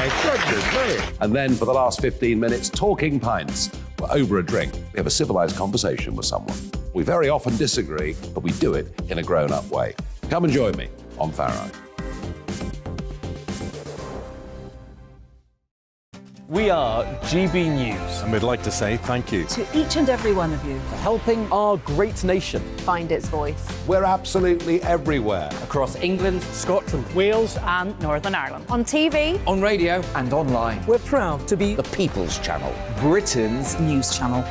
My goodness me. And then for the last 15 minutes, talking pints. We're over a drink. We have a civilised conversation with someone. We very often disagree, but we do it in a grown-up way. Come and join me on Faro. We are GB News. And we'd like to say thank you to each and every one of you for helping our great nation find its voice. We're absolutely everywhere. Across England, Scotland, Wales and Northern Ireland. On TV, on radio and online. We're proud to be the People's Channel, Britain's news channel.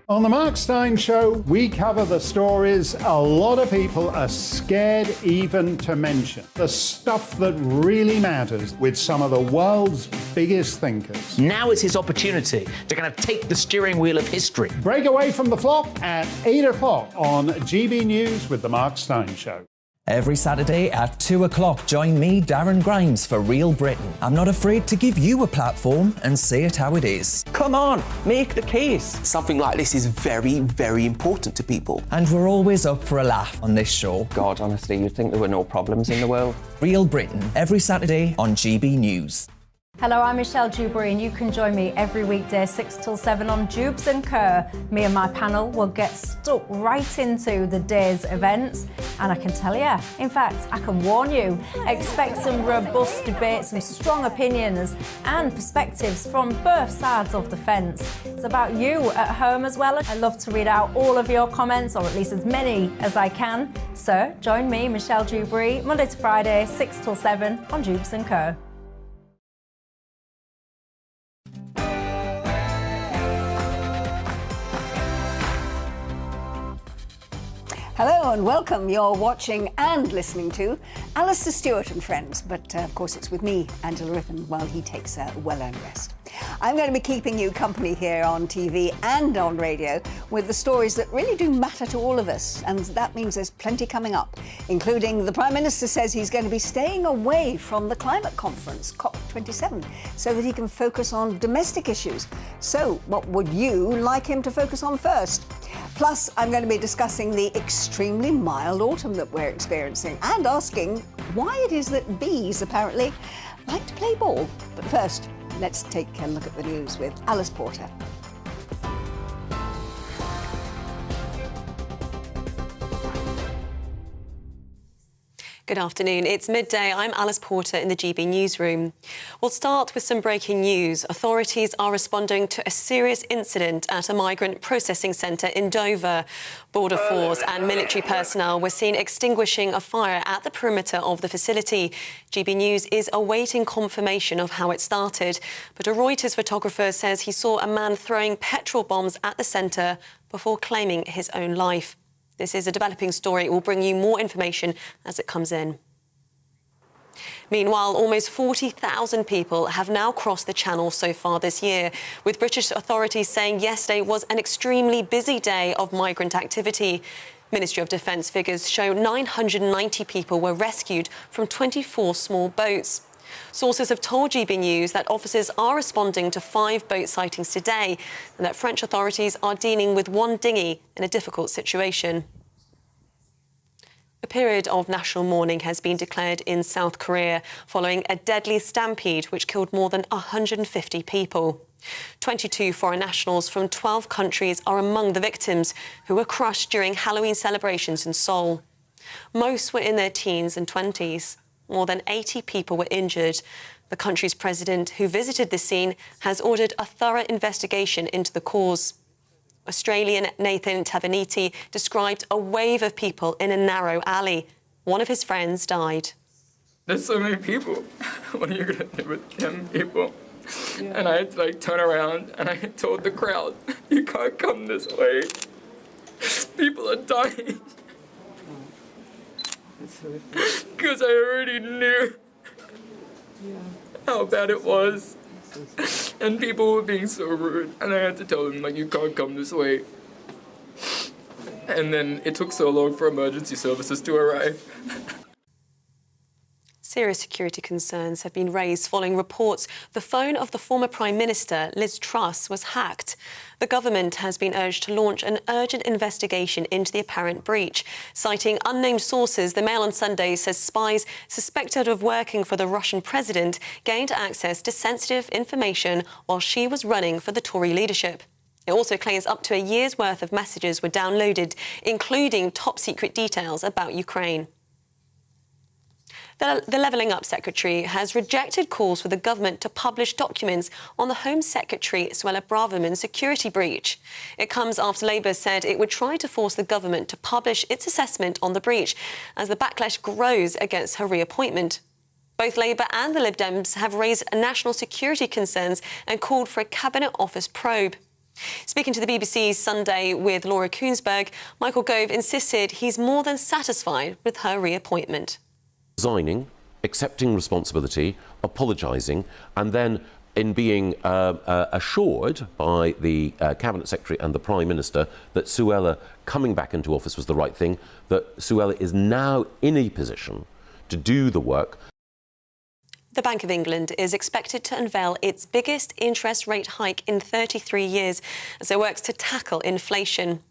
On the Mark Steyn Show, we cover the stories a lot of people are scared even to mention. The stuff that really matters with some of the world's biggest thinkers. Now is his opportunity to kind of take the steering wheel of history. Break away from the flop at 8 o'clock on GB News with the Mark Steyn Show. Every Saturday at 2 o'clock, join me, Darren Grimes, for Real Britain. I'm not afraid to give you a platform and say it how it is. Come on, make the case. Something like this is very, very important to people. And we're always up for a laugh on this show. God, honestly, you'd think there were no problems in the world. Real Britain, every Saturday on GB News. Hello, I'm Michelle Dewberry and you can join me every weekday 6 till 7 on Jubes and Kerr. Me and my panel will get stuck right into the day's events and I can tell you, in fact, I can warn you, expect some robust debates, some strong opinions and perspectives from both sides of the fence. It's about you at home as well. I love to read out all of your comments, or at least as many as I can. So join me, Michelle Dewberry, Monday to Friday, 6 till 7 on Jubes and Kerr. Hello and welcome. You're watching and listening to Alastair Stewart and Friends, but of course it's with me, Angela Rippon, while he takes a well-earned rest. I'm going to be keeping you company here on TV and on radio with the stories that really do matter to all of us, and that means there's plenty coming up, including the Prime Minister says he's going to be staying away from the climate conference, COP27, so that he can focus on domestic issues. So what would you like him to focus on first? Plus, I'm going to be discussing the extremely mild autumn that we're experiencing and asking why it is that bees apparently like to play ball. But first, let's take a look at the news with Alice Porter. Good afternoon. It's midday. I'm Alice Porter in the GB newsroom. We'll start with some breaking news. Authorities are responding to a serious incident at a migrant processing centre in Dover. Border Force and military personnel were seen extinguishing a fire at the perimeter of the facility. GB News is awaiting confirmation of how it started, but a Reuters photographer says he saw a man throwing petrol bombs at the centre before claiming his own life. This is a developing story. We'll bring you more information as it comes in. Meanwhile, almost 40,000 people have now crossed the Channel so far this year, with British authorities saying yesterday was an extremely busy day of migrant activity. Ministry of Defence figures show 990 people were rescued from 24 small boats. Sources have told GB News that officers are responding to 5 boat sightings today and that French authorities are dealing with one dinghy in a difficult situation. A period of national mourning has been declared in South Korea following a deadly stampede which killed more than 150 people. 22 foreign nationals from 12 countries are among the victims who were crushed during Halloween celebrations in Seoul. Most were in their teens and 20s. More than 80 people were injured. The country's president, who visited the scene, has ordered a thorough investigation into the cause. Australian Nathan Tavaniti described a wave of people in a narrow alley. One of his friends died. There's so many people. What are you going to do with 10 people? Yeah. And I had to turn around and I told the crowd, you can't come this way. People are dying. Because I already knew how bad it was. And people were being so rude. And I had to tell them, you can't come this way. And then it took so long for emergency services to arrive. serious security concerns have been raised following reports the phone of the former Prime Minister, Liz Truss, was hacked. The government has been urged to launch an urgent investigation into the apparent breach. Citing unnamed sources, the Mail on Sunday says spies suspected of working for the Russian president gained access to sensitive information while she was running for the Tory leadership. It also claims up to a year's worth of messages were downloaded, including top-secret details about Ukraine. The Levelling Up Secretary has rejected calls for the government to publish documents on the Home Secretary Suella Braverman's security breach. It comes after Labour said it would try to force the government to publish its assessment on the breach as the backlash grows against her reappointment. Both Labour and the Lib Dems have raised national security concerns and called for a Cabinet Office probe. Speaking to the BBC Sunday with Laura Koonsberg, Michael Gove insisted he's more than satisfied with her reappointment. Resigning, accepting responsibility, apologising, and then in being assured by the Cabinet Secretary and the Prime Minister that Suella coming back into office was the right thing, that Suella is now in a position to do the work. The Bank of England is expected to unveil its biggest interest rate hike in 33 years as it works to tackle inflation.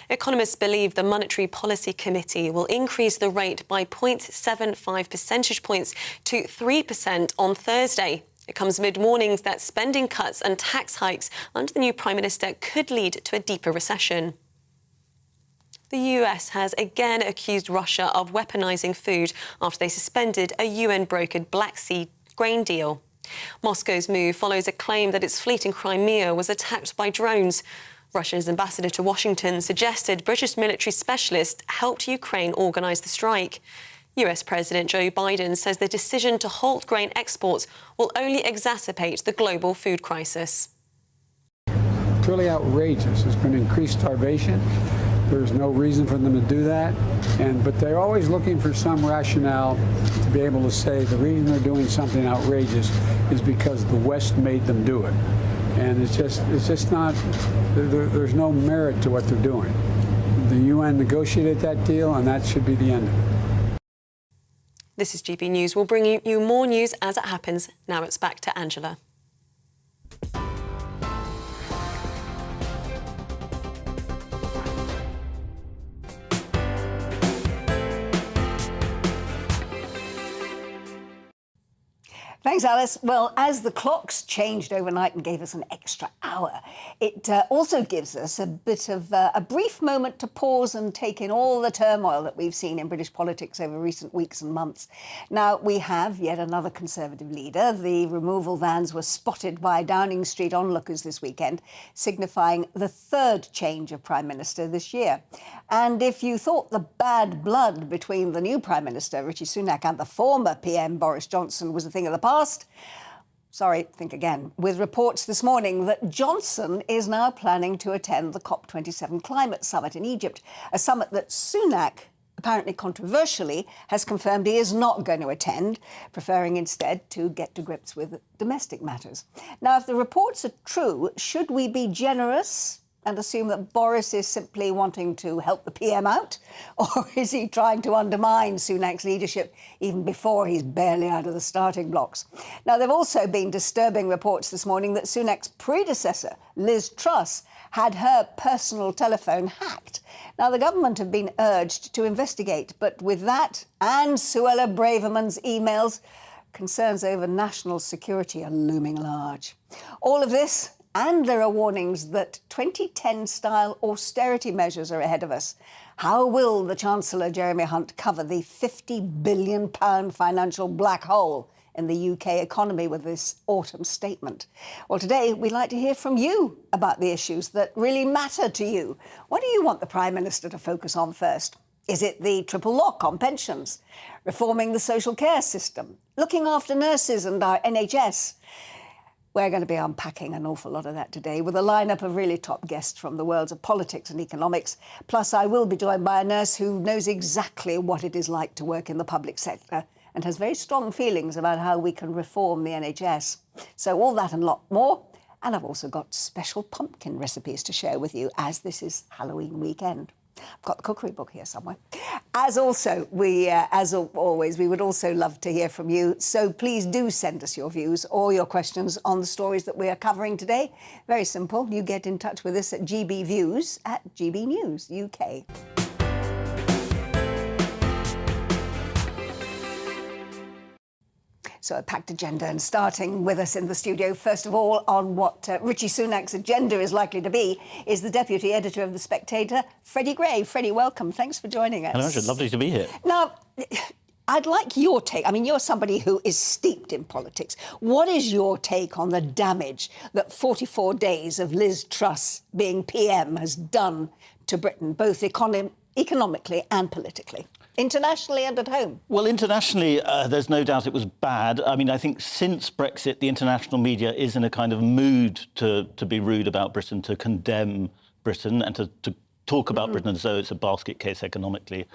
Economists believe the Monetary Policy Committee will increase the rate by 0.75 percentage points to 3% on Thursday. It comes amid warnings that spending cuts and tax hikes under the new Prime Minister could lead to a deeper recession. The US has again accused Russia of weaponizing food after they suspended a UN-brokered Black Sea grain deal. Moscow's move follows a claim that its fleet in Crimea was attacked by drones. Russia's ambassador to Washington suggested British military specialists helped Ukraine organise the strike. US President Joe Biden says the decision to halt grain exports will only exacerbate the global food crisis. Truly outrageous. It's going to increase starvation. There's no reason for them to do that, but they're always looking for some rationale to be able to say the reason they're doing something outrageous is because the West made them do it. And it's just not, there's no merit to what they're doing. The UN negotiated that deal, and that should be the end of it. This is GB News. We'll bring you more news as it happens. Now it's back to Angela. Thanks, Alice. Well, as the clocks changed overnight and gave us an extra hour, it also gives us a bit of a brief moment to pause and take in all the turmoil that we've seen in British politics over recent weeks and months. Now, we have yet another Conservative leader. The removal vans were spotted by Downing Street onlookers this weekend, signifying the third change of Prime Minister this year. And if you thought the bad blood between the new Prime Minister, Rishi Sunak, and the former PM, Boris Johnson, was a thing of the past, sorry, think again, with reports this morning that Johnson is now planning to attend the COP27 climate summit in Egypt, a summit that Sunak, apparently controversially, has confirmed he is not going to attend, preferring instead to get to grips with domestic matters. Now, if the reports are true, should we be generous and assume that Boris is simply wanting to help the PM out? Or is he trying to undermine Sunak's leadership even before he's barely out of the starting blocks? Now, there have also been disturbing reports this morning that Sunak's predecessor, Liz Truss, had her personal telephone hacked. Now, the government have been urged to investigate, but with that and Suella Braverman's emails, concerns over national security are looming large. All of this, and there are warnings that 2010-style austerity measures are ahead of us. How will the Chancellor, Jeremy Hunt, cover the £50 billion financial black hole in the UK economy with this autumn statement? Well, today, we'd like to hear from you about the issues that really matter to you. What do you want the Prime Minister to focus on first? Is it the triple lock on pensions? Reforming the social care system? Looking after nurses and our NHS? We're going to be unpacking an awful lot of that today with a lineup of really top guests from the worlds of politics and economics. Plus, I will be joined by a nurse who knows exactly what it is like to work in the public sector and has very strong feelings about how we can reform the NHS. So all that and a lot more. And I've also got special pumpkin recipes to share with you as this is Halloween weekend. I've got the cookery book here somewhere. As always, we would also love to hear from you. So please do send us your views or your questions on the stories that we are covering today. Very simple. You get in touch with us at GBViews at GBNews UK. So a packed agenda, and starting with us in the studio, first of all, on what Rishi Sunak's agenda is likely to be, is the Deputy Editor of The Spectator, Freddie Gray. Freddie, welcome. Thanks for joining us. Hello, Richard. Lovely to be here. Now, I'd like your take. I mean, you're somebody who is steeped in politics. What is your take on the damage that 44 days of Liz Truss being PM has done to Britain, both economically and politically? Internationally and at home? Well, internationally, there's no doubt it was bad. I mean, I think since Brexit, the international media is in a kind of mood to be rude about Britain, to condemn Britain and to talk about Britain as though it's a basket case economically.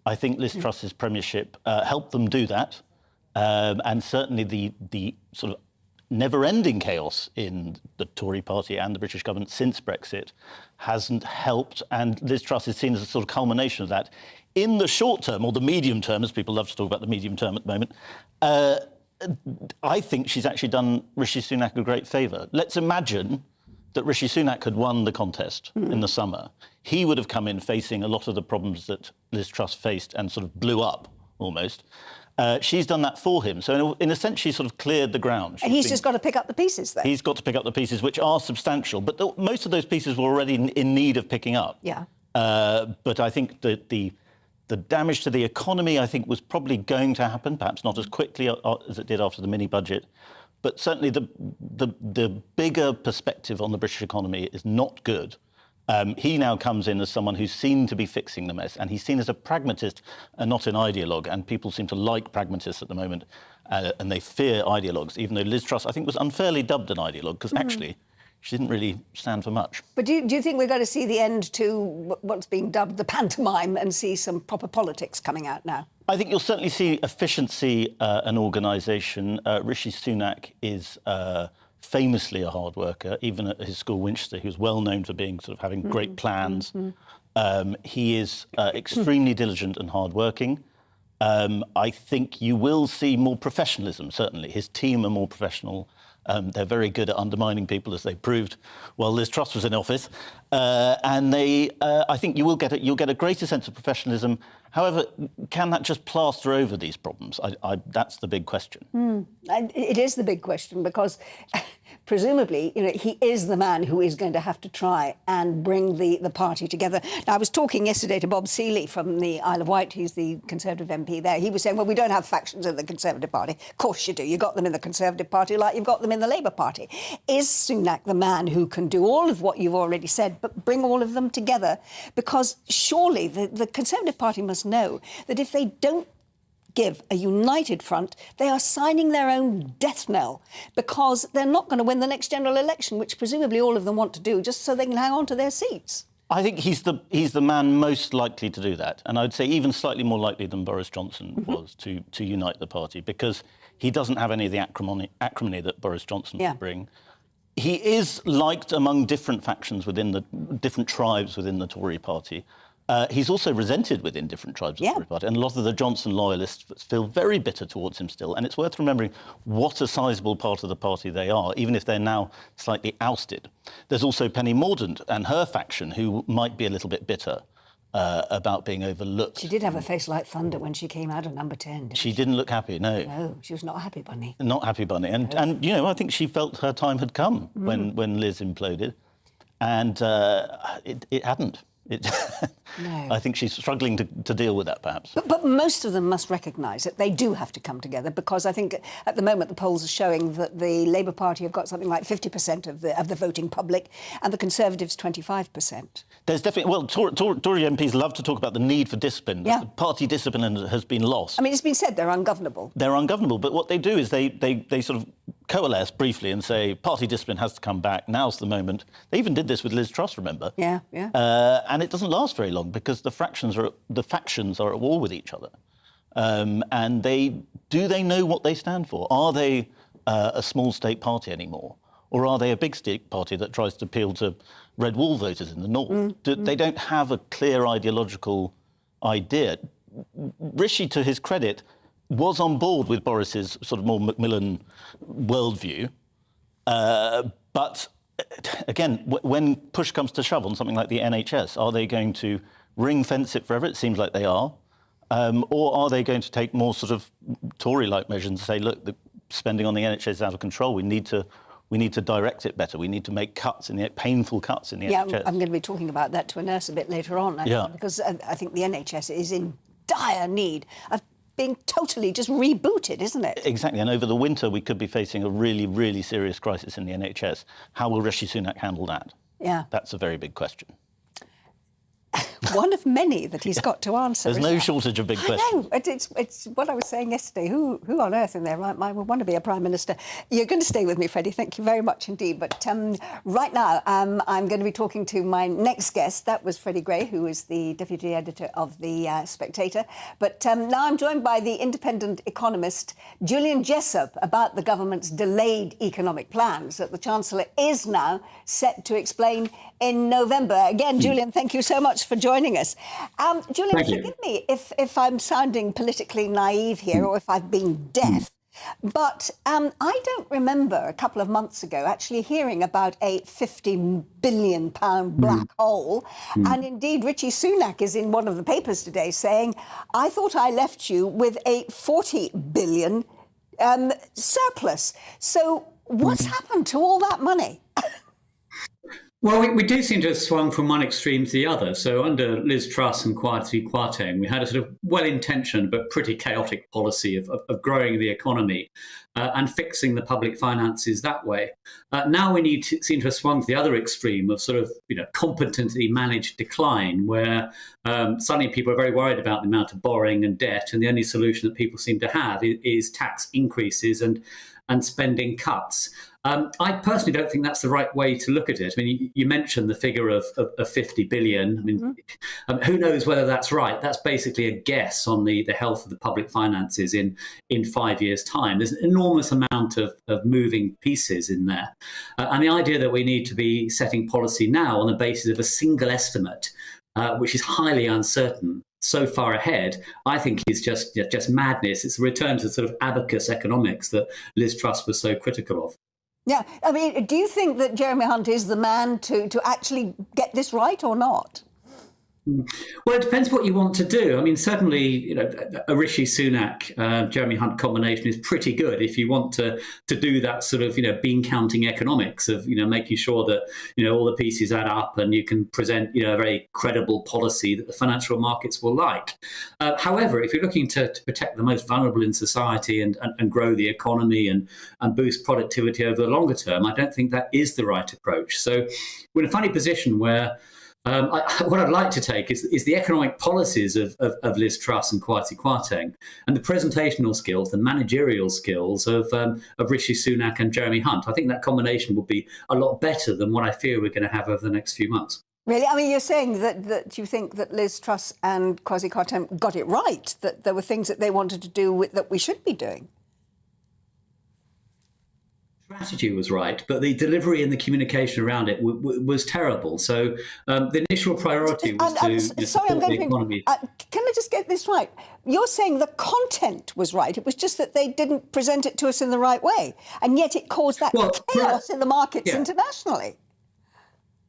I think Liz Truss's premiership helped them do that. And certainly the sort of never-ending chaos in the Tory party and the British government since Brexit hasn't helped. And Liz Truss is seen as a sort of culmination of that. In the short term, or the medium term, as people love to talk about the medium term at the moment, I think she's actually done Rishi Sunak a great favour. Let's imagine that Rishi Sunak had won the contest in the summer. He would have come in facing a lot of the problems that Liz Truss faced and sort of blew up, almost. She's done that for him. So in a sense, she sort of cleared the ground. And he's just got to pick up the pieces, then? He's got to pick up the pieces, which are substantial. But most of those pieces were already in need of picking up. Yeah. But I think that the damage to the economy, I think, was probably going to happen, perhaps not as quickly as it did after the mini-budget. But certainly the bigger perspective on the British economy is not good. He now comes in as someone who's seen to be fixing the mess, and he's seen as a pragmatist and not an ideologue. And people seem to like pragmatists at the moment, and they fear ideologues, even though Liz Truss, I think, was unfairly dubbed an ideologue, because actually she didn't really stand for much. But do you think we're going to see the end to what's being dubbed the pantomime and see some proper politics coming out now? I think you'll certainly see efficiency and organisation. Rishi Sunak is famously a hard worker. Even at his school, Winchester, he was well known for being sort of having great plans. He is extremely diligent and hardworking. I think you will see more professionalism, certainly. His team are more professional. They're very good at undermining people, as they proved while Liz Truss was in office. And I think you'll get a greater sense of professionalism. However, can that just plaster over these problems? That's the big question. It is the big question, because presumably, he is the man who is going to have to try and bring the party together. Now, I was talking yesterday to Bob Seeley from the Isle of Wight. He's the Conservative MP there. He was saying, well, we don't have factions in the Conservative Party. Of course you do. You've got them in the Conservative Party like you've got them in the Labour Party. Is Sunak the man who can do all of what you've already said, but bring all of them together? Because surely the Conservative Party must know that if they don't give a united front, they are signing their own death knell, because they're not going to win the next general election, which presumably all of them want to do, just so they can hang on to their seats. I think he's the man most likely to do that, and I would say even slightly more likely than Boris Johnson was to unite the party, because he doesn't have any of the acrimony that Boris Johnson would bring. He is liked among different factions within the different tribes within the Tory party. He's also resented within different tribes of the Tory party, and a lot of the Johnson loyalists feel very bitter towards him still. And it's worth remembering what a sizable part of the party they are, even if they're now slightly ousted. There's also Penny Mordaunt and her faction, who might be a little bit bitter about being overlooked. She did have a face like thunder when she came out of number 10, didn't she? She didn't look happy, no. No, she was not a happy bunny. Not happy bunny. And I think she felt her time had come when Liz imploded. And it hadn't. No. I think she's struggling to deal with that, perhaps. But most of them must recognise that they do have to come together, because I think at the moment the polls are showing that the Labour Party have got something like 50% of the voting public, and the Conservatives 25%. There's definitely... Well, Tory MPs love to talk about the need for discipline. Yeah. Party discipline has been lost. I mean, it's been said they're ungovernable. They're ungovernable, but what they do is they sort of coalesce briefly and say party discipline has to come back. Now's the moment. They even did this with Liz Truss, remember? Yeah, yeah. And it doesn't last very long, because the factions are at war with each other. And they know what they stand for? Are they a small state party anymore? or are they a big stick party that tries to appeal to red wall voters in the north? They don't have a clear ideological idea. Rishi, to his credit, was on board with Boris's sort of more Macmillan worldview, but again, when push comes to shove on something like the NHS, are they going to ring fence it forever? It seems like they are. Or are they going to take more sort of Tory-like measures and say, look, the spending on the NHS is out of control. We need to direct it better. We need to make painful cuts in the NHS. Yeah, I'm going to be talking about that to a nurse a bit later on, actually, because I think the NHS is in dire need of being totally just rebooted, isn't it? Exactly, and over the winter we could be facing a really, really serious crisis in the NHS. How will Rishi Sunak handle that? Yeah. That's a very big question. One of many that he's got to answer. There's no shortage of big questions. I know. It's what I was saying yesterday. Who on earth in their right mind would want to be a Prime Minister? You're going to stay with me, Freddie. Thank you very much indeed. But right now, I'm going to be talking to my next guest. That was Freddie Gray, who is the Deputy Editor of The Spectator. But now I'm joined by the independent economist Julian Jessop about the government's delayed economic plans that the Chancellor is now set to explain in November. Again, Julian, thank you so much for joining us. Julian, forgive me if I'm sounding politically naive here or if I've been deaf, but I don't remember a couple of months ago actually hearing about a £50 billion black hole. And indeed, Rishi Sunak is in one of the papers today saying, I thought I left you with a 40 billion surplus. So what's happened to all that money? Well, we do seem to have swung from one extreme to the other. So under Liz Truss and Kwasi Kwarteng, we had a sort of well-intentioned but pretty chaotic policy of growing the economy and fixing the public finances that way. Now we seem to have swung to the other extreme of sort of competently managed decline, where suddenly people are very worried about the amount of borrowing and debt, and the only solution that people seem to have is tax increases and spending cuts. I personally don't think that's the right way to look at it. I mean, you mentioned the figure of 50 billion. I mean, who knows whether that's right? That's basically a guess on the health of the public finances in 5 years' time. There's an enormous amount of moving pieces in there. And the idea that we need to be setting policy now on the basis of a single estimate, which is highly uncertain, so far ahead, I think is just madness. It's a return to sort of abacus economics that Liz Truss was so critical of. Yeah, I mean, do you think that Jeremy Hunt is the man to actually get this right or not? Well, it depends what you want to do. I mean, certainly, a Rishi Sunak, Jeremy Hunt combination is pretty good if you want to do that sort of, bean counting economics of, making sure that, all the pieces add up and you can present, a very credible policy that the financial markets will like. However, if you're looking to protect the most vulnerable in society and grow the economy and boost productivity over the longer term, I don't think that is the right approach. So we're in a funny position where what I'd like to take is the economic policies of Liz Truss and Kwasi Kwarteng and the presentational skills, the managerial skills of Rishi Sunak and Jeremy Hunt. I think that combination will be a lot better than what I fear we're going to have over the next few months. Really? I mean, you're saying that you think that Liz Truss and Kwasi Kwarteng got it right, that there were things that they wanted to do that we should be doing? Strategy was right, but the delivery and the communication around it was terrible. So the initial priority was to support the economy. Can I just get this right? You're saying the content was right. It was just that they didn't present it to us in the right way, and yet it caused that chaos in the markets internationally.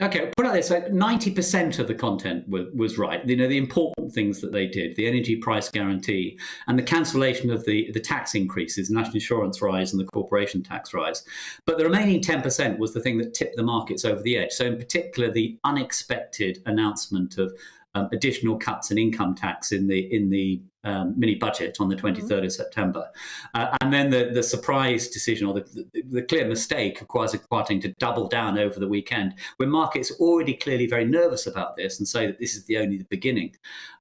Okay, put it like this: 90% of the content was right. The important things that they did, the energy price guarantee and the cancellation of the tax increases, national insurance rise and the corporation tax rise. But the remaining 10% was the thing that tipped the markets over the edge. So in particular, the unexpected announcement of additional cuts in income tax in the mini budget on the 23rd of September. And then the surprise decision or the clear mistake of Kwasi Kwarteng to double down over the weekend, when markets are already clearly very nervous about this and say that this is only the beginning.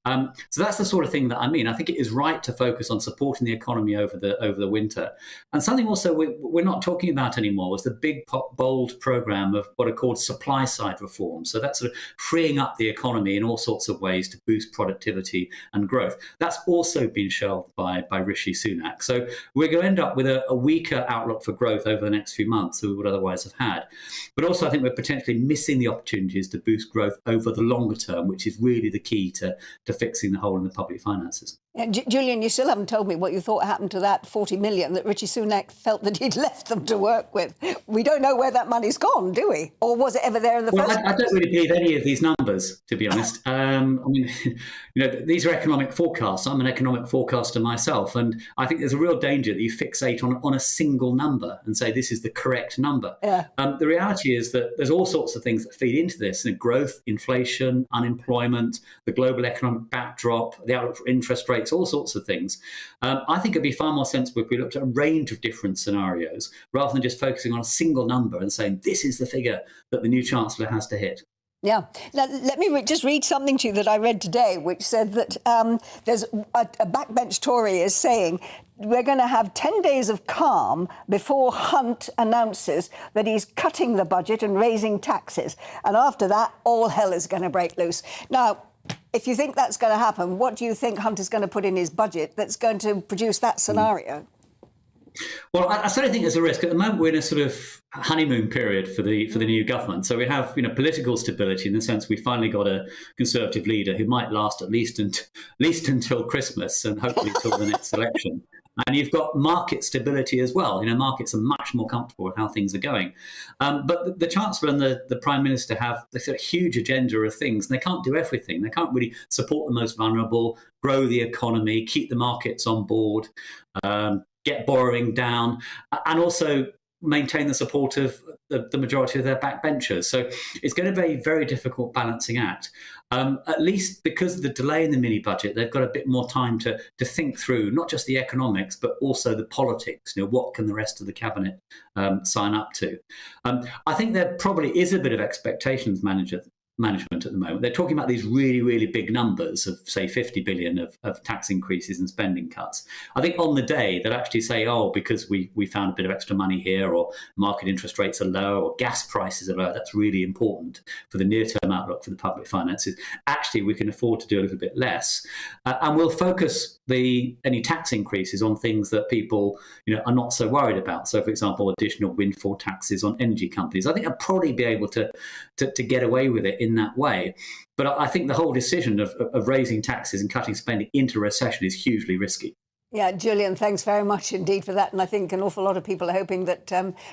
So that's the sort of thing that I mean. I think it is right to focus on supporting the economy over the winter. And something also we're not talking about anymore was the big, bold program of what are called supply side reforms. So that's sort of freeing up the economy in all sorts of ways to boost productivity and growth. That's also been shelved by Rishi Sunak. So we're going to end up with a weaker outlook for growth over the next few months than we would otherwise have had. But also, I think we're potentially missing the opportunities to boost growth over the longer term, which is really the key to fixing the hole in the public finances. Julian, you still haven't told me what you thought happened to that 40 million that Rishi Sunak felt that he'd left them to work with. We don't know where that money's gone, do we? Or was it ever there in the first place? I don't really believe any of these numbers, to be honest. I mean, these are economic forecasts. I'm an economic forecaster myself, and I think there's a real danger that you fixate on a single number and say this is the correct number. Yeah. The reality is that there's all sorts of things that feed into this: growth, inflation, unemployment, the global economic backdrop, the outlook for interest rates, all sorts of things. I think it'd be far more sensible if we looked at a range of different scenarios rather than just focusing on a single number and saying this is the figure that the new Chancellor has to hit. Yeah. Now, let me just read something to you that I read today, which said that there's a backbench Tory is saying we're going to have 10 days of calm before Hunt announces that he's cutting the budget and raising taxes. And after that, all hell is going to break loose. Now, if you think that's going to happen, what do you think Hunt is going to put in his budget that's going to produce that scenario? Well, I certainly think there's a risk. At the moment, we're in a sort of honeymoon period for the new government. So we have, political stability in the sense we finally got a Conservative leader who might last at least until Christmas and hopefully till the next election. And you've got market stability as well. Markets are much more comfortable with how things are going. But the Chancellor and the Prime Minister have this sort of huge agenda of things, and they can't do everything. They can't really support the most vulnerable, grow the economy, keep the markets on board, get borrowing down, and also maintain the support of the majority of their backbenchers. So it's going to be a very difficult balancing act. At least because of the delay in the mini budget, they've got a bit more time to think through not just the economics, but also the politics. What can the rest of the cabinet sign up to? I think there probably is a bit of expectations management at the moment. They're talking about these really, really big numbers of, say, 50 billion of tax increases and spending cuts. I think on the day they'll actually say, because we found a bit of extra money here, or market interest rates are low, or gas prices are low, that's really important for the near-term outlook for the public finances. Actually, we can afford to do a little bit less. And we'll focus any tax increases on things that people are not so worried about. So, for example, additional windfall taxes on energy companies. I think they'll probably be able to get away with it in that way. But I think the whole decision of raising taxes and cutting spending into recession is hugely risky. Yeah, Julian, thanks very much indeed for that. And I think an awful lot of people are hoping that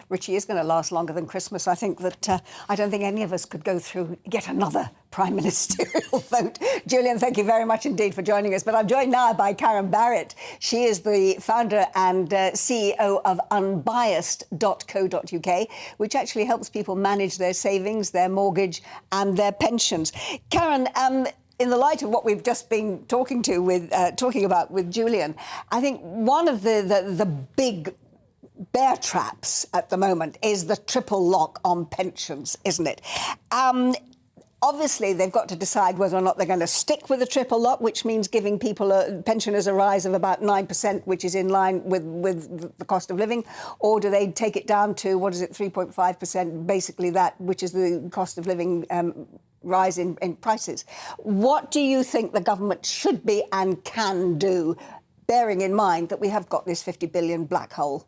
Richie is going to last longer than Christmas. I think that I don't think any of us could go through yet another prime ministerial vote. Julian, thank you very much indeed for joining us. But I'm joined now by Karen Barrett. She is the founder and CEO of unbiased.co.uk, which actually helps people manage their savings, their mortgage and their pensions. Karen, in the light of what we've just been talking about with Julian, I think one of the big bear traps at the moment is the triple lock on pensions, isn't it? Obviously, they've got to decide whether or not they're going to stick with the triple lock, which means giving pensioners a rise of about 9%, which is in line with the cost of living, or do they take it down to, 3.5%, basically that, which is the cost of living rise in prices. What do you think the government should be and can do, bearing in mind that we have got this 50 billion black hole?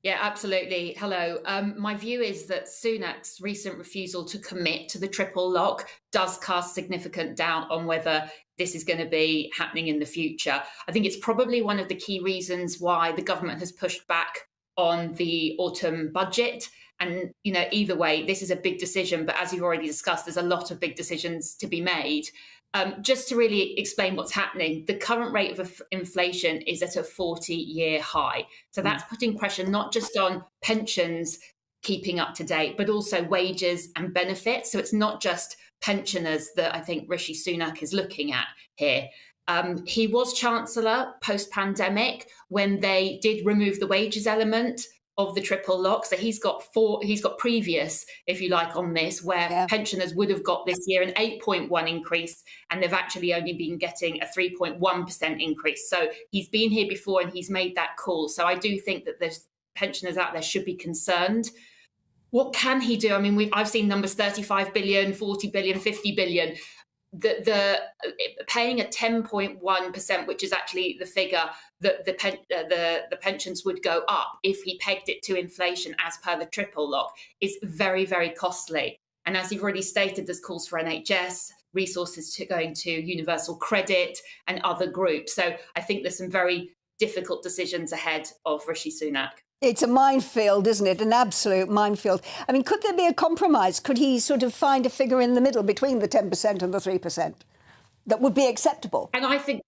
Yeah, absolutely. Hello. My view is that Sunak's recent refusal to commit to the triple lock does cast significant doubt on whether this is going to be happening in the future. I think it's probably one of the key reasons why the government has pushed back on the autumn budget. And, either way, this is a big decision. But as you've already discussed, there's a lot of big decisions to be made. Just to really explain what's happening, the current rate of inflation is at a 40-year high. So that's putting pressure not just on pensions keeping up to date, but also wages and benefits. So it's not just pensioners that I think Rishi Sunak is looking at here. He was Chancellor post-pandemic when they did remove the wages element of the triple lock. So he's got previous, if you like, on this, where pensioners would have got this year an 8.1 increase, and they've actually only been getting a 3.1% increase. So he's been here before and he's made that call. So I do think that there's pensioners out there should be concerned. What can he do? I mean, I've seen numbers 35 billion, 40 billion, 50 billion. the paying a 10.1%, which is actually the figure that the pensions would go up if he pegged it to inflation as per the triple lock, is very, very costly. And as you've already stated, there's calls for NHS, resources going to universal credit and other groups. So I think there's some very difficult decisions ahead of Rishi Sunak. It's a minefield, isn't it? An absolute minefield. I mean, could there be a compromise? Could he sort of find a figure in the middle between the 10% and the 3% that would be acceptable? And I think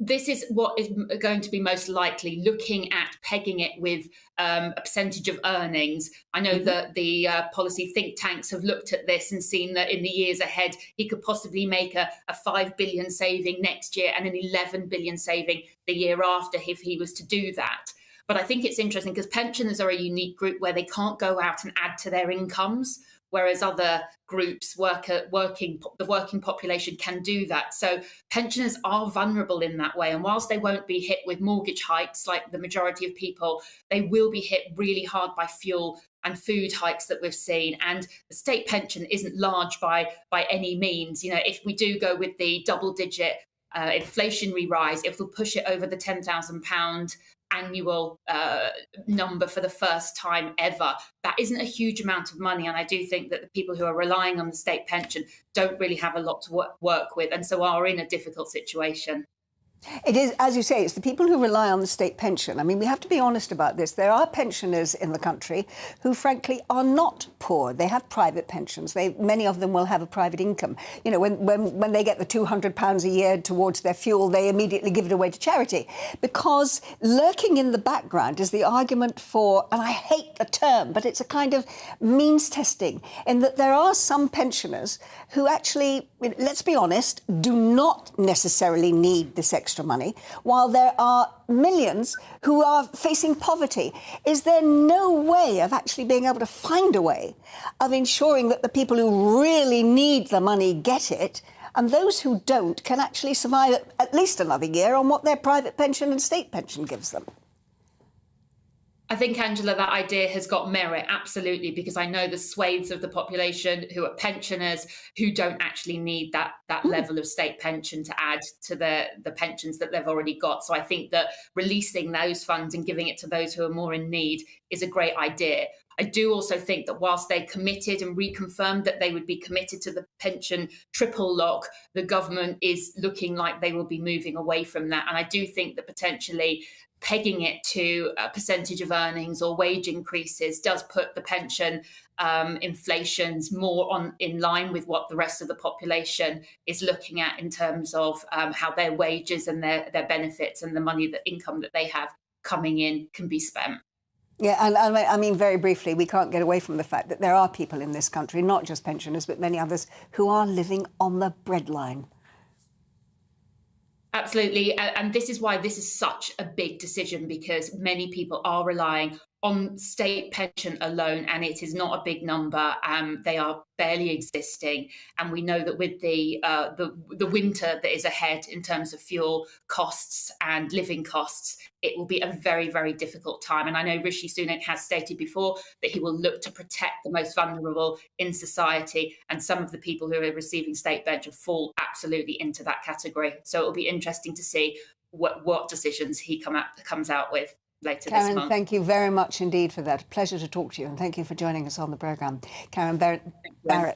this is what is going to be most likely, looking at pegging it with a percentage of earnings. I know that the policy think tanks have looked at this and seen that in the years ahead, he could possibly make a 5 billion saving next year and an 11 billion saving the year after if he was to do that. But I think it's interesting because pensioners are a unique group where they can't go out and add to their incomes, whereas other groups, the working population, can do that. So pensioners are vulnerable in that way. And whilst they won't be hit with mortgage hikes like the majority of people, they will be hit really hard by fuel and food hikes that we've seen. And the state pension isn't large by any means. You know, if we do go with the double-digit inflationary rise, if we'll push it over the £10,000 annual number for the first time ever, that isn't a huge amount of money. And I do think that the people who are relying on the state pension don't really have a lot to work with, and so are in a difficult situation. It is, as you say, it's the people who rely on the state pension. I mean, we have to be honest about this. There are pensioners in the country who, frankly, are not poor. They have private pensions. Many of them will have a private income. You know, when they get the £200 a year towards their fuel, they immediately give it away to charity. Because lurking in the background is the argument for, and I hate the term, but it's a kind of means testing, in that there are some pensioners who actually, let's be honest, do not necessarily need this extra money, while there are millions who are facing poverty. Is there no way of actually being able to find a way of ensuring that the people who really need the money get it, and those who don't can actually survive at least another year on what their private pension and state pension gives them? I think, Angela, that idea has got merit, absolutely, because I know the swathes of the population who are pensioners who don't actually need that level of state pension to add to the pensions that they've already got. So I think that releasing those funds and giving it to those who are more in need is a great idea. I do also think that whilst they committed and reconfirmed that they would be committed to the pension triple lock, the government is looking like they will be moving away from that. And I do think that potentially pegging it to a percentage of earnings or wage increases does put the pension inflations more in line with what the rest of the population is looking at in terms of how their wages and their benefits and the money, the income that they have coming in can be spent. Yeah, and I mean, very briefly, we can't get away from the fact that there are people in this country, not just pensioners, but many others, who are living on the breadline. Absolutely. And this is why this is such a big decision, because many people are relying on state pension alone, and it is not a big number. They are barely existing. And we know that with the winter that is ahead in terms of fuel costs and living costs, it will be a very, very difficult time. And I know Rishi Sunak has stated before that he will look to protect the most vulnerable in society. And some of the people who are receiving state pension fall absolutely into that category. So it'll be interesting to see what decisions he comes out with later this month. Karen, thank you very much indeed for that. Pleasure to talk to you, and thank you for joining us on the programme. Karen Barrett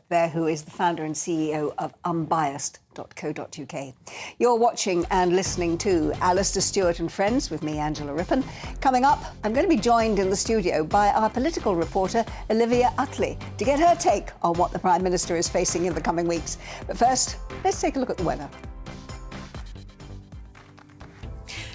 there, who is the founder and CEO of unbiased.co.uk. You're watching and listening to Alastair Stewart and Friends with me, Angela Rippon. Coming up, I'm going to be joined in the studio by our political reporter, Olivia Utley, to get her take on what the Prime Minister is facing in the coming weeks. But first, let's take a look at the weather.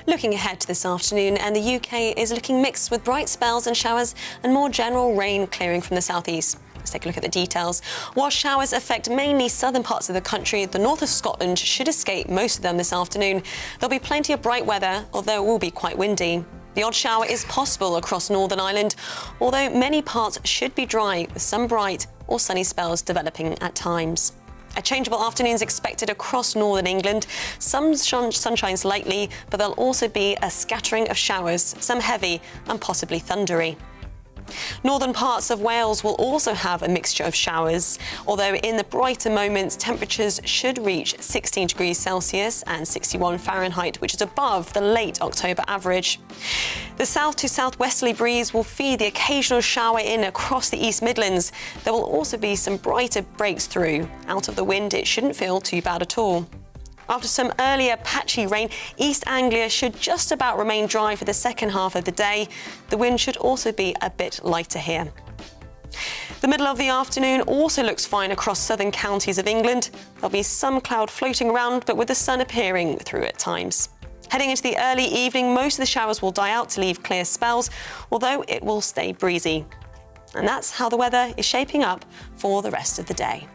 Looking ahead to this afternoon, and the UK is looking mixed with bright spells and showers and more general rain clearing from the southeast. Let's take a look at the details. While showers affect mainly southern parts of the country, the north of Scotland should escape most of them this afternoon. There'll be plenty of bright weather, although it will be quite windy. The odd shower is possible across Northern Ireland, although many parts should be dry, with some bright or sunny spells developing at times. A changeable afternoon is expected across northern England. Some sunshines lightly, but there'll also be a scattering of showers, some heavy and possibly thundery. Northern parts of Wales will also have a mixture of showers, although in the brighter moments, temperatures should reach 16 degrees Celsius and 61 Fahrenheit, which is above the late October average. The south to southwesterly breeze will feed the occasional shower in across the East Midlands. There will also be some brighter breaks through. Out of the wind, it shouldn't feel too bad at all. After some earlier patchy rain, East Anglia should just about remain dry for the second half of the day. The wind should also be a bit lighter here. The middle of the afternoon also looks fine across southern counties of England. There'll be some cloud floating around, but with the sun appearing through at times. Heading into the early evening, most of the showers will die out to leave clear spells, although it will stay breezy. And that's how the weather is shaping up for the rest of the day.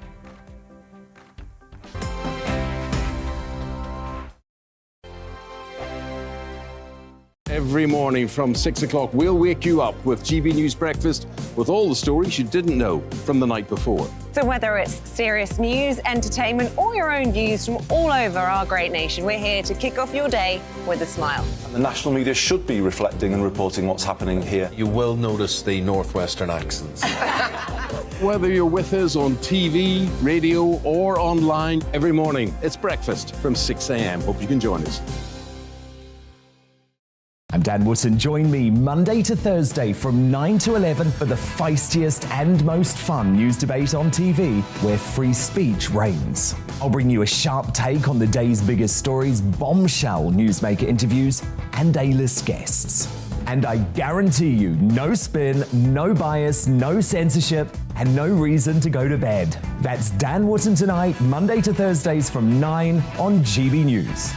Every morning from 6 o'clock, we'll wake you up with GB News Breakfast with all the stories you didn't know from the night before. So whether it's serious news, entertainment, or your own views from all over our great nation, we're here to kick off your day with a smile. And the national media should be reflecting and reporting what's happening here. You will notice the northwestern accents. Whether you're with us on TV, radio, or online, every morning, it's breakfast from 6 a.m. Hope you can join us. I'm Dan Wootton. Join me Monday to Thursday from 9 to 11 for the feistiest and most fun news debate on TV, where free speech reigns. I'll bring you a sharp take on the day's biggest stories, bombshell newsmaker interviews, and A-list guests. And I guarantee you, no spin, no bias, no censorship, and no reason to go to bed. That's Dan Wootton Tonight, Monday to Thursdays from 9 on GB News.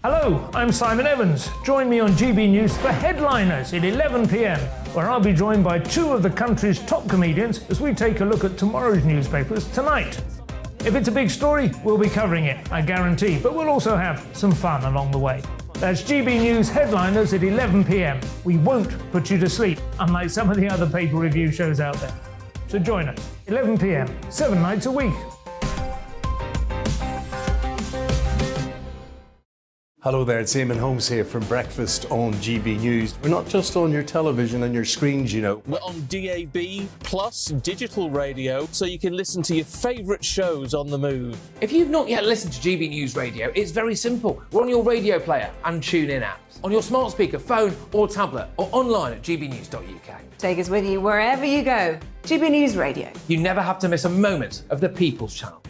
Hello, I'm Simon Evans. Join me on GB News for Headliners at 11 p.m, where I'll be joined by two of the country's top comedians as we take a look at tomorrow's newspapers tonight. If it's a big story, we'll be covering it, I guarantee, but we'll also have some fun along the way. That's GB News Headliners at 11 p.m. We won't put you to sleep, unlike some of the other paper review shows out there. So join us, 11 p.m, 7 nights a week. Hello there, it's Eamon Holmes here from Breakfast on GB News. We're not just on your television and your screens, you know. We're on DAB plus digital radio, so you can listen to your favourite shows on the move. If you've not yet listened to GB News Radio, it's very simple. We're on your radio player and TuneIn apps, on your smart speaker, phone or tablet, or online at gbnews.uk. Take us with you wherever you go. GB News Radio. You never have to miss a moment of the People's Channel.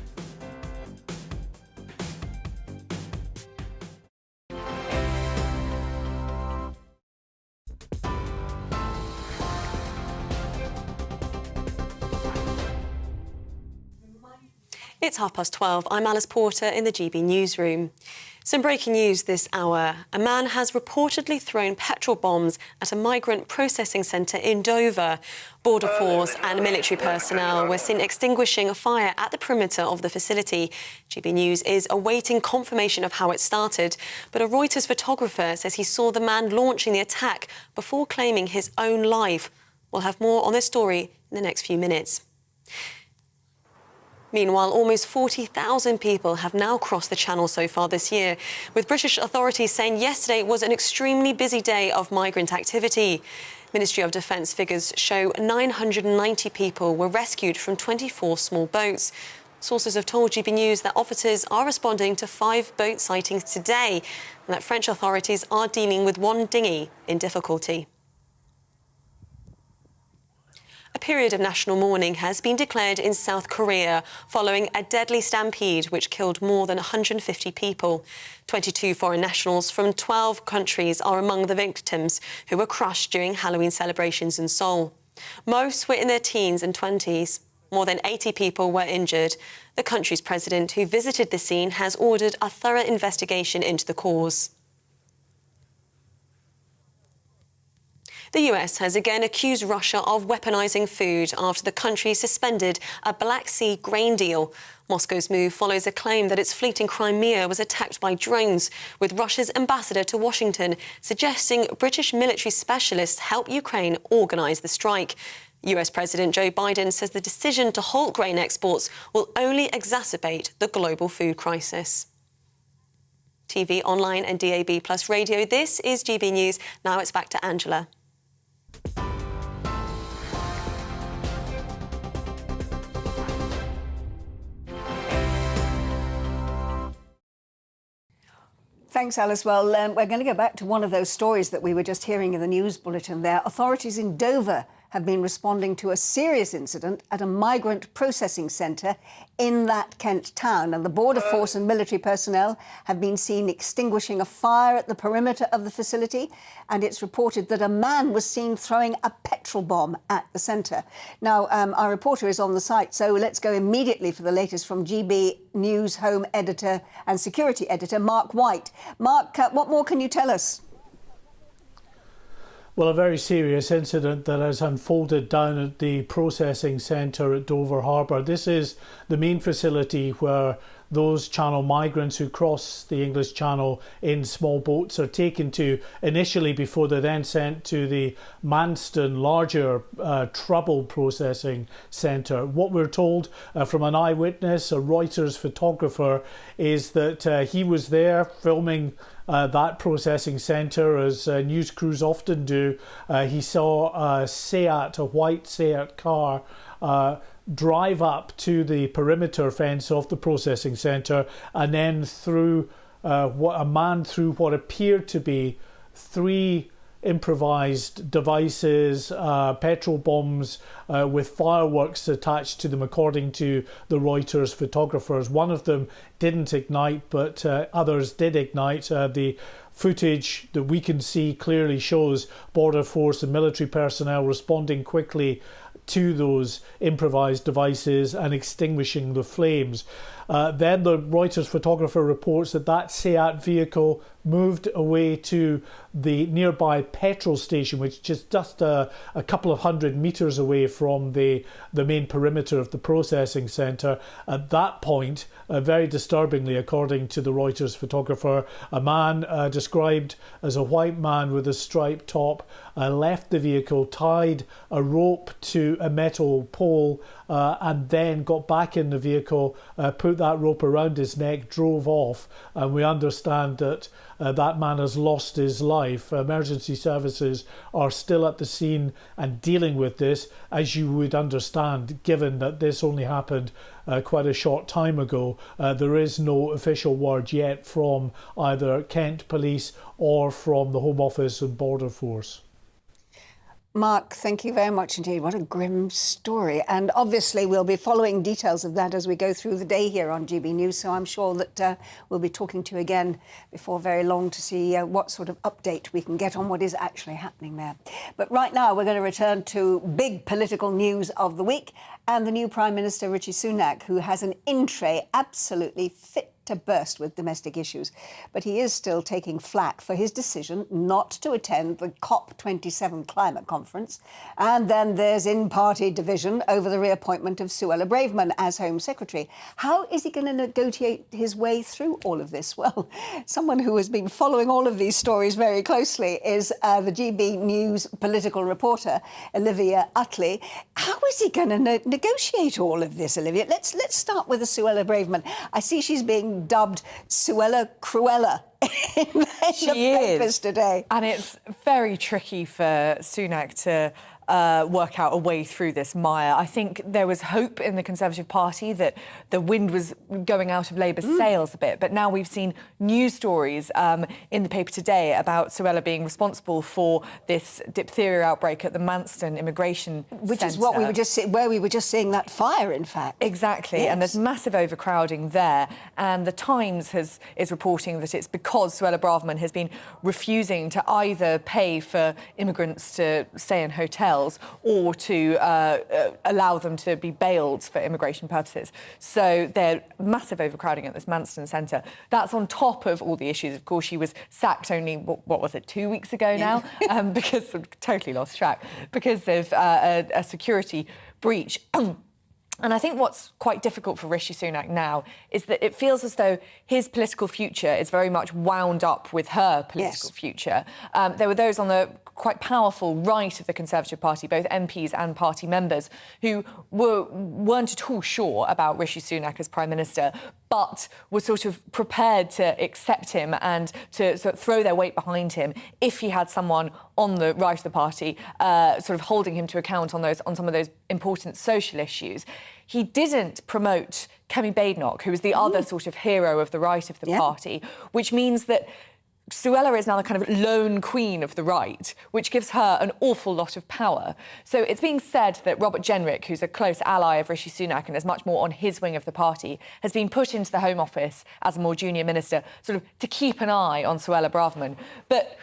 It's 12:30. I'm Alice Porter in the GB newsroom. Some breaking news this hour. A man has reportedly thrown petrol bombs at a migrant processing centre in Dover. Border Force and military personnel were seen extinguishing a fire at the perimeter of the facility. GB News is awaiting confirmation of how it started, but a Reuters photographer says he saw the man launching the attack before claiming his own life. We'll have more on this story in the next few minutes. Meanwhile, almost 40,000 people have now crossed the Channel so far this year, with British authorities saying yesterday was an extremely busy day of migrant activity. Ministry of Defence figures show 990 people were rescued from 24 small boats. Sources have told GB News that officers are responding to 5 boat sightings today and that French authorities are dealing with one dinghy in difficulty. A period of national mourning has been declared in South Korea following a deadly stampede which killed more than 150 people. 22 foreign nationals from 12 countries are among the victims who were crushed during Halloween celebrations in Seoul. Most were in their teens and 20s. More than 80 people were injured. The country's president, who visited the scene, has ordered a thorough investigation into the cause. The US has again accused Russia of weaponizing food after the country suspended a Black Sea grain deal. Moscow's move follows a claim that its fleet in Crimea was attacked by drones, with Russia's ambassador to Washington suggesting British military specialists help Ukraine organize the strike. US President Joe Biden says the decision to halt grain exports will only exacerbate the global food crisis. TV, online and DAB plus radio. This is GB News. Now it's back to Angela. Thanks, Alice. Well, we're going to go back to one of those stories that we were just hearing in the news bulletin there. Authorities in Dover have been responding to a serious incident at a migrant processing centre in that Kent town. And the Border Force and military personnel have been seen extinguishing a fire at the perimeter of the facility. And it's reported that a man was seen throwing a petrol bomb at the centre. Now, our reporter is on the site, so let's go immediately for the latest from GB News Home Editor and Security Editor, Mark White. Mark, what more can you tell us? Well, a very serious incident that has unfolded down at the processing centre at Dover Harbour. This is the main facility where those Channel migrants who cross the English Channel in small boats are taken to initially before they're then sent to the Manston larger trouble processing centre. What we're told from an eyewitness, a Reuters photographer, is that he was there filming that processing centre, as news crews often do. He saw a white Seat car drive up to the perimeter fence of the processing centre, and then a man threw what appeared to be 3 improvised devices, petrol bombs with fireworks attached to them, according to the Reuters photographers. One of them didn't ignite, but others did ignite. The footage that we can see clearly shows Border Force and military personnel responding quickly to those improvised devices and extinguishing the flames. Then the Reuters photographer reports that that Seat vehicle moved away to the nearby petrol station, which is just a couple of 100 metres away from the main perimeter of the processing centre. At that point, very disturbingly, according to the Reuters photographer, a man described as a white man with a striped top left the vehicle, tied a rope to a metal pole, and then got back in the vehicle, put that rope around his neck, drove off. And we understand that that man has lost his life. Emergency services are still at the scene and dealing with this, as you would understand, given that this only happened quite a short time ago. There is no official word yet from either Kent Police or from the Home Office and Border Force. Mark, thank you very much indeed. What a grim story. And obviously we'll be following details of that as we go through the day here on GB News. So I'm sure that we'll be talking to you again before very long to see what sort of update we can get on what is actually happening there. But right now we're going to return to big political news of the week and the new Prime Minister, Rishi Sunak, who has an in-tray absolutely fit to burst with domestic issues. But he is still taking flack for his decision not to attend the COP27 climate conference. And then there's in-party division over the reappointment of Suella Braverman as Home Secretary. How is he going to negotiate his way through all of this? Well, someone who has been following all of these stories very closely is the GB News political reporter, Olivia Utley. How is he going to negotiate all of this, Olivia? Let's start with the Suella Braverman. I see she's being dubbed Suella Cruella in the papers today. And it's very tricky for Sunak to work out a way through this mire. I think there was hope in the Conservative Party that the wind was going out of Labour's sails a bit, but now we've seen news stories in the paper today about Suella being responsible for this diphtheria outbreak at the Manston immigration Which centre. is what we were just where we were just seeing that fire, in fact. Exactly, Yes. and there's massive overcrowding there. And the Times is reporting that it's because Suella Braverman has been refusing to either pay for immigrants to stay in hotels or to allow them to be bailed for immigration purposes. So they're massive overcrowding at this Manston centre. That's on top of all the issues. Of course, she was sacked only, what was it, 2 weeks ago now? Because totally lost track, because of a security breach. And I think what's quite difficult for Rishi Sunak now is that it feels as though his political future is very much wound up with her political future. There were those on the quite powerful right of the Conservative Party, both MPs and party members, who weren't at all sure about Rishi Sunak as Prime Minister, but were sort of prepared to accept him and to sort of throw their weight behind him if he had someone on the right of the party sort of holding him to account on some of those important social issues. He didn't promote Kemi Badenoch, who was the other sort of hero of the right of the party, which means that Suella is now the kind of lone queen of the right, which gives her an awful lot of power. So it's being said that Robert Jenrick, who's a close ally of Rishi Sunak and is much more on his wing of the party, has been put into the Home Office as a more junior minister, sort of to keep an eye on Suella Braverman. But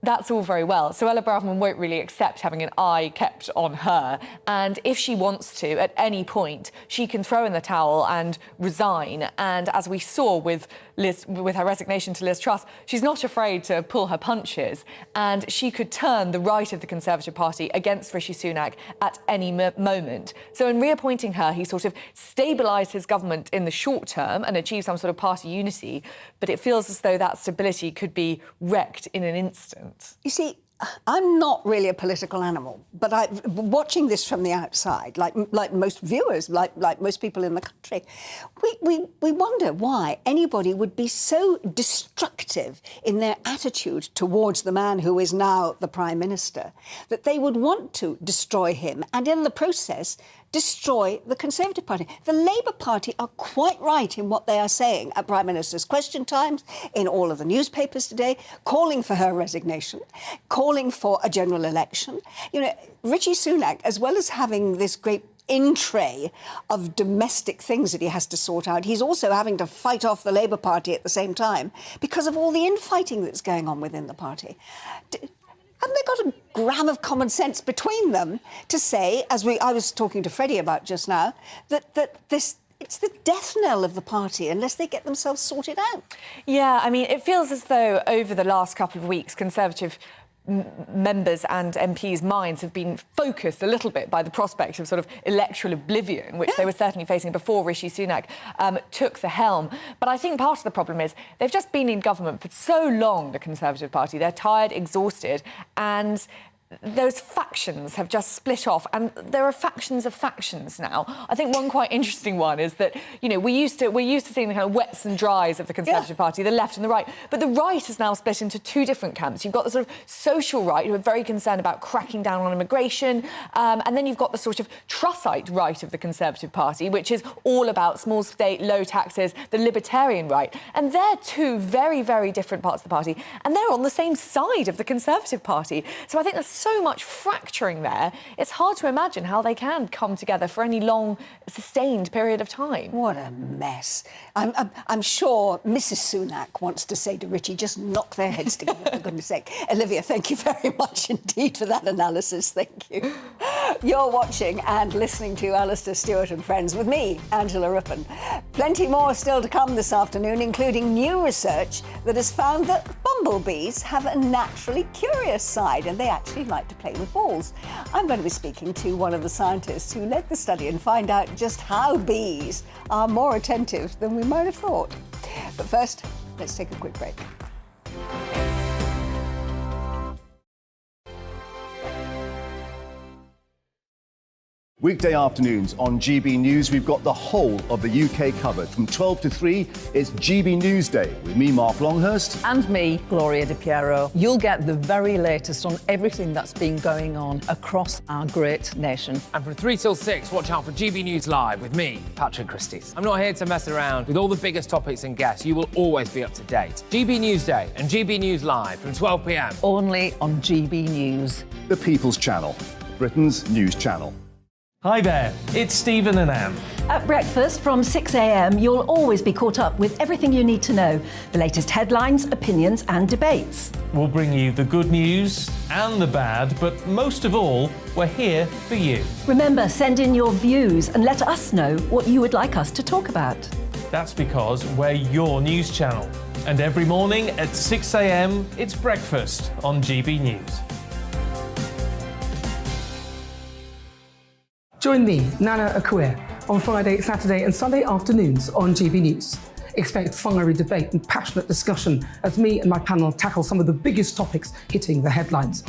that's all very well. Suella Braverman won't really accept having an eye kept on her. And if she wants to, at any point, she can throw in the towel and resign. And as we saw with her resignation to Liz Truss, she's not afraid to pull her punches. And she could turn the right of the Conservative Party against Rishi Sunak at any moment. So in reappointing her, he sort of stabilised his government in the short term and achieved some sort of party unity. But it feels as though that stability could be wrecked in an instant. You see, I'm not really a political animal, but watching this from the outside, like most viewers, like most people in the country, we wonder why anybody would be so destructive in their attitude towards the man who is now the Prime Minister, that they would want to destroy him and in the process destroy the Conservative Party. The Labour Party are quite right in what they are saying at Prime Minister's Question Times, in all of the newspapers today, calling for her resignation, calling for a general election. You know, Rishi Sunak, as well as having this great in tray of domestic things that he has to sort out, he's also having to fight off the Labour Party at the same time because of all the infighting that's going on within the party. Haven't they got a gram of common sense between them to say, as I was talking to Freddie about just now, that it's the death knell of the party unless they get themselves sorted out? Yeah, I mean, it feels as though over the last couple of weeks, Conservative members and MPs' minds have been focused a little bit by the prospect of sort of electoral oblivion, which they were certainly facing before Rishi Sunak took the helm. But I think part of the problem is they've just been in government for so long, the Conservative Party. They're tired, exhausted, and those factions have just split off, and there are factions of factions now. I think one quite interesting one is that, you know, we're used to seeing the kind of wets and dries of the Conservative Party, the left and the right, but the right is now split into two different camps. You've got the sort of social right, who are very concerned about cracking down on immigration, and then you've got the sort of Trussite right of the Conservative Party, which is all about small state, low taxes, the libertarian right. And they're two very, very different parts of the party, and they're on the same side of the Conservative Party. So I think there's so much fracturing there, it's hard to imagine how they can come together for any long, sustained period of time. What a mess. I'm sure Mrs. Sunak wants to say to Richie, just knock their heads together, for goodness sake. Olivia, thank you very much indeed for that analysis. Thank you. You're watching and listening to Alastair Stewart and Friends with me, Angela Rippon. Plenty more still to come this afternoon, including new research that has found that bumblebees have a naturally curious side, and they actually like to play with balls. I'm going to be speaking to one of the scientists who led the study and find out just how bees are more attentive than we might have thought. But first, let's take a quick break. Weekday afternoons on GB News, we've got the whole of the UK covered. From 12 to 3, it's GB News Day with me, Mark Longhurst. And me, Gloria Di Piero. You'll get the very latest on everything that's been going on across our great nation. And from 3 till 6, watch out for GB News Live with me, Patrick Christys. I'm not here to mess around with all the biggest topics and guests. You will always be up to date. GB News Day and GB News Live from 12 p.m. Only on GB News. The People's Channel, Britain's news channel. Hi there, it's Stephen and Anne. At breakfast from 6 a.m, you'll always be caught up with everything you need to know. The latest headlines, opinions and debates. We'll bring you the good news and the bad, but most of all, we're here for you. Remember, send in your views and let us know what you would like us to talk about. That's because we're your news channel. And every morning at 6 a.m, it's breakfast on GB News. Join me, Nana Akua, on Friday, Saturday and Sunday afternoons on GB News. Expect fiery debate and passionate discussion as me and my panel tackle some of the biggest topics hitting the headlines.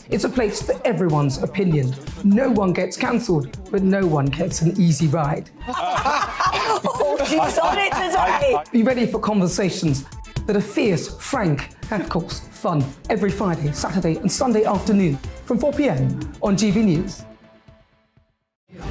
It's a place for everyone's opinion. No one gets cancelled, but no one gets an easy ride. Oh, she's on it today. Be ready for conversations that are fierce, frank, and of course, fun. Every Friday, Saturday, and Sunday afternoon from 4 p.m. on GB News.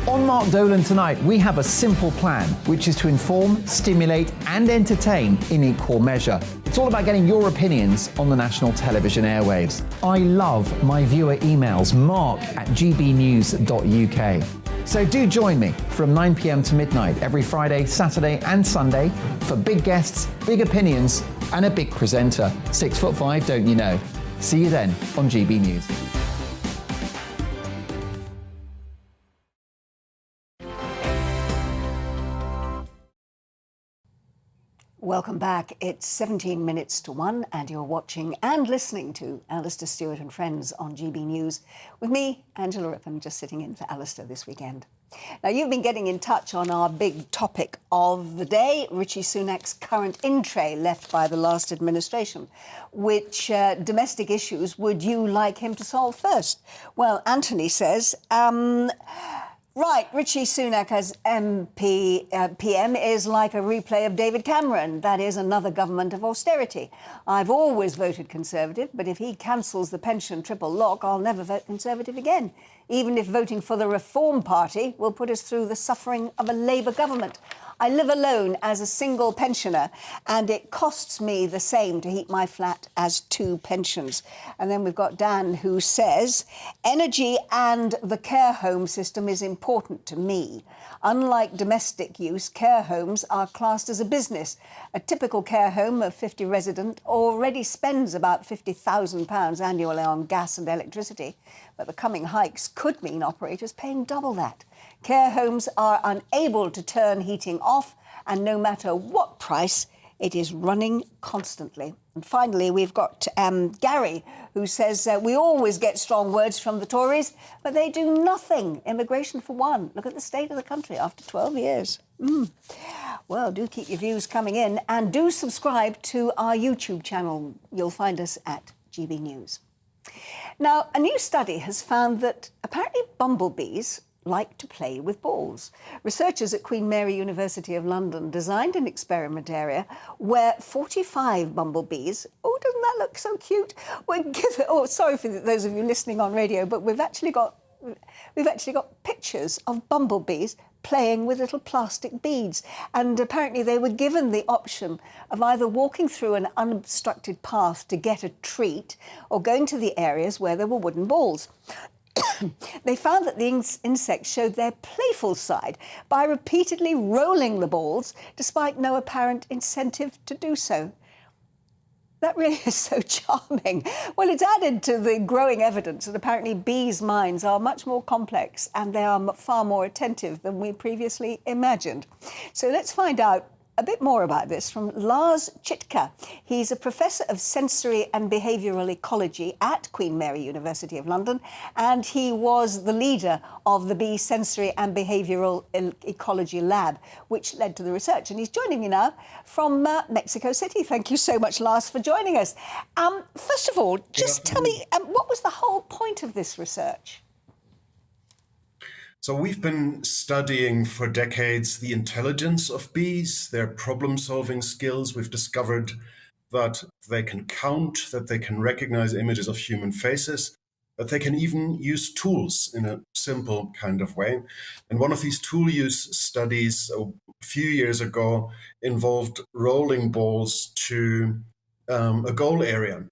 On Mark Dolan tonight, we have a simple plan, which is to inform, stimulate, and entertain in equal measure. It's all about getting your opinions on the national television airwaves. I love my viewer emails, mark@gbnews.uk. So do join me from 9 p.m. to midnight every Friday, Saturday, and Sunday for big guests, big opinions, and a big presenter. 6'5", don't you know? See you then on GB News. Welcome back. It's 17 minutes to 1 and you're watching and listening to Alastair Stewart and Friends on GB News with me, Angela Rippon, just sitting in for Alastair this weekend. Now, you've been getting in touch on our big topic of the day, Rishi Sunak's current in-tray left by the last administration. Which domestic issues would you like him to solve first? Well, Anthony says, right, Rishi Sunak as PM is like a replay of David Cameron. That is another government of austerity. I've always voted Conservative, but if he cancels the pension triple lock, I'll never vote Conservative again. Even if voting for the Reform Party will put us through the suffering of a Labour government. I live alone as a single pensioner, and it costs me the same to heat my flat as 2 pensions. And then we've got Dan, who says, energy and the care home system is important to me. Unlike domestic use, care homes are classed as a business. A typical care home of 50 residents already spends about £50,000 annually on gas and electricity, but the coming hikes could mean operators paying double that. Care homes are unable to turn heating off, and no matter what price, it is running constantly. And finally, we've got Gary, who says, we always get strong words from the Tories, but they do nothing. Immigration for one. Look at the state of the country after 12 years. Well, do keep your views coming in, and do subscribe to our YouTube channel. You'll find us at GB News. Now, a new study has found that apparently bumblebees like to play with balls. Researchers at Queen Mary University of London designed an experiment area where 45 bumblebees, oh, doesn't that look so cute? Sorry for those of you listening on radio, but we've actually got pictures of bumblebees playing with little plastic beads. And apparently they were given the option of either walking through an unobstructed path to get a treat or going to the areas where there were wooden balls. They found that the insects showed their playful side by repeatedly rolling the balls, despite no apparent incentive to do so. That really is so charming. Well, it's added to the growing evidence that apparently bees' minds are much more complex and they are far more attentive than we previously imagined. So let's find out a bit more about this from Lars Chitka. He's a professor of sensory and behavioural ecology at Queen Mary University of London, and he was the leader of the Bee Sensory and Behavioural Ecology Lab, which led to the research. And he's joining me now from Mexico City. Thank you so much, Lars, for joining us. First of all, just tell me, what was the whole point of this research? So we've been studying for decades the intelligence of bees, their problem-solving skills. We've discovered that they can count, that they can recognize images of human faces, that they can even use tools in a simple kind of way. And one of these tool use studies a few years ago involved rolling balls to a goal area.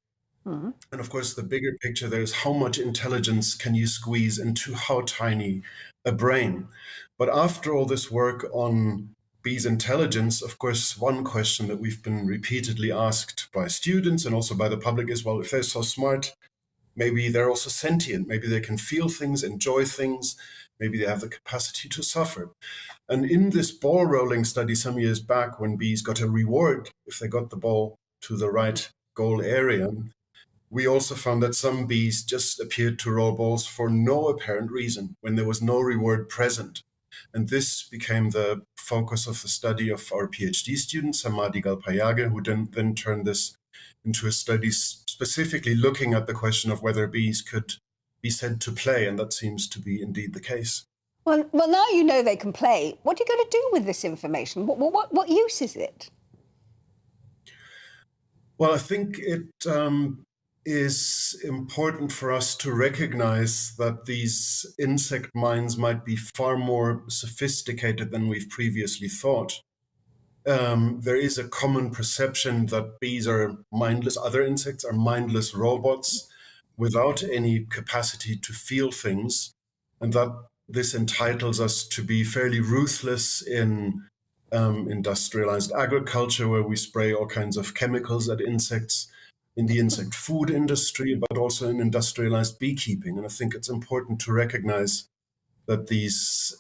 Mm-hmm. And of course, the bigger picture there is how much intelligence can you squeeze into how tiny a brain. But after all this work on bees' intelligence, of course, one question that we've been repeatedly asked by students and also by the public is, well, if they're so smart, maybe they're also sentient. Maybe they can feel things, enjoy things. Maybe they have the capacity to suffer. And in this ball rolling study some years back, when bees got a reward if they got the ball to the right goal area, we also found that some bees just appeared to roll balls for no apparent reason when there was no reward present. And this became the focus of the study of our PhD student, Samadhi Galpayage, who then turned this into a study specifically looking at the question of whether bees could be said to play, and that seems to be indeed the case. Well, now you know they can play. What are you going to do with this information? What use is it? Well, I think it is important for us to recognize that these insect minds might be far more sophisticated than we've previously thought. There is a common perception that bees are mindless, other insects are mindless robots without any capacity to feel things, and that this entitles us to be fairly ruthless in industrialized agriculture, where we spray all kinds of chemicals at insects, in the insect food industry, but also in industrialized beekeeping. And I think it's important to recognize that these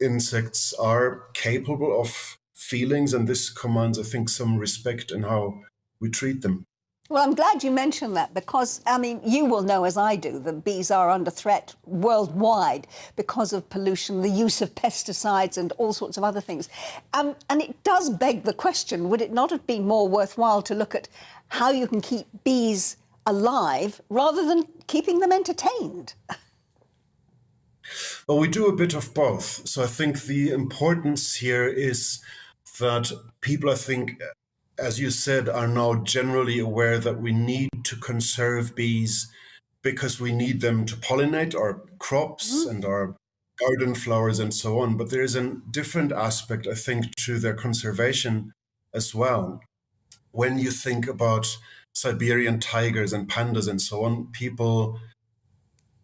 insects are capable of feelings, and this commands, I think, some respect in how we treat them. Well, I'm glad you mentioned that because, I mean, you will know, as I do, that bees are under threat worldwide because of pollution, the use of pesticides and all sorts of other things. And it does beg the question, would it not have been more worthwhile to look at how you can keep bees alive rather than keeping them entertained? Well, we do a bit of both. So I think the importance here is that people, I think, as you said, are now generally aware that we need to conserve bees because we need them to pollinate our crops and our garden flowers and so on. But there is a different aspect, I think, to their conservation as well. When you think about Siberian tigers and pandas and so on, people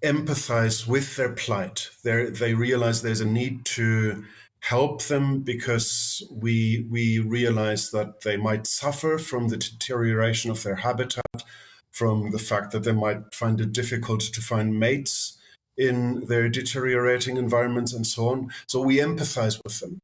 empathize with their plight. They realize there's a need to help them because we realize that they might suffer from the deterioration of their habitat, from the fact that they might find it difficult to find mates in their deteriorating environments and so on. So we empathize with them.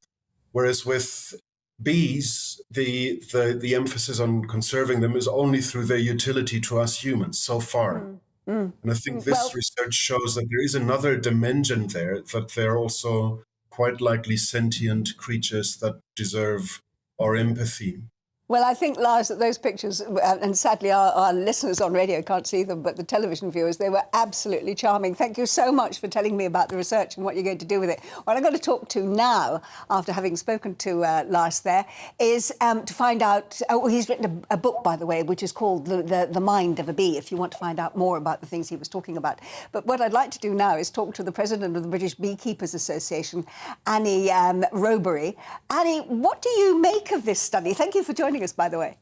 Whereas with bees, the emphasis on conserving them is only through their utility to us humans so far. And I think this research shows that there is another dimension there, that they're also quite likely sentient creatures that deserve our empathy. Well, I think, Lars, that those pictures, and sadly our listeners on radio can't see them, but the television viewers, they were absolutely charming. Thank you so much for telling me about the research and what you're going to do with it. What I'm going to talk to now, after having spoken to Lars there, is to find out... he's written a book, by the way, which is called The Mind of a Bee, if you want to find out more about the things he was talking about. But what I'd like to do now is talk to the president of the British Beekeepers Association, Annie Robury. Annie, what do you make of this study? Thank you for joining us, by the way.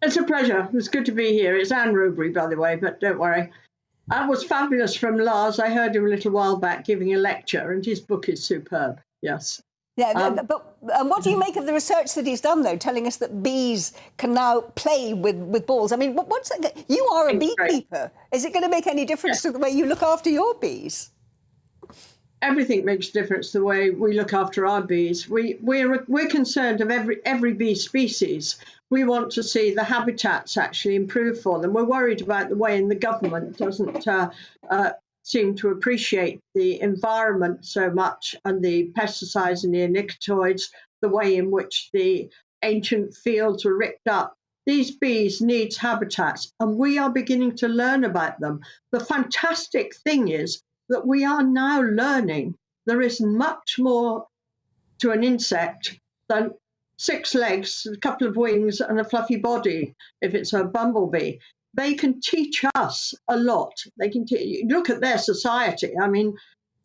It's a pleasure. It's good to be here. It's Anne Robury, by the way, but don't worry. That was fabulous from Lars. I heard him a little while back giving a lecture, and his book is superb, yes. Yeah, but what do you make of the research that he's done, though, telling us that bees can now play with balls? I mean, what's that? You are a beekeeper. Is it going to make any difference to the way you look after your bees? Everything makes a difference the way we look after our bees. We're concerned of every bee species. We want to see the habitats actually improve for them. We're worried about the way the government doesn't seem to appreciate the environment so much, and the pesticides and the neonicotinoids, the way in which the ancient fields were ripped up. These bees need habitats, and we are beginning to learn about them. The fantastic thing is that we are now learning there is much more to an insect than 6 legs, a couple of wings, and a fluffy body, if it's a bumblebee. They can teach us a lot. They can look at their society. I mean,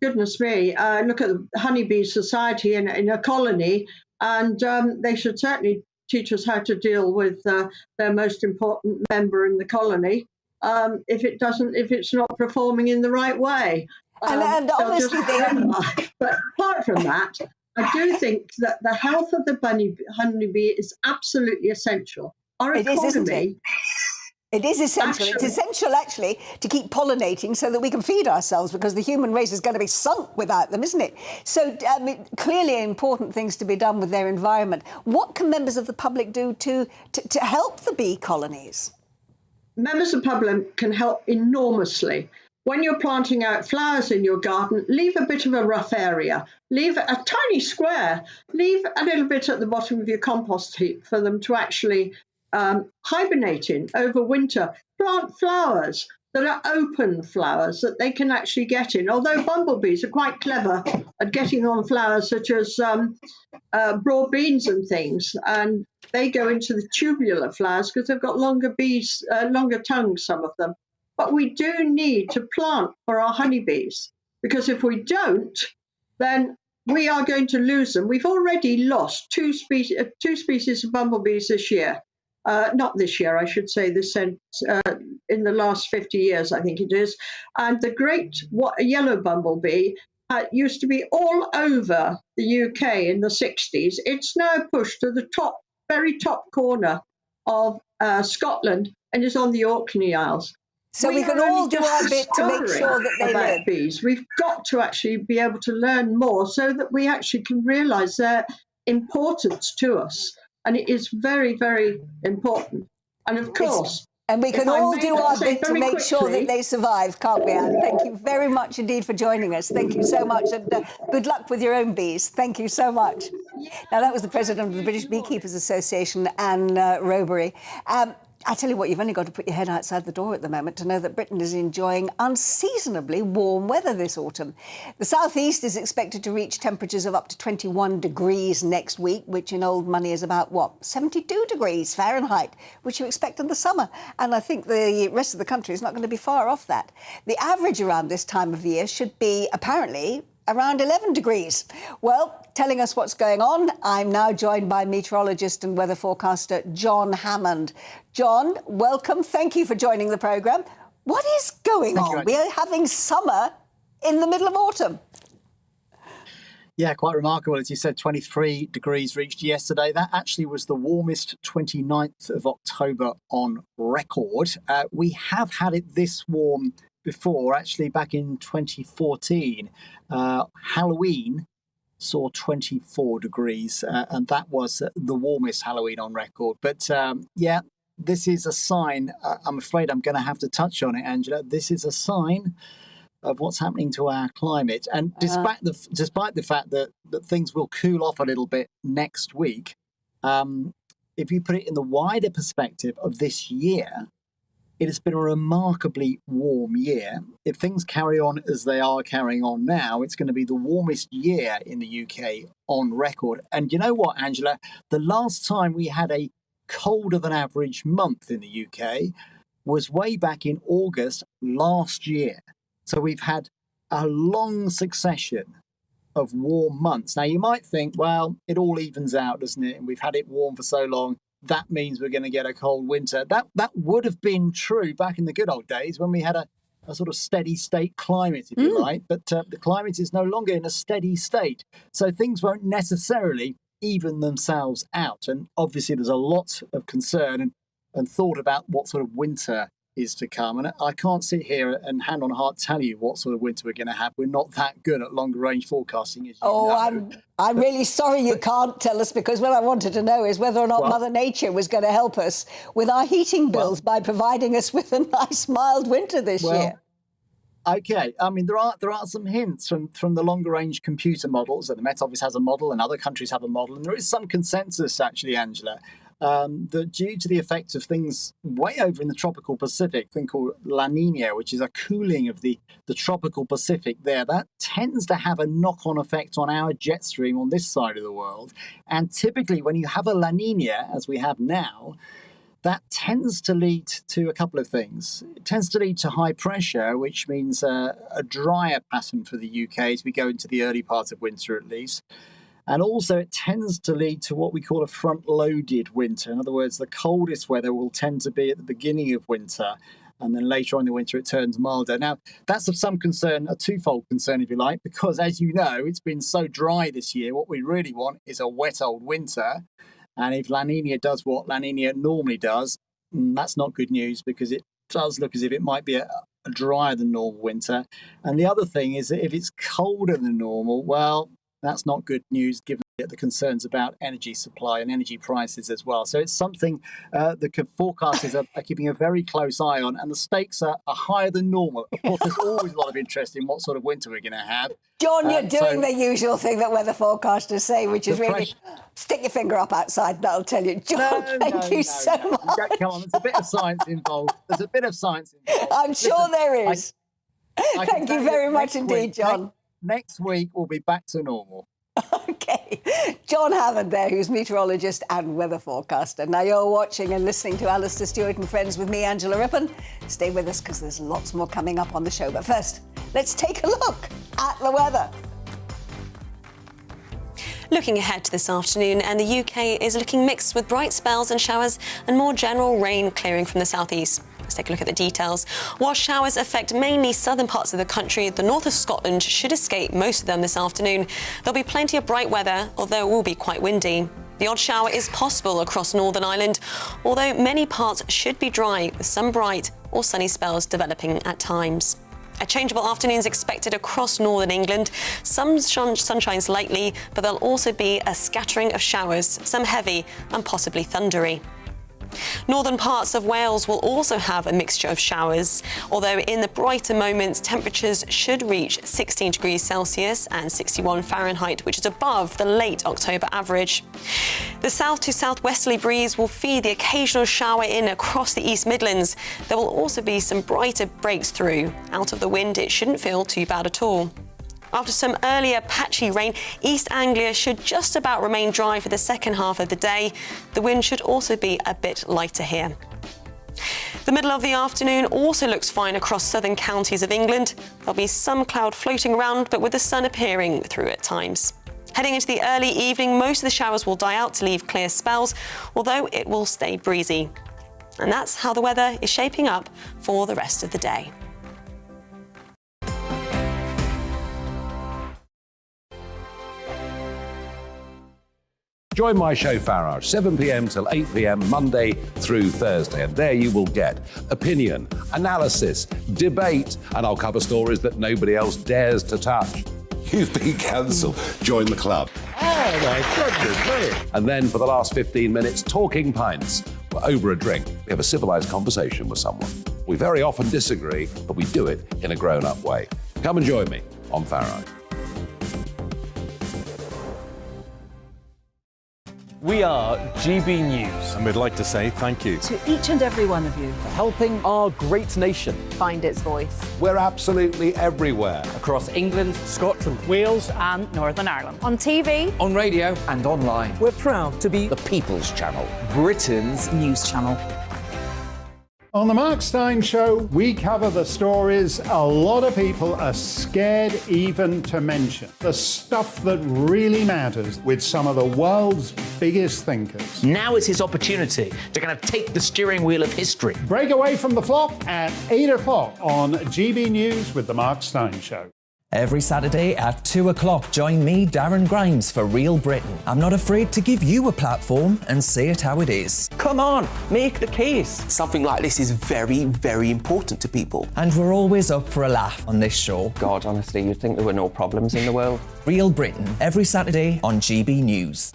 goodness me, look at the honeybee society in a colony, and they should certainly teach us how to deal with their most important member in the colony. If it's not performing in the right way. And obviously but apart from that, I do think that the health of the honeybee is absolutely essential. Our economy... isn't it? It is essential. It's essential, actually, to keep pollinating so that we can feed ourselves, because the human race is going to be sunk without them, isn't it? So, clearly important things to be done with their environment. What can members of the public do to help the bee colonies? Members of the public can help enormously. When you're planting out flowers in your garden, leave a bit of a rough area. Leave a tiny square. Leave a little bit at the bottom of your compost heap for them to actually hibernate in over winter. Plant flowers. that are open flowers that they can actually get in. Although bumblebees are quite clever at getting on flowers such as broad beans and things, and they go into the tubular flowers because they've got longer tongues, some of them. But we do need to plant for our honeybees, because if we don't, then we are going to lose them. We've already lost two species of bumblebees this year. Not this year, I should say, in the last 50 years, I think it is. And the great yellow bumblebee used to be all over the UK in the 60s. It's now pushed to the very top corner of Scotland and is on the Orkney Isles. So we can all do our bit to make sure that they live. Bees. We've got to actually be able to learn more so that we actually can realise their importance to us. And it is very, very important. And of course... And we can all do our bit to make sure that they survive, can't we, Anne? Thank you very much indeed for joining us. Thank you so much. And good luck with your own bees. Thank you so much. Now, that was the president of the British Beekeepers Association, Anne Robury. I tell you what, you've only got to put your head outside the door at the moment to know that Britain is enjoying unseasonably warm weather this autumn. The southeast is expected to reach temperatures of up to 21 degrees next week, which in old money is about, 72 degrees Fahrenheit, which you expect in the summer. And I think the rest of the country is not going to be far off that. The average around this time of year should be, apparently, around 11 degrees. Well, telling us what's going on, I'm now joined by meteorologist and weather forecaster John Hammond. John, welcome. Thank you for joining the programme. What is going on? We are having summer in the middle of autumn. Yeah, quite remarkable. As you said, 23 degrees reached yesterday. That actually was the warmest 29th of October on record. We have had it this warm before, actually back in 2014. Halloween saw 24 degrees, and that was the warmest Halloween on record. But yeah, this is a sign. I'm afraid I'm going to have to touch on it, Angela. This is a sign of what's happening to our climate. And despite the fact that things will cool off a little bit next week, if you put it in the wider perspective of this year, it has been a remarkably warm year. If things carry on as they are carrying on now, it's going to be the warmest year in the UK on record. And you know what, Angela? The last time we had a colder than average month in the UK was way back in August last year. So we've had a long succession of warm months. Now, you might think, well, it all evens out, doesn't it? And we've had it warm for so long. That means we're going to get a cold winter. That would have been true back in the good old days when we had a sort of steady state climate, if you like. But the climate is no longer in a steady state. So things won't necessarily even themselves out. And obviously there's a lot of concern and thought about what sort of winter is to come. And I can't sit here and hand on heart tell you what sort of winter we're going to have. We're not that good at longer range forecasting, as you know. I'm really sorry you can't tell us, because what I wanted to know is whether or not Mother Nature was going to help us with our heating bills by providing us with a nice mild winter this year. Okay, I mean, there are some hints from the longer range computer models, and the Met Office has a model and other countries have a model, and there is some consensus actually, Angela, that due to the effects of things way over in the tropical Pacific, a thing called La Nina, which is a cooling of the tropical Pacific there, that tends to have a knock-on effect on our jet stream on this side of the world. And typically when you have a La Nina, as we have now, that tends to lead to a couple of things. It tends to lead to high pressure, which means a drier pattern for the UK as we go into the early part of winter at least. And also it tends to lead to what we call a front-loaded winter. In other words, the coldest weather will tend to be at the beginning of winter, and then later on in the winter it turns milder. Now, that's of some concern, a twofold concern if you like, because as you know, it's been so dry this year. What we really want is a wet old winter. And if La Nina does what La Nina normally does, that's not good news, because it does look as if it might be a drier than normal winter. And the other thing is that if it's colder than normal, well, that's not good news given the concerns about energy supply and energy prices as well. So it's something the forecasters are keeping a very close eye on, and the stakes are higher than normal. Of course, there's always a lot of interest in what sort of winter we're going to have. John, you're doing the usual thing that weather forecasters say, which is really stick your finger up outside, that'll tell you. John, thank you so much. Come on, there's a bit of science involved. I'm sure there is. Thank you very much indeed, John. Next week, we'll be back to normal. OK. John Hammond there, who's meteorologist and weather forecaster. Now you're watching and listening to Alastair Stewart and Friends with me, Angela Rippon. Stay with us because there's lots more coming up on the show. But first, let's take a look at the weather. Looking ahead to this afternoon, and the UK is looking mixed with bright spells and showers and more general rain clearing from the southeast. Let's take a look at the details. While showers affect mainly southern parts of the country, the north of Scotland should escape most of them this afternoon. There'll be plenty of bright weather, although it will be quite windy. The odd shower is possible across Northern Ireland, although many parts should be dry with some bright or sunny spells developing at times. A changeable afternoon is expected across northern England. Some sunshines lightly, but there'll also be a scattering of showers, some heavy and possibly thundery. Northern parts of Wales will also have a mixture of showers, although in the brighter moments, temperatures should reach 16 degrees Celsius and 61 Fahrenheit, which is above the late October average. The south to southwesterly breeze will feed the occasional shower in across the East Midlands. There will also be some brighter breaks through. Out of the wind, it shouldn't feel too bad at all. After some earlier patchy rain, East Anglia should just about remain dry for the second half of the day. The wind should also be a bit lighter here. The middle of the afternoon also looks fine across southern counties of England. There'll be some cloud floating around, but with the sun appearing through at times. Heading into the early evening, most of the showers will die out to leave clear spells, although it will stay breezy. And that's how the weather is shaping up for the rest of the day. Join my show Farage, 7 p.m. till 8 p.m. Monday through Thursday. And there you will get opinion, analysis, debate, and I'll cover stories that nobody else dares to touch. You've been cancelled. Join the club. Oh, my goodness, brilliant. And then for the last 15 minutes, talking pints. We're over a drink. We have a civilised conversation with someone. We very often disagree, but we do it in a grown-up way. Come and join me on Farage. We are GB News. And we'd like to say thank you To each and every one of you. for helping our great nation Find its voice. We're absolutely everywhere. across England, Scotland, Wales and Northern Ireland. On TV. On radio. And online. We're proud to be The People's Channel. Britain's news channel. On the Mark Steyn Show, we cover the stories a lot of people are scared even to mention. The stuff that really matters with some of the world's biggest thinkers. Now is his opportunity to kind of take the steering wheel of history. Break away from the flock at 8 o'clock on GB News with the Mark Steyn Show. Every Saturday at 2 o'clock, join me, Darren Grimes, for Real Britain. I'm not afraid to give you a platform and say it how it is. Come on, make the case. Something like this is very, very important to people. And we're always up for a laugh on this show. God, honestly, you'd think there were no problems in the world. Real Britain, every Saturday on GB News.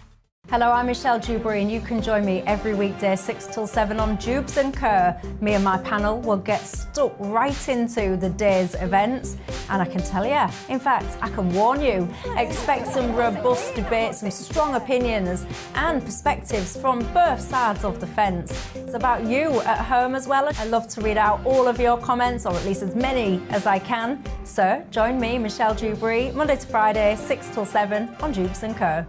Hello, I'm Michelle Dewberry, and you can join me every weekday 6 till 7 on Jubes and Kerr. Me and my panel will get stuck right into the day's events, and I can tell you, in fact, I can warn you, expect some robust debates, some strong opinions and perspectives from both sides of the fence. It's about you at home as well. I love to read out all of your comments, or at least as many as I can. So join me, Michelle Dewberry, Monday to Friday, 6 till 7 on Jubes and Kerr.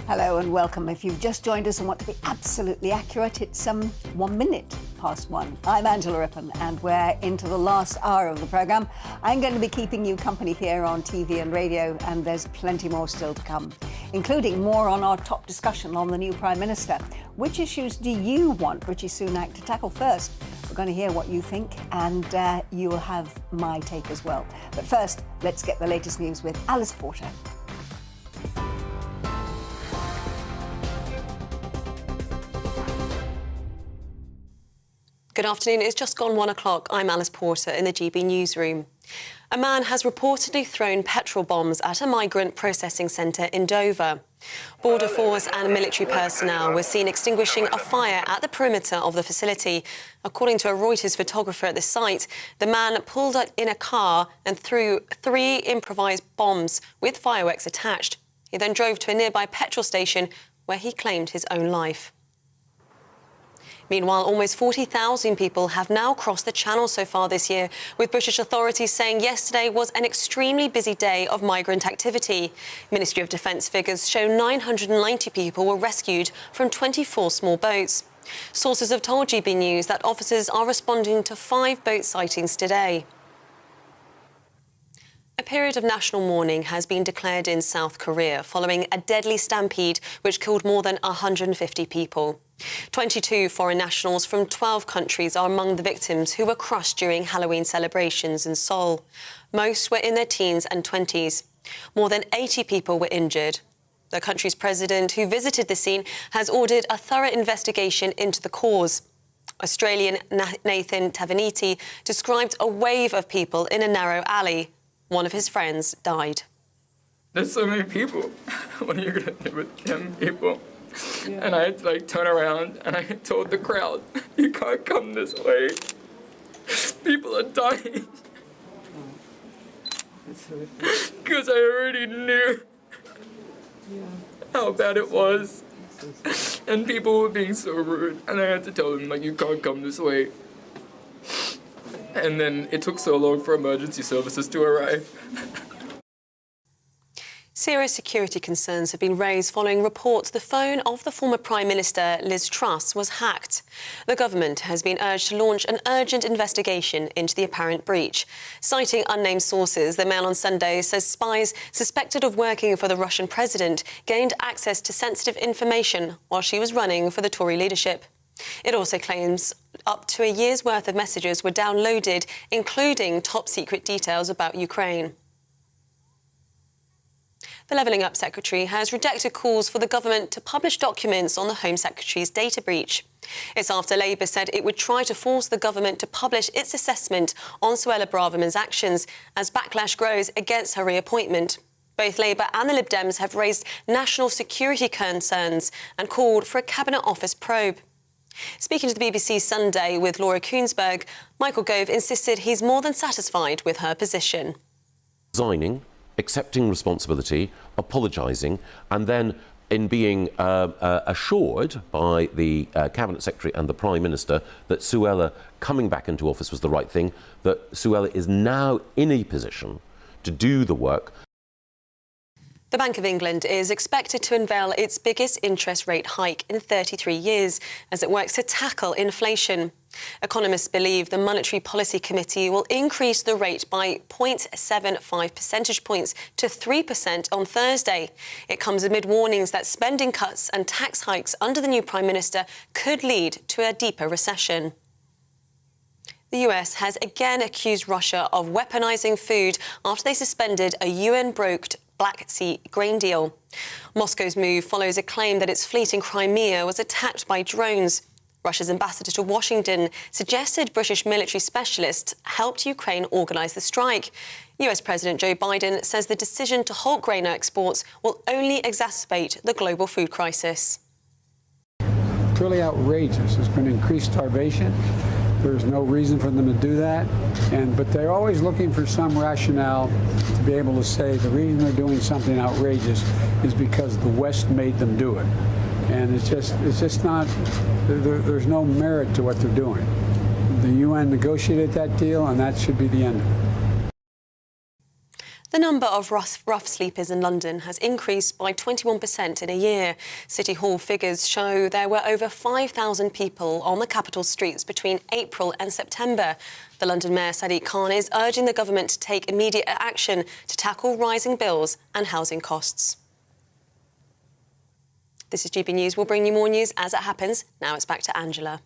Hello and welcome. If you've just joined us and want to be absolutely accurate, it's 1 minute past 1. I'm Angela Rippon, and we're into the last hour of the programme. I'm going to be keeping you company here on TV and radio, and there's plenty more still to come, including more on our top discussion on the new Prime Minister. Which issues do you want Rishi Sunak to tackle first? We're going to hear what you think, and you'll have my take as well. But first, let's get the latest news with Alice Porter. Good afternoon. It's just gone 1 o'clock. I'm Alice Porter in the GB newsroom. A man has reportedly thrown petrol bombs at a migrant processing centre in Dover. Border Force and military personnel were seen extinguishing a fire at the perimeter of the facility. According to a Reuters photographer at the site, the man pulled up in a car and threw 3 improvised bombs with fireworks attached. He then drove to a nearby petrol station where he claimed his own life. Meanwhile, almost 40,000 people have now crossed the Channel so far this year, with British authorities saying yesterday was an extremely busy day of migrant activity. Ministry of Defence figures show 990 people were rescued from 24 small boats. Sources have told GB News that officers are responding to 5 boat sightings today. A period of national mourning has been declared in South Korea following a deadly stampede which killed more than 150 people. 22 foreign nationals from 12 countries are among the victims who were crushed during Halloween celebrations in Seoul. Most were in their teens and 20s. More than 80 people were injured. The country's president, who visited the scene, has ordered a thorough investigation into the cause. Australian Nathan Tavaniti described a wave of people in a narrow alley. One of his friends died. There's so many people. What are you going to do with 10 people? Yeah. And I had to turn around and I told the crowd, you can't come this way. People are dying. Because I already knew how bad it was. And people were being so rude. And I had to tell them, you can't come this way. And then it took so long for emergency services to arrive. Serious security concerns have been raised following reports the phone of the former Prime Minister Liz Truss was hacked. The government has been urged to launch an urgent investigation into the apparent breach. Citing unnamed sources, the Mail on Sunday says spies suspected of working for the Russian president gained access to sensitive information while she was running for the Tory leadership. It also claims up to a year's worth of messages were downloaded, including top-secret details about Ukraine. The Levelling Up Secretary has rejected calls for the government to publish documents on the Home Secretary's data breach. It's after Labour said it would try to force the government to publish its assessment on Suella Braverman's actions as backlash grows against her reappointment. Both Labour and the Lib Dems have raised national security concerns and called for a Cabinet Office probe. Speaking to the BBC Sunday with Laura Koonsberg, Michael Gove insisted he's more than satisfied with her position. Resigning, accepting responsibility, apologising, and then in being assured by the Cabinet Secretary and the Prime Minister that Suella coming back into office was the right thing, that Suella is now in a position to do the work. The Bank of England is expected to unveil its biggest interest rate hike in 33 years as it works to tackle inflation. Economists believe the Monetary Policy Committee will increase the rate by 0.75 percentage points to 3% on Thursday. It comes amid warnings that spending cuts and tax hikes under the new Prime Minister could lead to a deeper recession. The US has again accused Russia of weaponizing food after they suspended a UN-brokered Black Sea grain deal. Moscow's move follows a claim that its fleet in Crimea was attacked by drones. Russia's ambassador to Washington suggested British military specialists helped Ukraine organise the strike. US President Joe Biden says the decision to halt grain exports will only exacerbate the global food crisis. Truly outrageous. It's going to increase starvation. There's no reason for them to do that. But they're always looking for some rationale to be able to say the reason they're doing something outrageous is because the West made them do it. And it's just not, there's no merit to what they're doing. The UN negotiated that deal, and that should be the end of it. The number of rough sleepers in London has increased by 21% in a year. City Hall figures show there were over 5,000 people on the capital streets between April and September. The London Mayor Sadiq Khan is urging the government to take immediate action to tackle rising bills and housing costs. This is GB News. We'll bring you more news as it happens. Now it's back to Angela.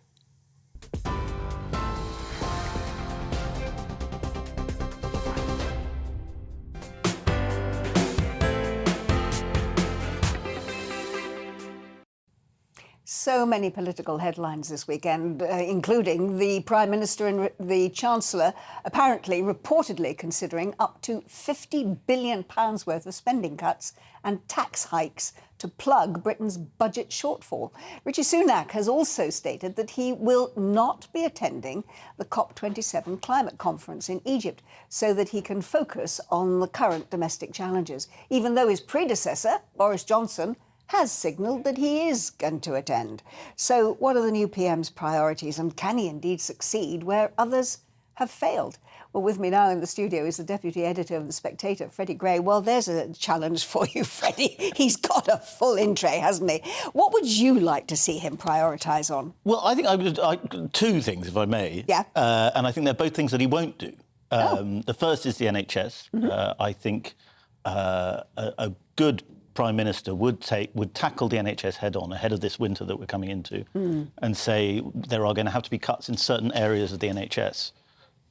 So many political headlines this weekend, including the Prime Minister and the Chancellor apparently, reportedly considering up to £50 billion worth of spending cuts and tax hikes to plug Britain's budget shortfall. Rishi Sunak has also stated that he will not be attending the COP27 climate conference in Egypt so that he can focus on the current domestic challenges, even though his predecessor, Boris Johnson, has signalled that he is going to attend. So what are the new PM's priorities, and can he indeed succeed where others have failed? Well, with me now in the studio is the Deputy Editor of The Spectator, Freddie Gray. Well, there's a challenge for you, Freddie. He's got a full in tray, hasn't he? What would you like to see him prioritise on? Well, I think I would two things, if I may. Yeah. And I think they're both things that he won't do. The first is the NHS. I think a good Prime Minister would tackle the NHS head-on ahead of this winter that we're coming into and say there are going to have to be cuts in certain areas of the NHS.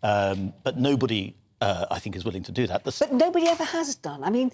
But nobody, I think, is willing to do that. But nobody ever has done. I mean,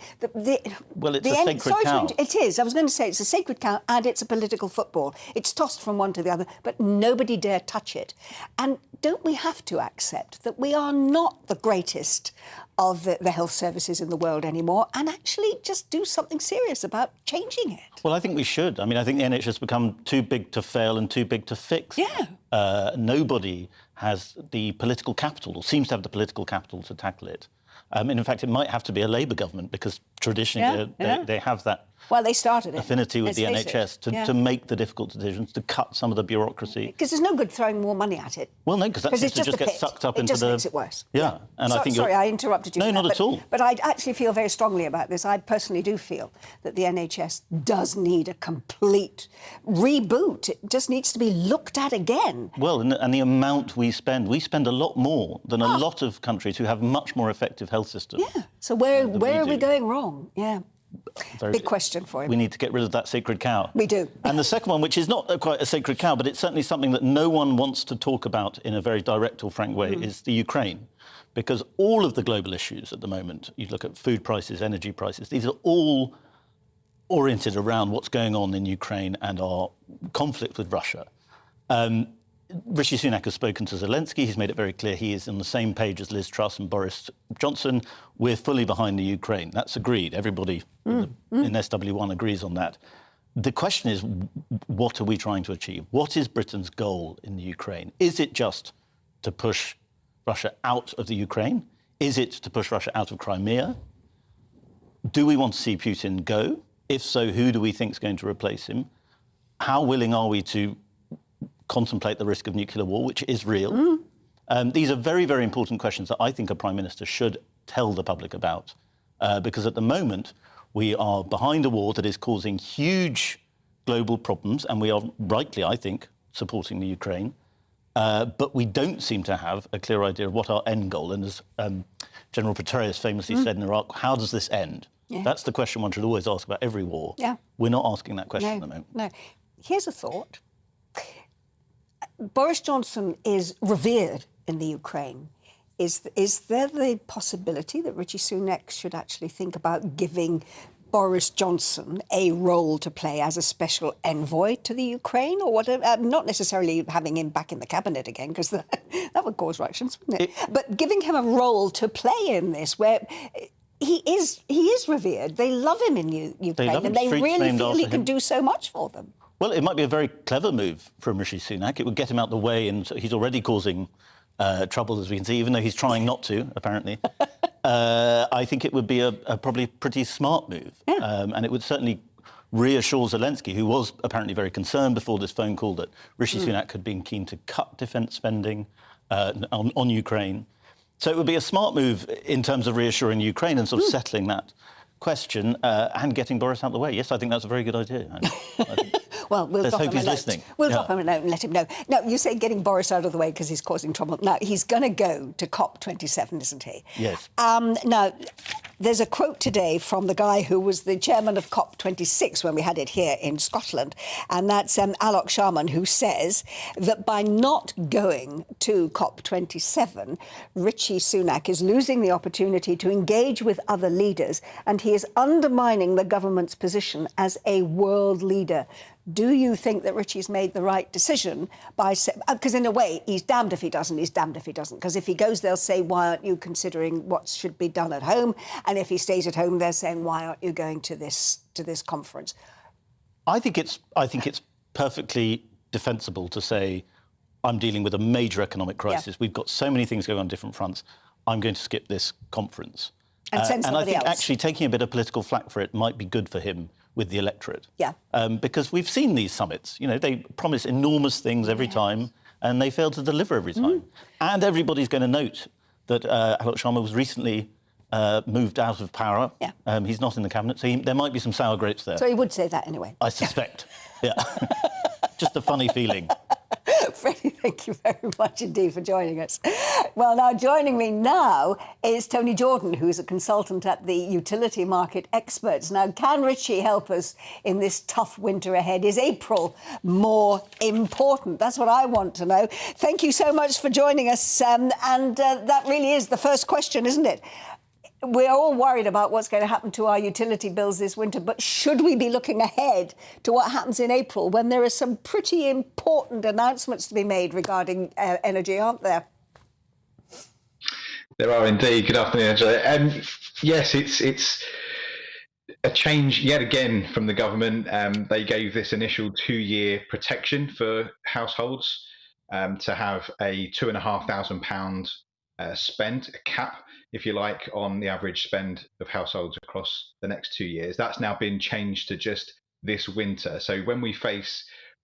well, it's a sacred cow. It is. I was going to say it's a sacred cow and it's a political football. It's tossed from one to the other, but nobody dare touch it. And don't we have to accept that we are not the greatest of the health services in the world anymore, and actually just do something serious about changing it? Well, I think we should. I mean, I think the NHS has become too big to fail and too big to fix. Yeah. Nobody has the political capital, or seems to have the political capital to tackle it. And in fact, it might have to be a Labour government, because traditionally they have that they started it. affinity with the NHS to make the difficult decisions, to cut some of the bureaucracy. Because there's no good throwing more money at it. Well, no, because that seems to just get sucked up into the... It just makes it worse. Yeah. And I think sorry, I interrupted you. No, not at all. But I actually feel very strongly about this. I personally do feel that the NHS does need a complete reboot. It just needs to be looked at again. Well, and the amount we spend a lot more than a lot of countries who have much more effective health systems. Yeah. So where are we going wrong? Yeah. Big question for him. We need to get rid of that sacred cow. We do. And the second one, which is not quite a sacred cow, but it's certainly something that no one wants to talk about in a very direct or frank way, is the Ukraine. Because all of the global issues at the moment, you look at food prices, energy prices, these are all oriented around what's going on in Ukraine and our conflict with Russia. Rishi Sunak has spoken to Zelensky. He's made it very clear he is on the same page as Liz Truss and Boris Johnson. We're fully behind the Ukraine. That's agreed. Everybody in SW1 agrees on that. The question is, what are we trying to achieve? What is Britain's goal in the Ukraine? Is it just to push Russia out of the Ukraine? Is it to push Russia out of Crimea? Do we want to see Putin go? If so, who do we think is going to replace him? How willing are we to contemplate the risk of nuclear war, which is real? These are very, very important questions that I think a Prime Minister should tell the public about, because at the moment we are behind a war that is causing huge global problems, and we are rightly, I think, supporting the Ukraine, but we don't seem to have a clear idea of what our end goal, and as General Petraeus famously said in Iraq, how does this end? Yeah. That's the question one should always ask about every war. Yeah. We're not asking that question at the moment. No. Here's a thought. Boris Johnson is revered in the Ukraine. Is there the possibility that Rishi Sunak should actually think about giving Boris Johnson a role to play as a special envoy to the Ukraine, or whatever? Not necessarily having him back in the cabinet again, because that would cause ructions, wouldn't it? But giving him a role to play in this, where he is revered. They love him in Ukraine, and they really feel he can do so much for them. Well, it might be a very clever move from Rishi Sunak. It would get him out the way, and he's already causing trouble, as we can see, even though he's trying not to, apparently. I think it would be a probably pretty smart move. Yeah. And it would certainly reassure Zelensky, who was apparently very concerned before this phone call that Rishi Sunak had been keen to cut defence spending on Ukraine. So it would be a smart move in terms of reassuring Ukraine and sort of settling that question and getting Boris out of the way. Yes, I think that's a very good idea. Well, let's hope he's listening. We'll drop him a note and let him know. Now, you say getting Boris out of the way because he's causing trouble. Now, he's going to go to COP27, isn't he? Yes. Now, there's a quote today from the guy who was the chairman of COP26 when we had it here in Scotland, and that's Alok Sharman, who says that by not going to COP27, Rishi Sunak is losing the opportunity to engage with other leaders, and he is undermining the government's position as a world leader. Do you think that Richie's made the right decision by... Because in a way, he's damned if he doesn't, he's damned if he doesn't. Because if he goes, they'll say, why aren't you considering what should be done at home? And if he stays at home, they're saying, why aren't you going to this conference? I think it's perfectly defensible to say, I'm dealing with a major economic crisis. We've got so many things going on different fronts. I'm going to skip this conference. And send somebody I think else. actually taking a bit of political flack for it might be good for him with the electorate. Yeah. Because we've seen these summits. You know, they promise enormous things every time and they fail to deliver every time. And everybody's going to note that Alok Sharma was recently moved out of power. Yeah. He's not in the cabinet, so there might be some sour grapes there. So he would say that anyway. I suspect. Yeah. Just a funny feeling. Freddie, thank you very much indeed for joining us. Well, now, joining me now is Tony Jordan, who's a consultant at the Utility Market Experts. Now, can Richie help us in this tough winter ahead? Is April more important? That's what I want to know. Thank you so much for joining us. That really is the first question, isn't it? We're all worried about what's going to happen to our utility bills this winter, but should we be looking ahead to what happens in April when there are some pretty important announcements to be made regarding energy, aren't there? There are indeed. Good afternoon, Angela. Yes, it's a change yet again from the government. They gave this initial 2-year protection for households to have a £2,500 spend, a cap, if you like, on the average spend of households across the next 2 years. That's now been changed to just this winter. So when we face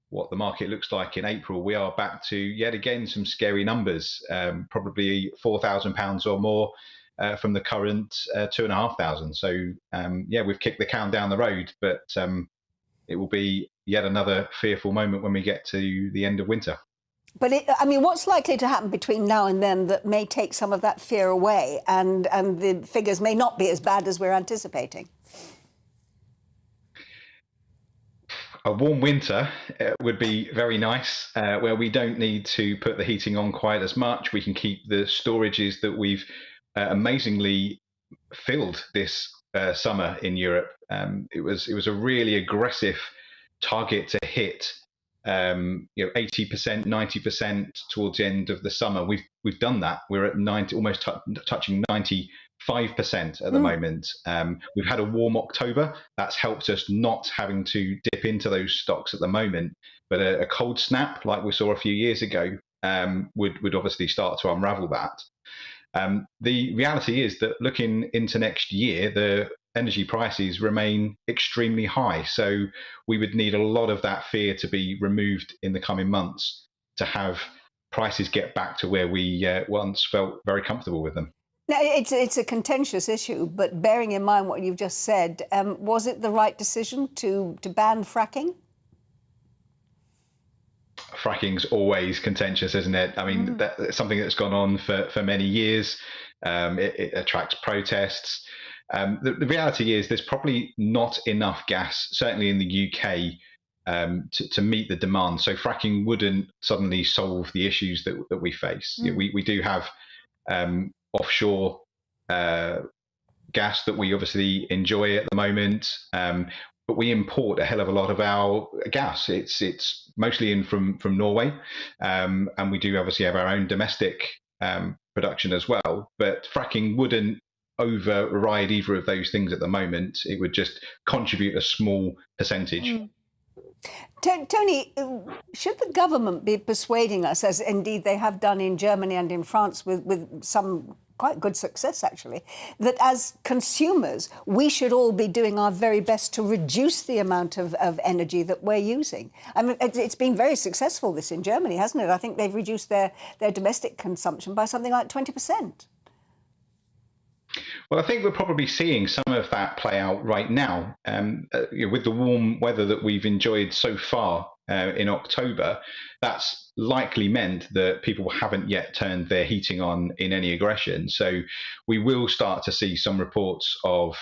what the market looks like in April, we are back to, yet again, some scary numbers, probably £4,000 or more from the current £2,500. So, yeah, we've kicked the can down the road, but it will be yet another fearful moment when we get to the end of winter. But, I mean, what's likely to happen between now and then that may take some of that fear away and the figures may not be as bad as we're anticipating? A warm winter would be very nice, where we don't need to put the heating on quite as much. We can keep the storages that we've amazingly filled this summer in Europe. It was a really aggressive target to hit. 80%, 90% towards the end of the summer. We've done that. We're at 90, almost touching 95% at the moment. We've had a warm October. That's helped us not having to dip into those stocks at the moment. But a cold snap, like we saw a few years ago, would obviously start to unravel that. The reality is that looking into next year, the energy prices remain extremely high. So we would need a lot of that fear to be removed in the coming months to have prices get back to where we once felt very comfortable with them. Now, it's a contentious issue, but bearing in mind what you've just said, was it the right decision to ban fracking? Fracking's always contentious, isn't it? I mean, that's something that's gone on for many years. It attracts protests. The reality is there's probably not enough gas, certainly in the UK, to meet the demand. So fracking wouldn't suddenly solve the issues that we face. We do have offshore gas that we obviously enjoy at the moment, but we import a hell of a lot of our gas. It's mostly in from Norway, and we do obviously have our own domestic production as well. But fracking wouldn't override either of those things at the moment. It would just contribute a small percentage. Tony, should the government be persuading us, as indeed they have done in Germany and in France with some quite good success actually, that as consumers we should all be doing our very best to reduce the amount of energy that we're using? I mean, it's been very successful, this in Germany, hasn't it? I think they've reduced their domestic consumption by something like 20%. Well, I think we're probably seeing some of that play out right now. With the warm weather that we've enjoyed so far in October, that's likely meant that people haven't yet turned their heating on in any aggression. So we will start to see some reports of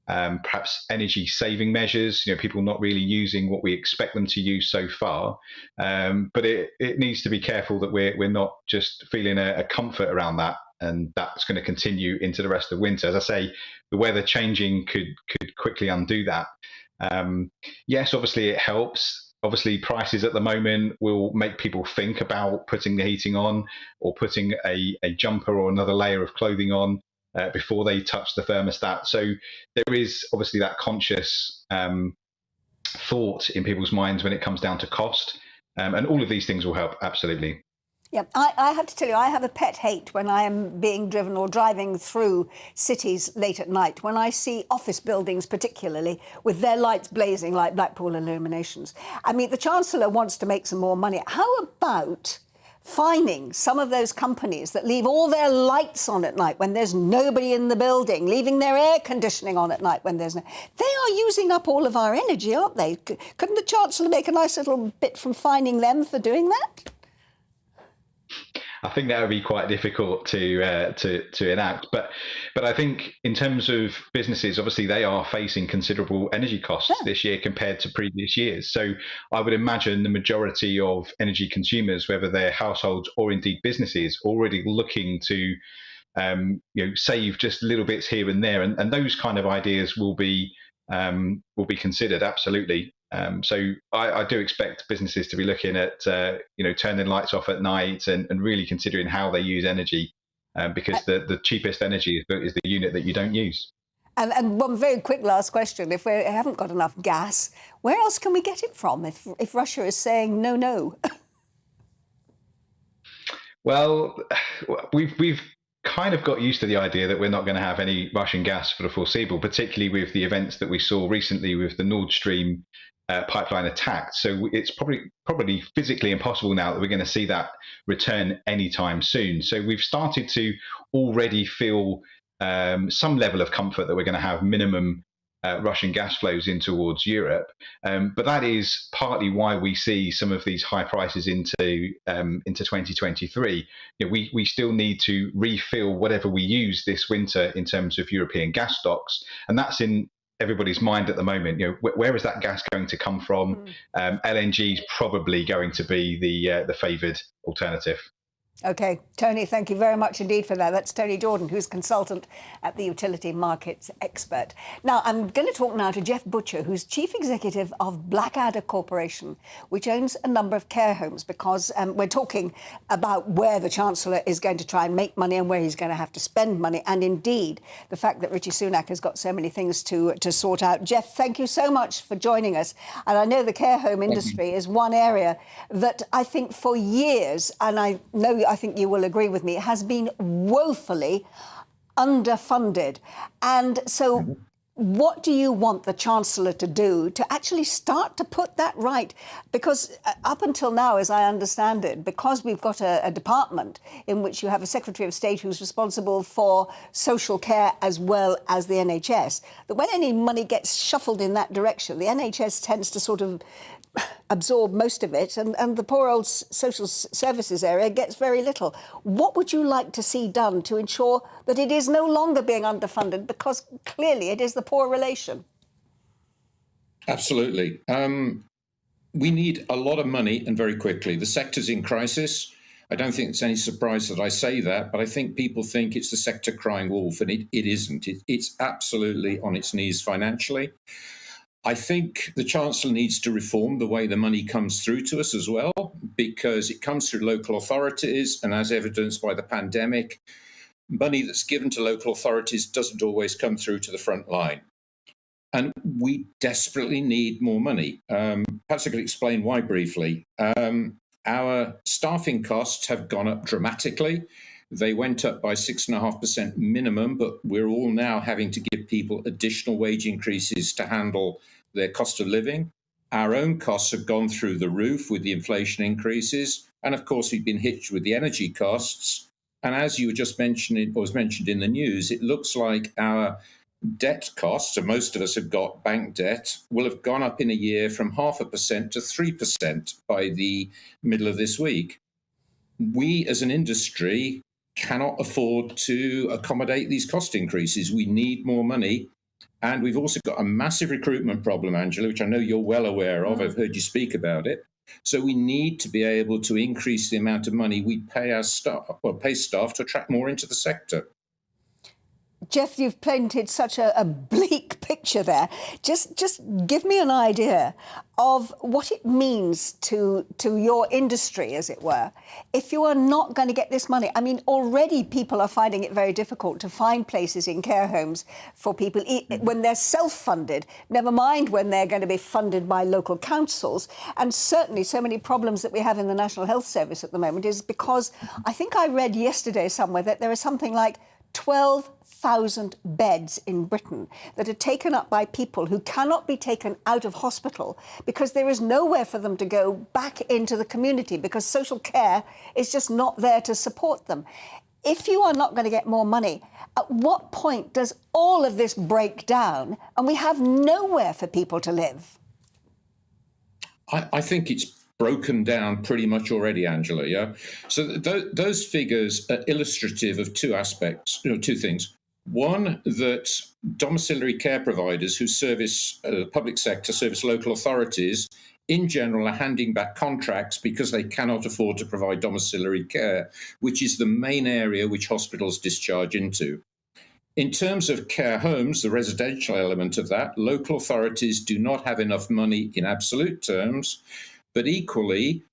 perhaps energy saving measures, people not really using what we expect them to use so far. But it needs to be careful that we're not just feeling a comfort around that. And that's going to continue into the rest of winter. As I say, the weather changing could quickly undo that. Yes, obviously it helps. Obviously, prices at the moment will make people think about putting the heating on or putting a jumper or another layer of clothing on before they touch the thermostat. So there is obviously that conscious thought in people's minds when it comes down to cost. And all of these things will help, absolutely. Yeah, I have to tell you, I have a pet hate when I am being driven or driving through cities late at night, when I see office buildings particularly with their lights blazing like Blackpool illuminations. I mean, the Chancellor wants to make some more money. How about fining some of those companies that leave all their lights on at night when there's nobody in the building, leaving their air conditioning on at night when there's no... They are using up all of our energy, aren't they? Couldn't the Chancellor make a nice little bit from fining them for doing that? I think that would be quite difficult to enact, but I think in terms of businesses, obviously they are facing considerable energy costs this year compared to previous years. So I would imagine the majority of energy consumers, whether they're households or indeed businesses, already looking to save just little bits here and there, and those kind of ideas will be considered, absolutely. So I do expect businesses to be looking at turning lights off at night and really considering how they use energy, because the cheapest energy is the unit that you don't use. And one very quick last question: if we haven't got enough gas, where else can we get it from? If Russia is saying no? Well, we've kind of got used to the idea that we're not going to have any Russian gas for the foreseeable, particularly with the events that we saw recently with the Nord Stream pipeline attacked. So it's probably physically impossible now that we're going to see that return anytime soon. So we've started to already feel some level of comfort that we're going to have minimum Russian gas flows in towards Europe. But that is partly why we see some of these high prices into 2023. We still need to refill whatever we use this winter in terms of European gas stocks, and that's in everybody's mind at the moment. Where is that gas going to come from? LNG is probably going to be the favoured alternative. OK, Tony, thank you very much indeed for that. That's Tony Jordan, who's consultant at the Utility Markets Expert. Now, I'm going to talk now to Jeff Butcher, who's Chief Executive of Blackadder Corporation, which owns a number of care homes, because we're talking about where the Chancellor is going to try and make money and where he's going to have to spend money, and indeed the fact that Rishi Sunak has got so many things to sort out. Jeff, thank you so much for joining us. And I know the care home industry is one area that I think for years, and I think you will agree with me, has been woefully underfunded. And so what do you want the Chancellor to do to actually start to put that right? Because up until now, as I understand it, because we've got a department in which you have a Secretary of State who's responsible for social care as well as the NHS, that when any money gets shuffled in that direction, the NHS tends to sort of absorb most of it, and the poor old social services area gets very little. What would you like to see done to ensure that it is no longer being underfunded, because clearly it is the poor relation? Absolutely. We need a lot of money, and very quickly. The sector's in crisis. I don't think it's any surprise that I say that, but I think people think it's the sector crying wolf, and it isn't. It's absolutely on its knees financially. I think the Chancellor needs to reform the way the money comes through to us as well, because it comes through local authorities, and as evidenced by the pandemic, money that's given to local authorities doesn't always come through to the front line. And we desperately need more money. Perhaps I could explain why briefly. Our staffing costs have gone up dramatically. They went up by 6.5% minimum, but we're all now having to give people additional wage increases to handle their cost of living. Our own costs have gone through the roof with the inflation increases. And of course, we've been hit with the energy costs. And as you were just mentioning, or was mentioned in the news, it looks like our debt costs, and most of us have got bank debt, will have gone up in a year from 0.5% to 3% by the middle of this week. We as an industry cannot afford to accommodate these cost increases. We need more money. And we've also got a massive recruitment problem, Angela, which I know you're well aware of. I've heard you speak about it. So we need to be able to increase the amount of money we pay our staff, or pay staff, to attract more into the sector. Jeff, you've painted such a bleak picture there. Just give me an idea of what it means to your industry, as it were, if you are not going to get this money. I mean, already people are finding it very difficult to find places in care homes for people when they're self-funded, never mind when they're going to be funded by local councils. And certainly so many problems that we have in the National Health Service at the moment is because I think I read yesterday somewhere that there are something like 12,000 beds in Britain that are taken up by people who cannot be taken out of hospital because there is nowhere for them to go back into the community because social care is just not there to support them. If you are not going to get more money, at what point does all of this break down and we have nowhere for people to live? I think it's broken down pretty much already, Angela, yeah? So those figures are illustrative of two aspects, two things. One, that domiciliary care providers who service the public sector, service local authorities, in general are handing back contracts because they cannot afford to provide domiciliary care, which is the main area which hospitals discharge into. In terms of care homes, the residential element of that, local authorities do not have enough money in absolute terms, but equally,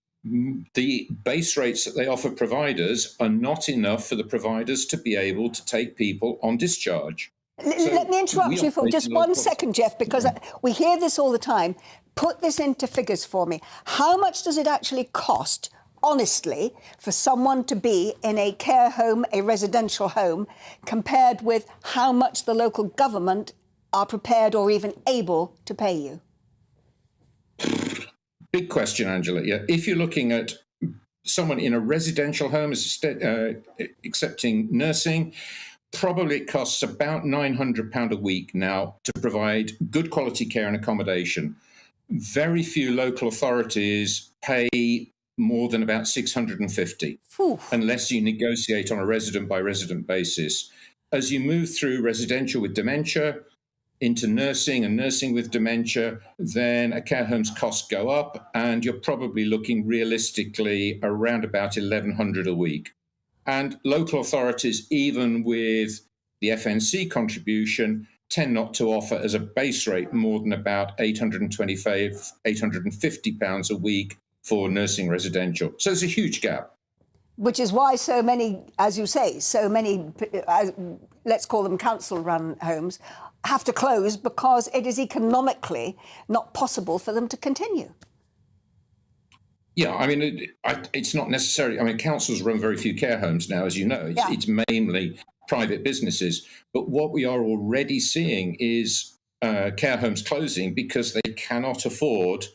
the base rates that they offer providers are not enough for the providers to be able to take people on discharge. Let me interrupt you for just 1 second, Jeff, because we hear this all the time. Put this into figures for me. How much does it actually cost, honestly, for someone to be in a care home, a residential home, compared with how much the local government are prepared or even able to pay you? Big question, Angela. Yeah, if you're looking at someone in a residential home accepting nursing, probably it costs about £900 a week now to provide good quality care and accommodation. Very few local authorities pay more than about £650, unless you negotiate on a resident-by-resident basis. As you move through residential with dementia into nursing and nursing with dementia, then a care home's costs go up, and you're probably looking realistically around about £1,100 a week. And local authorities, even with the FNC contribution, tend not to offer as a base rate more than about £825, £850 a week for nursing residential. So there's a huge gap. Which is why so many, as you say, so many, let's call them council-run homes, have to close because it is economically not possible for them to continue. Yeah, I mean, it's not necessarily, I mean, councils run very few care homes now, as you know. It's mainly private businesses. But what we are already seeing is care homes closing because they cannot afford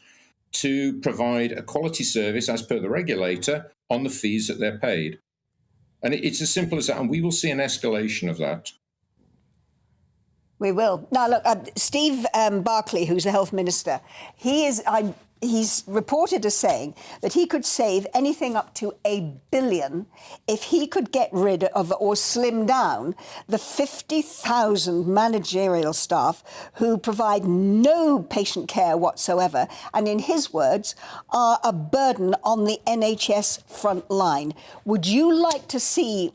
to provide a quality service as per the regulator on the fees that they're paid. And it's as simple as that. And we will see an escalation of that. We will. Now, look, Steve Barclay, who's the health minister, he's reported as saying that he could save anything up to £1 billion if he could get rid of or slim down the 50,000 managerial staff who provide no patient care whatsoever, and in his words, are a burden on the NHS front line. Would you like to see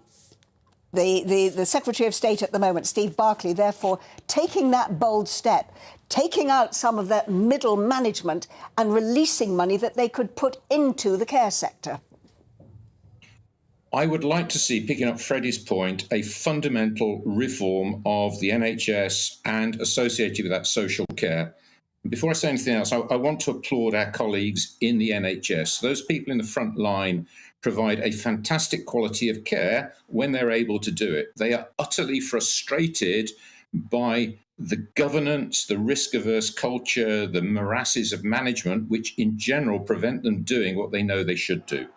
the Secretary of State at the moment, Steve Barclay, therefore taking that bold step, taking out some of that middle management and releasing money that they could put into the care sector? I would like to see, picking up Freddie's point, a fundamental reform of the NHS and associated with that social care. Before I say anything else, I want to applaud our colleagues in the NHS. Those people in the front line provide a fantastic quality of care when they're able to do it. They are utterly frustrated by the governance, the risk-averse culture, the morasses of management, which in general prevent them doing what they know they should do.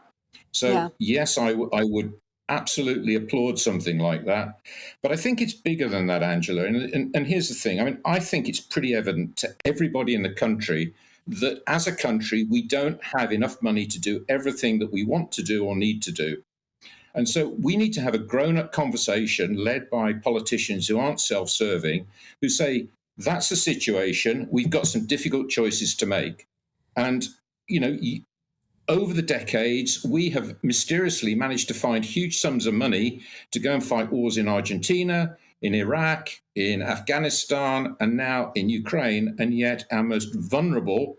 So, yes, I would absolutely applaud something like that. But I think it's bigger than that, Angela. And here's the thing. I mean, I think it's pretty evident to everybody in the country that as a country, we don't have enough money to do everything that we want to do or need to do. And so we need to have a grown-up conversation led by politicians who aren't self-serving, who say, that's the situation, we've got some difficult choices to make. And, you know, over the decades, we have mysteriously managed to find huge sums of money to go and fight wars in Argentina, in Iraq, in Afghanistan, and now in Ukraine, and yet our most vulnerable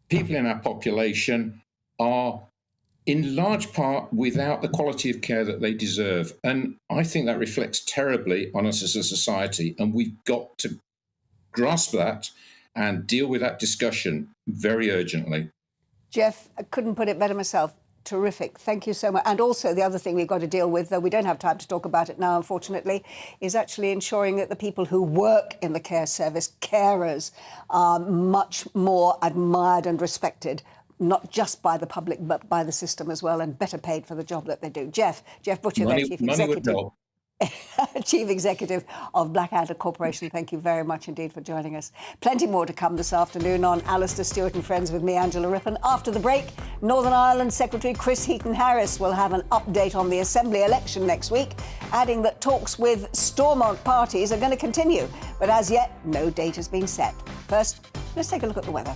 people in our population are in large part without the quality of care that they deserve. And I think that reflects terribly on us as a society, and we've got to grasp that and deal with that discussion very urgently. Jeff, I couldn't put it better myself. Terrific. Thank you so much. And also the other thing we've got to deal with, though we don't have time to talk about it now, unfortunately, is actually ensuring that the people who work in the care service, carers, are much more admired and respected, not just by the public, but by the system as well, and better paid for the job that they do. Jeff Butcher, Money Chief would Executive. help. Chief Executive of Blackadder Corporation, thank you very much indeed for joining us. Plenty more to come this afternoon on Alastair Stewart and Friends with me, Angela Rippon. After the break, Northern Ireland Secretary Chris Heaton-Harris will have an update on the Assembly election next week, adding that talks with Stormont parties are going to continue. But as yet, no date has been set. First, let's take a look at the weather.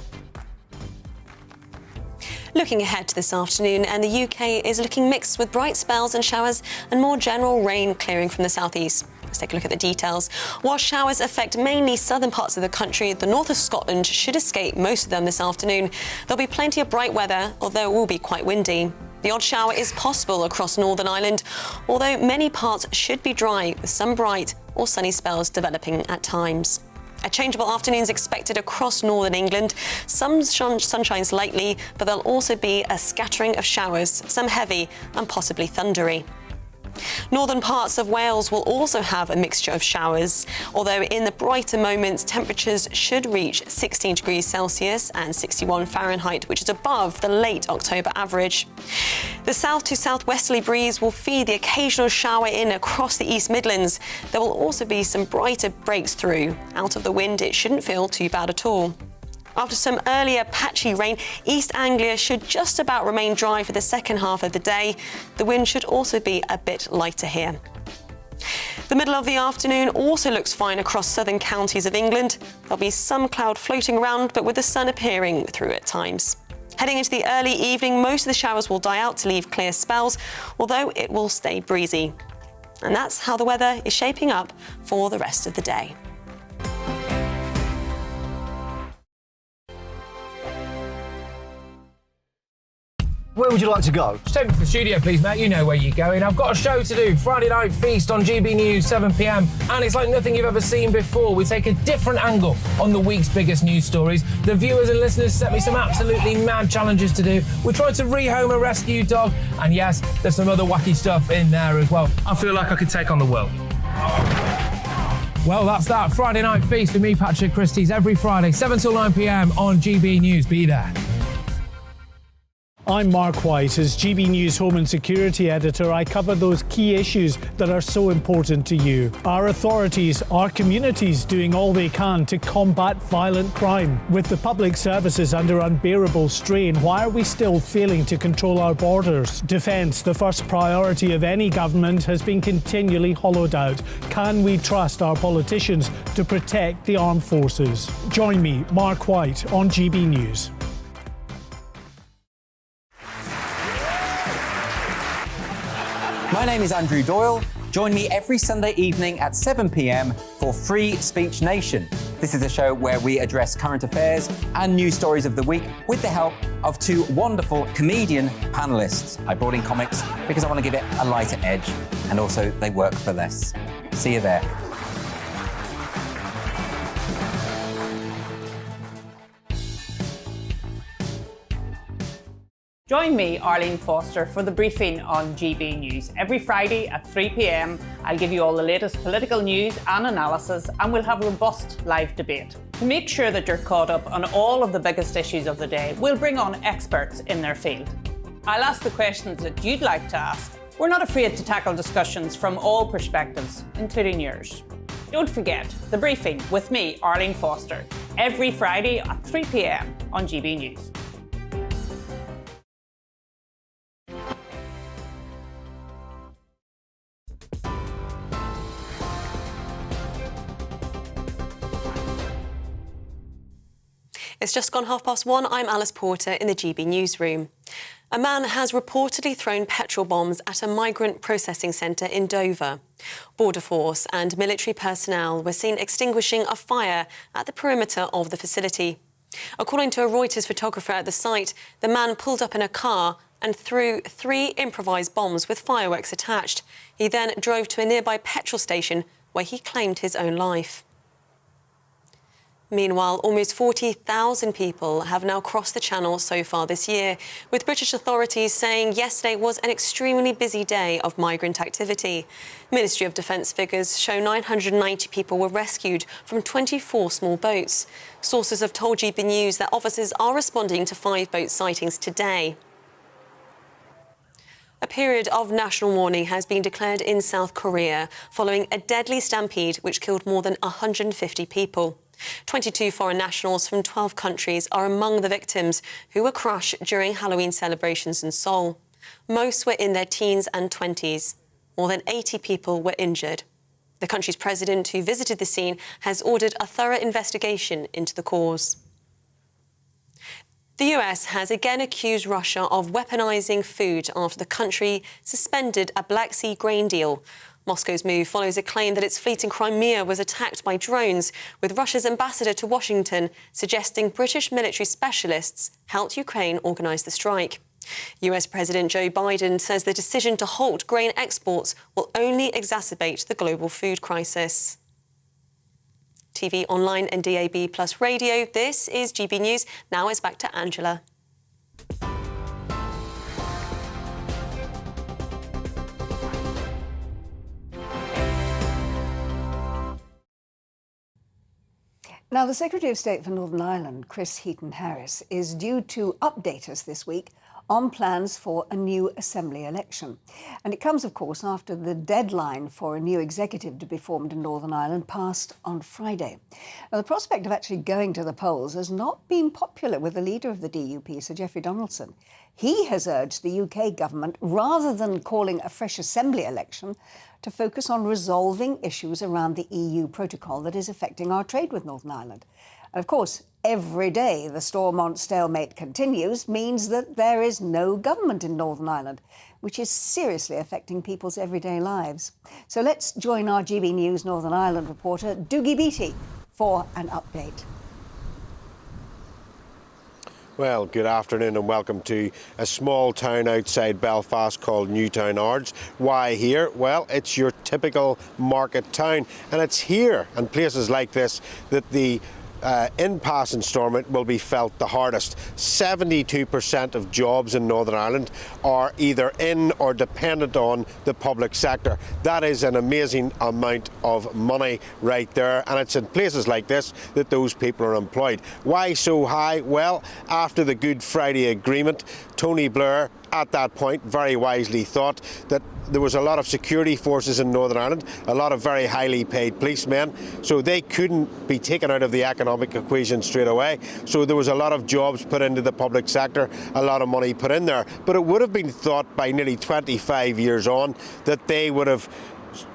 Looking ahead to this afternoon, and the UK is looking mixed with bright spells and showers and more general rain clearing from the southeast. Let's take a look at the details. While showers affect mainly southern parts of the country, the north of Scotland should escape most of them this afternoon. There'll be plenty of bright weather, although it will be quite windy. The odd shower is possible across Northern Ireland, although many parts should be dry, with some bright or sunny spells developing at times. A changeable afternoon is expected across northern England. Some sunshines lightly, but there'll also be a scattering of showers, some heavy and possibly thundery. Northern parts of Wales will also have a mixture of showers, although in the brighter moments, temperatures should reach 16 degrees Celsius and 61 Fahrenheit, which is above the late October average. The south to southwesterly breeze will feed the occasional shower in across the East Midlands. There will also be some brighter breaks through. Out of the wind, it shouldn't feel too bad at all. After some earlier patchy rain, East Anglia should just about remain dry for the second half of the day. The wind should also be a bit lighter here. The middle of the afternoon also looks fine across southern counties of England. There'll be some cloud floating around, but with the sun appearing through at times. Heading into the early evening, most of the showers will die out to leave clear spells, although it will stay breezy. And that's how the weather is shaping up for the rest of the day. Where would you like to go? Just take me to the studio, please, Matt. You know where you're going. I've got a show to do. Friday Night Feast on GB News, 7 p.m. And it's like nothing you've ever seen before. We take a different angle on the week's biggest news stories. The viewers and listeners set me some absolutely mad challenges to do. We're trying to rehome a rescue dog. And yes, there's some other wacky stuff in there as well. I feel like I could take on the world. Well, that's that. Friday Night Feast with me, Patrick Christie's, every Friday, 7 till 9 p.m. on GB News. Be there. I'm Mark White. As GB News Home and Security Editor, I cover those key issues that are so important to you. Our authorities, our communities doing all they can to combat violent crime. With the public services under unbearable strain, why are we still failing to control our borders? Defence, the first priority of any government, has been continually hollowed out. Can we trust our politicians to protect the armed forces? Join me, Mark White, on GB News. My name is Andrew Doyle. Join me every Sunday evening at 7 p.m. for Free Speech Nation. This is a show where we address current affairs and news stories of the week with the help of two wonderful comedian panellists. I brought in comics because I want to give it a lighter edge, and also they work for less. See you there. Join me, Arlene Foster, for the briefing on GB News. Every Friday at 3 p.m, I'll give you all the latest political news and analysis, and we'll have robust live debate. To make sure that you're caught up on all of the biggest issues of the day, we'll bring on experts in their field. I'll ask the questions that you'd like to ask. We're not afraid to tackle discussions from all perspectives, including yours. Don't forget, the briefing with me, Arlene Foster, every Friday at 3 p.m. on GB News. It's just gone 1:30. I'm Alice Porter in the GB newsroom. A man has reportedly thrown petrol bombs at a migrant processing centre in Dover. Border Force and military personnel were seen extinguishing a fire at the perimeter of the facility. According to a Reuters photographer at the site, the man pulled up in a car and threw 3 improvised bombs with fireworks attached. He then drove to a nearby petrol station where he claimed his own life. Meanwhile, almost 40,000 people have now crossed the Channel so far this year, with British authorities saying yesterday was an extremely busy day of migrant activity. Ministry of Defence figures show 990 people were rescued from 24 small boats. Sources have told GBNews that officers are responding to 5 boat sightings today. A period of national mourning has been declared in South Korea following a deadly stampede which killed more than 150 people. 22 foreign nationals from 12 countries are among the victims who were crushed during Halloween celebrations in Seoul. Most were in their teens and 20s. More than 80 people were injured. The country's president, who visited the scene, has ordered a thorough investigation into the cause. The US has again accused Russia of weaponizing food after the country suspended a Black Sea grain deal. Moscow's move follows a claim that its fleet in Crimea was attacked by drones, with Russia's ambassador to Washington suggesting British military specialists helped Ukraine organise the strike. US President Joe Biden says the decision to halt grain exports will only exacerbate the global food crisis. TV, online and DAB plus radio, this is GB News. Now it's back to Angela. Now, the Secretary of State for Northern Ireland, Chris Heaton-Harris, is due to update us this week on plans for a new Assembly election. And it comes, of course, after the deadline for a new executive to be formed in Northern Ireland passed on Friday. Now, the prospect of actually going to the polls has not been popular with the leader of the DUP, Sir Geoffrey Donaldson. He has urged the UK government, rather than calling a fresh Assembly election, to focus on resolving issues around the EU protocol that is affecting our trade with Northern Ireland. And of course, every day the Stormont stalemate continues means that there is no government in Northern Ireland, which is seriously affecting people's everyday lives. So let's join our GB News Northern Ireland reporter, Dougie Beattie, for an update. Well, good afternoon and welcome to a small town outside Belfast called Newtown Ards. Why here? Well, it's your typical market town, and it's here and places like this that the impasse in Stormont will be felt the hardest. 72% of jobs in Northern Ireland are either in or dependent on the public sector. That is an amazing amount of money right there, and it's in places like this that those people are employed. Why so high? Well, after the Good Friday Agreement, Tony Blair at that point very wisely thought that there was a lot of security forces in Northern Ireland, a lot of very highly paid policemen, so they couldn't be taken out of the economic equation straight away. So there was a lot of jobs put into the public sector, a lot of money put in there. But it would have been thought by nearly 25 years on that they would have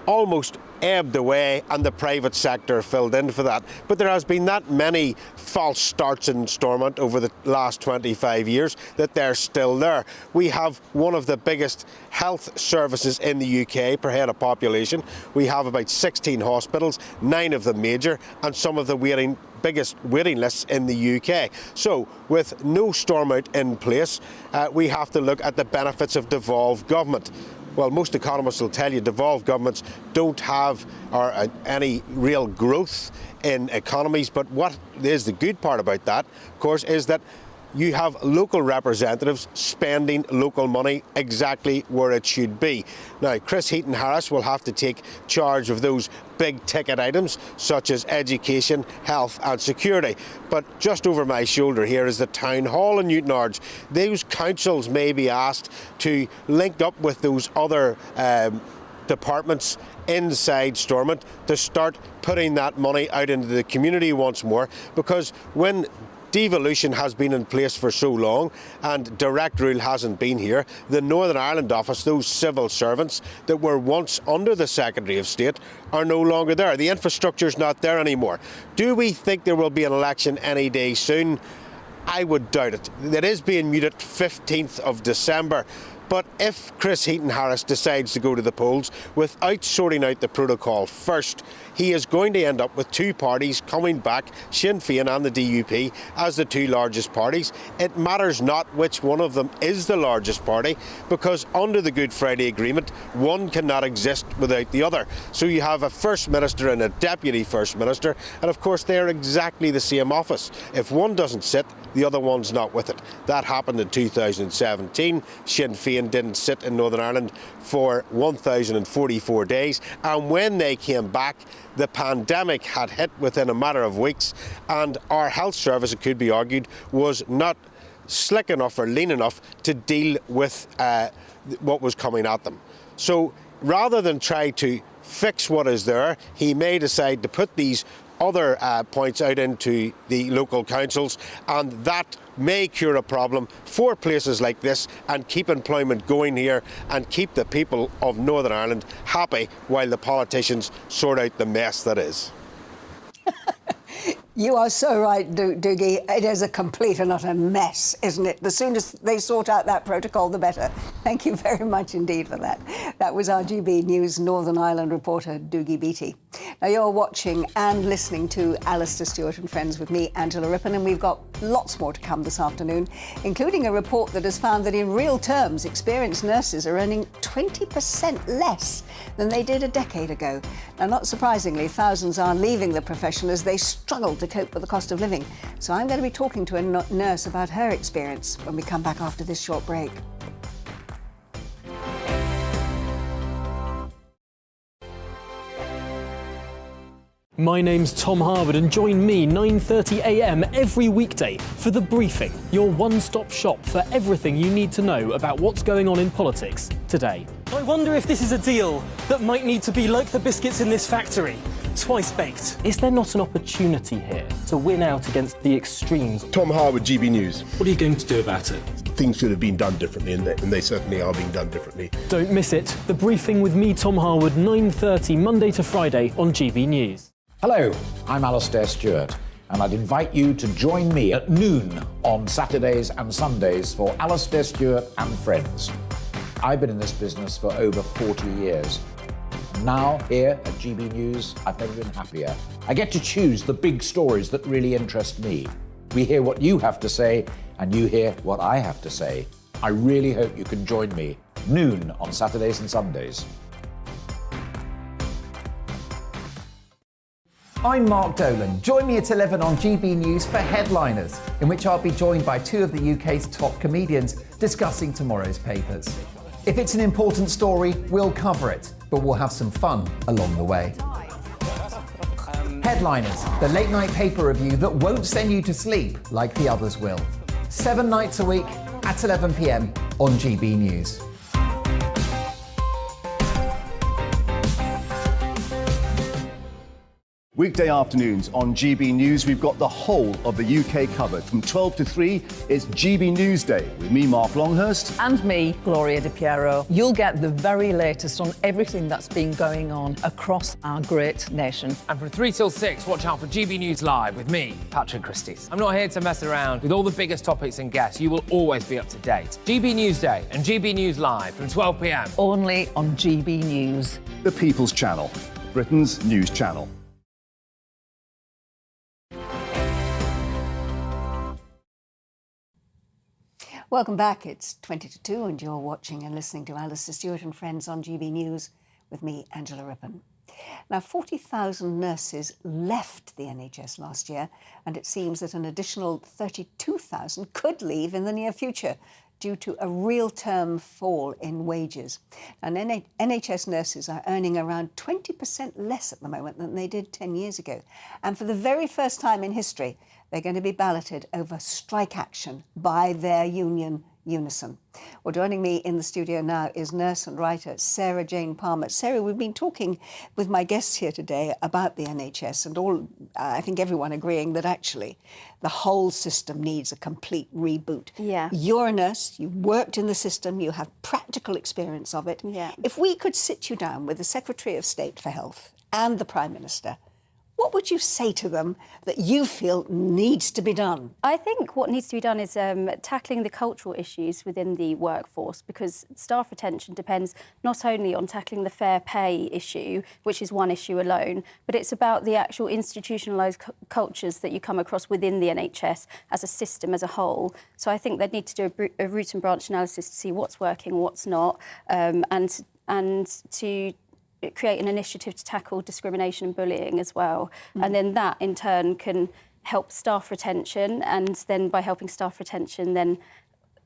almost ebbed away and the private sector filled in for that. But there has been that many false starts in Stormont over the last 25 years that they're still there. We have one of the biggest health services in the UK per head of population. We have about 16 hospitals, 9 of them major, and some of the biggest waiting lists in the UK. So with no Stormont in place, we have to look at the benefits of devolved government. Well, most economists will tell you devolved governments don't have any real growth in economies, but what is the good part about that, of course, is that you have local representatives spending local money exactly where it should be. Now, Chris Heaton-Harris will have to take charge of those big ticket items such as education, health and security. But just over my shoulder here is the Town Hall in Newton Ards. Those councils may be asked to link up with those other departments inside Stormont to start putting that money out into the community once more, because when devolution has been in place for so long and direct rule hasn't been here. The Northern Ireland office, those civil servants that were once under the Secretary of State, are no longer there. The infrastructure's not there anymore. Do we think there will be an election any day soon? I would doubt it. It is being mooted 15th of December. But if Chris Heaton-Harris decides to go to the polls without sorting out the protocol first, he is going to end up with two parties coming back, Sinn Féin and the DUP, as the two largest parties. It matters not which one of them is the largest party, because under the Good Friday Agreement, one cannot exist without the other. So you have a First Minister and a Deputy First Minister, and of course they are exactly the same office. If one doesn't sit, the other one's not with it. That happened in 2017. Sinn Féin didn't sit in Northern Ireland for 1,044 days, and when they came back, the pandemic had hit within a matter of weeks, and our health service, it could be argued, was not slick enough or lean enough to deal with what was coming at them. So rather than try to fix what is there, he may decide to put these other points out into the local councils, and that may cure a problem for places like this and keep employment going here and keep the people of Northern Ireland happy while the politicians sort out the mess that is. You are so right, Doogie. It is a complete and utter mess, isn't it? The sooner they sort out that protocol, the better. Thank you very much indeed for that. That was our GB News Northern Ireland reporter, Doogie Beattie. Now, you're watching and listening to Alastair Stewart and Friends with me, Angela Rippon, and we've got lots more to come this afternoon, including a report that has found that in real terms, experienced nurses are earning 20% less than they did a decade ago. Now, not surprisingly, thousands are leaving the profession as they struggle to cope with the cost of living. So I'm going to be talking to a nurse about her experience when we come back after this short break. My name's Tom Harwood, and join me 9:30 a.m. every weekday for The Briefing, your one-stop shop for everything you need to know about what's going on in politics today. I wonder if this is a deal that might need to be like the biscuits in this factory, twice baked. Is there not an opportunity here to win out against the extremes? Tom Harwood, GB News. What are you going to do about it? Things should have been done differently, and they certainly are being done differently. Don't miss it. The Briefing with me, Tom Harwood, 9:30 Monday to Friday on GB News. Hello, I'm Alastair Stewart, and I'd invite you to join me at noon on Saturdays and Sundays for Alastair Stewart and Friends. I've been in this business for over 40 years. Now, here at GB News, I've never been happier. I get to choose the big stories that really interest me. We hear what you have to say, and you hear what I have to say. I really hope you can join me, noon on Saturdays and Sundays. I'm Mark Dolan. Join me at 11 on GB News for Headliners, in which I'll be joined by two of the UK's top comedians discussing tomorrow's papers. If it's an important story, we'll cover it, but we'll have some fun along the way. Headliners, the late night paper review that won't send you to sleep like the others will. 7 nights a week at 11 p.m. on GB News. Weekday afternoons on GB News, we've got the whole of the UK covered. From 12 to 3, it's GB News Day with me, Mark Longhurst. And me, Gloria Di Piero. You'll get the very latest on everything that's been going on across our great nation. And from 3 till 6, watch out for GB News Live with me, Patrick Christys. I'm not here to mess around. With all the biggest topics and guests, you will always be up to date. GB News Day and GB News Live from 12 p.m. Only on GB News. The People's Channel, Britain's news channel. Welcome back. It's 20 to 2 and you're watching and listening to Alastair Stewart and Friends on GB News with me, Angela Rippon. Now, 40,000 nurses left the NHS last year, and it seems that an additional 32,000 could leave in the near future due to a real-term fall in wages. And NHS nurses are earning around 20% less at the moment than they did 10 years ago. And for the very first time in history, they're going to be balloted over strike action by their union, unison. Well, joining me in the studio now is nurse and writer Sarah Jane Palmer. Sarah, we've been talking with my guests here today about the NHS and all, I think everyone agreeing that actually the whole system needs a complete reboot. Yeah. You're a nurse, you've worked in the system, you have practical experience of it. Yeah. If we could sit you down with the Secretary of State for Health and the Prime Minister, what would you say to them that you feel needs to be done? I think what needs to be done is tackling the cultural issues within the workforce, because staff retention depends not only on tackling the fair pay issue, which is one issue alone, but it's about the actual institutionalised cultures that you come across within the NHS as a system as a whole. So I think they'd need to do a root and branch analysis to see what's working, what's not, and to create an initiative to tackle discrimination and bullying as well. And then that, in turn, can help staff retention. And then by helping staff retention, then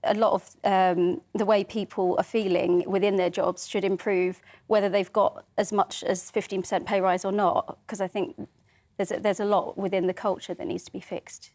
a lot of the way people are feeling within their jobs should improve, whether they've got as much as 15% pay rise or not, because I think there's a lot within the culture that needs to be fixed.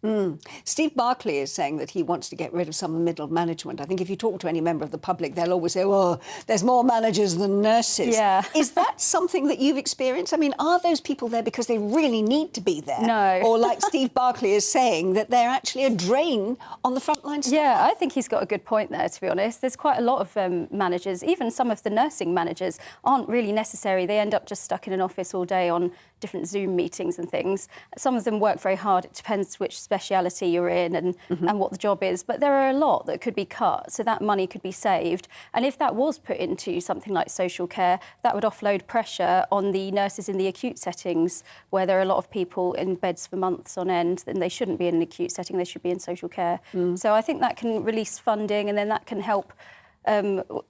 Steve Barclay is saying that he wants to get rid of some middle management. I think if you talk to any member of the public, they'll always say, well, there's more managers than nurses. Yeah. Is that something that you've experienced? I mean, are those people there because they really need to be there? No. Or like Steve Barclay is saying, that they're actually a drain on the frontline staff? Yeah, I think he's got a good point there, to be honest. There's quite a lot of managers, even some of the nursing managers aren't really necessary. They end up just stuck in an office all day on different Zoom meetings and things. Some of them work very hard. It depends which speciality you're in and what the job is. But there are a lot that could be cut, so that money could be saved. And if that was put into something like social care, that would offload pressure on the nurses in the acute settings, where there are a lot of people in beds for months on end, and they shouldn't be in an acute setting, they should be in social care. So I think that can release funding, and then that can help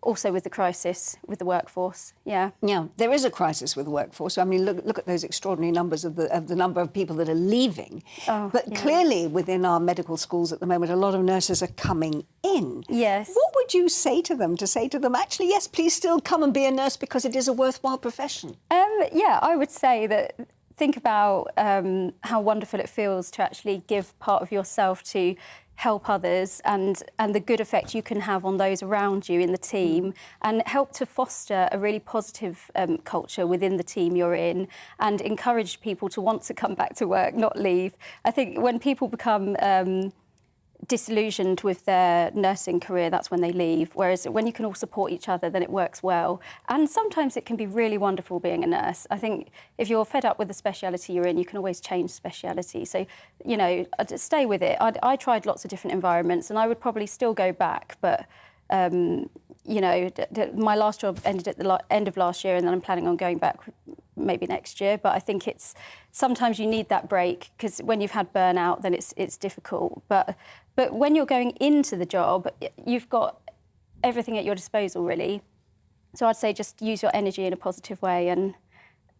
also with the crisis with the workforce. Yeah, there is a crisis with the workforce. I mean, look at those extraordinary numbers of the number of people that are leaving. But clearly, within our medical schools at the moment, a lot of nurses are coming in. Yes. What would you say to them? To say to them, actually, yes, please still come and be a nurse because it is a worthwhile profession. Yeah, I would say that. Think about how wonderful it feels to actually give part of yourself to help others, and the good effect you can have on those around you in the team, and help to foster a really positive culture within the team you're in, and encourage people to want to come back to work, not leave. I think when people become disillusioned with their nursing career, that's when they leave. Whereas when you can all support each other, then it works well. And sometimes it can be really wonderful being a nurse. I think if you're fed up with the speciality you're in, you can always change speciality. So, you know, stay with it. I tried lots of different environments, and I would probably still go back, but you know, my last job ended at the end of last year, and then I'm planning on going back maybe next year. But I think it's sometimes you need that break, because when you've had burnout, then it's difficult. But when you're going into the job, you've got everything at your disposal, really. So I'd say just use your energy in a positive way, and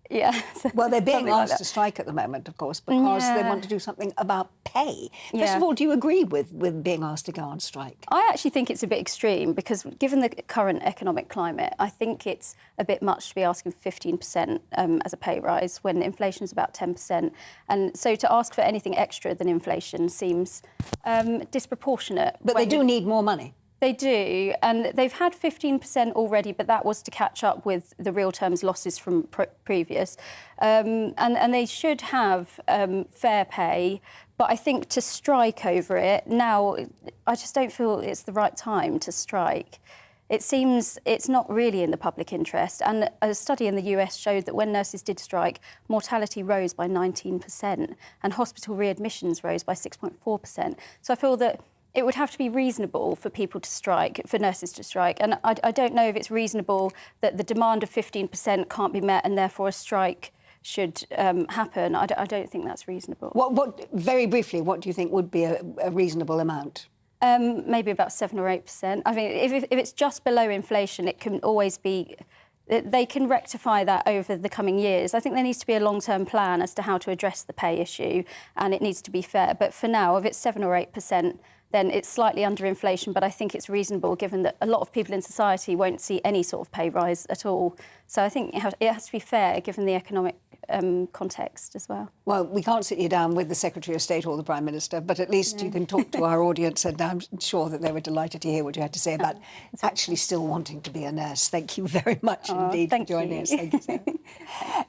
yeah. Well, they're being asked to strike at the moment, of course, because they want to do something about pay. First of all, do you agree with being asked to go on strike? I actually think it's a bit extreme, because given the current economic climate, I think it's a bit much to be asking for 15% as a pay rise when inflation is about 10%. And so to ask for anything extra than inflation seems disproportionate. But they do need more money. They do, and they've had 15% already, but that was to catch up with the real terms losses from previous. And they should have fair pay, but I think to strike over it now, I just don't feel it's the right time to strike. It seems it's not really in the public interest. And a study in the US showed that when nurses did strike, mortality rose by 19% and hospital readmissions rose by 6.4%. So I feel that it would have to be reasonable for people to strike, for nurses to strike. And I don't know if it's reasonable that the demand of 15% can't be met and therefore a strike should happen. I don't think that's reasonable. Very briefly, what do you think would be a reasonable amount? Maybe about 7 or 8%. I mean, if it's just below inflation, it can always be... They can rectify that over the coming years. I think there needs to be a long-term plan as to how to address the pay issue, and it needs to be fair. But for now, if it's 7 or 8%, then it's slightly under inflation, but I think it's reasonable given that a lot of people in society won't see any sort of pay rise at all. So I think it has to be fair given the economic context as well. Well, we can't sit you down with the Secretary of State or the Prime Minister, but at least you can talk to our audience, and I'm sure that they were delighted to hear what you had to say about actually still wanting to be a nurse. Thank you very much indeed for joining us. Thank you, Sarah.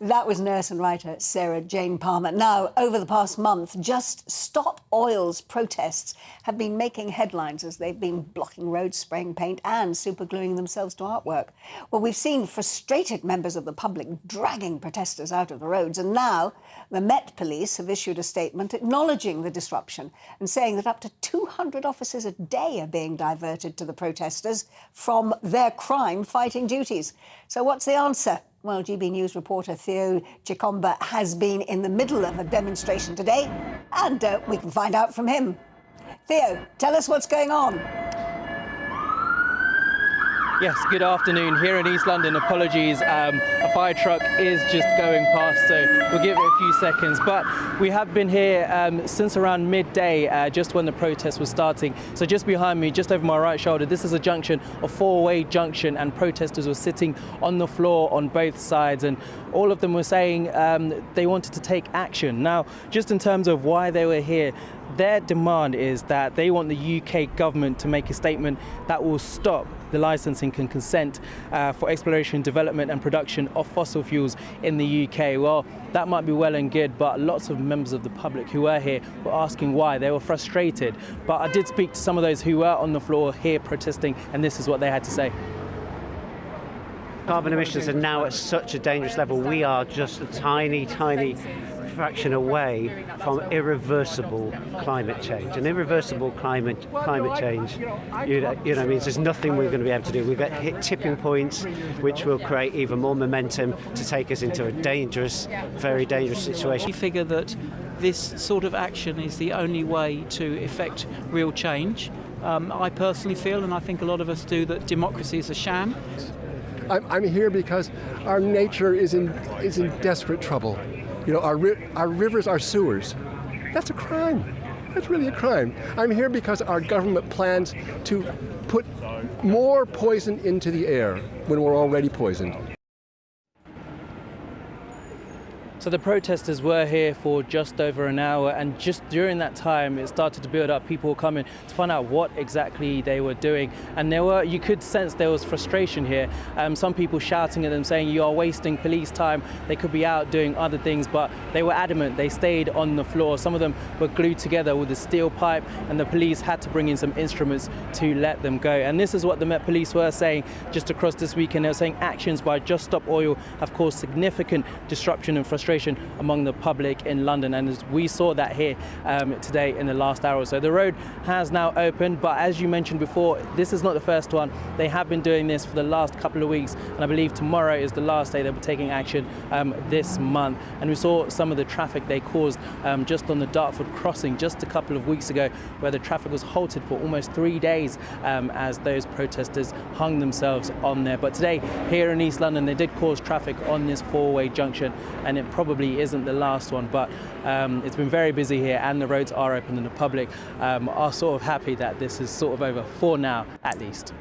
That was nurse and writer Sarah Jane Palmer. Now, over the past month, Just Stop Oil's protests have been making headlines as they've been blocking roads, spraying paint and supergluing themselves to artwork. Well, we've seen frustrated members of the public dragging protesters out of the roads, and now the Met Police have issued a statement acknowledging the disruption and saying that up to 200 officers a day are being diverted to the protesters from their crime-fighting duties. So what's the answer? Well, GB News reporter Theo Chikomba has been in the middle of a demonstration today, and we can find out from him. Theo, tell us what's going on. Yes, good afternoon. Here in East London, apologies, a fire truck is just going past, so we'll give it a few seconds. But we have been here since around midday, just when the protest was starting. So just behind me, just over my right shoulder, this is a junction, a four-way junction, and protesters were sitting on the floor on both sides, and all of them were saying they wanted to take action. Now, just in terms of why they were here, their demand is that they want the UK government to make a statement that will stop the licensing and consent for exploration, development and production of fossil fuels in the UK. Well, that might be well and good, but lots of members of the public who were here were asking why. They were frustrated. But I did speak to some of those who were on the floor here protesting, and this is what they had to say. Carbon emissions are now at such a dangerous level. We are just a tiny, tiny fraction away from irreversible climate change. And irreversible climate change, means there's nothing we're going to be able to do. We've got hit tipping points, which will create even more momentum to take us into a dangerous, very dangerous situation. We figure that this sort of action is the only way to effect real change. I personally feel, and I think a lot of us do, that democracy is a sham. I'm here because our nature is in desperate trouble. Our rivers are sewers. That's a crime. That's really a crime. I'm here because our government plans to put more poison into the air when we're already poisoned. So the protesters were here for just over an hour, and just during that time it started to build up. People were coming to find out what exactly they were doing, and you could sense there was frustration here. Some people shouting at them saying you are wasting police time, they could be out doing other things, but they were adamant. They stayed on the floor. Some of them were glued together with a steel pipe, and the police had to bring in some instruments to let them go. And this is what the Met Police were saying just across this weekend. They were saying actions by Just Stop Oil have caused significant disruption and frustration among the public in London, and as we saw that here today in the last hour or so. The road has now opened, but as you mentioned before, this is not the first one. They have been doing this for the last couple of weeks, and I believe tomorrow is the last day they'll be taking action this month. And we saw some of the traffic they caused just on the Dartford crossing just a couple of weeks ago, where the traffic was halted for almost 3 days as those protesters hung themselves on there. But today here in East London, they did cause traffic on this four-way junction, and it probably isn't the last one, but it's been very busy here, and the roads are open, and the public are sort of happy that this is sort of over for now, at least.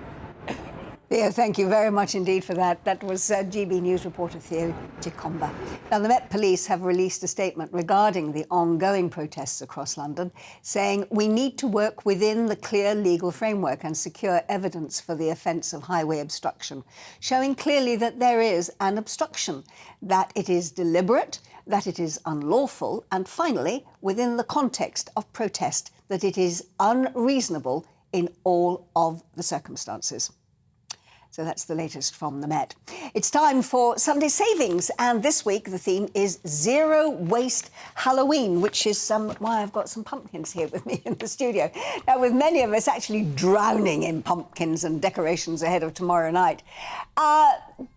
Theo, thank you very much indeed for that. That was GB News reporter Theo Chikomba. Now, the Met Police have released a statement regarding the ongoing protests across London, saying we need to work within the clear legal framework and secure evidence for the offence of highway obstruction, showing clearly that there is an obstruction, that it is deliberate, that it is unlawful, and finally, within the context of protest, that it is unreasonable in all of the circumstances. So that's the latest from the Met. It's time for Sunday Savings, and this week the theme is Zero Waste Halloween, which is why I've got some pumpkins here with me in the studio. Now, with many of us actually drowning in pumpkins and decorations ahead of tomorrow night,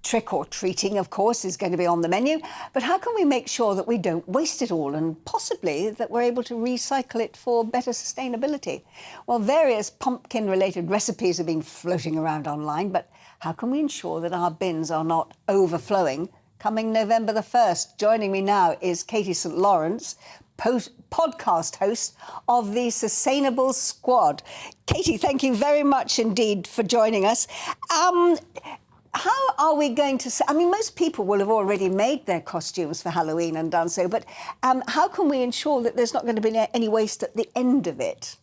trick-or-treating, of course, is going to be on the menu, but how can we make sure that we don't waste it all, and possibly that we're able to recycle it for better sustainability? Well, various pumpkin-related recipes have been floating around online, but how can we ensure that our bins are not overflowing coming November the 1st? Joining me now is Katie St. Lawrence, podcast host of the Sustainable Squad. Katie, thank you very much indeed for joining us. how are we going to... I mean, most people will have already made their costumes for Halloween and done so, but how can we ensure that there's not going to be any waste at the end of it?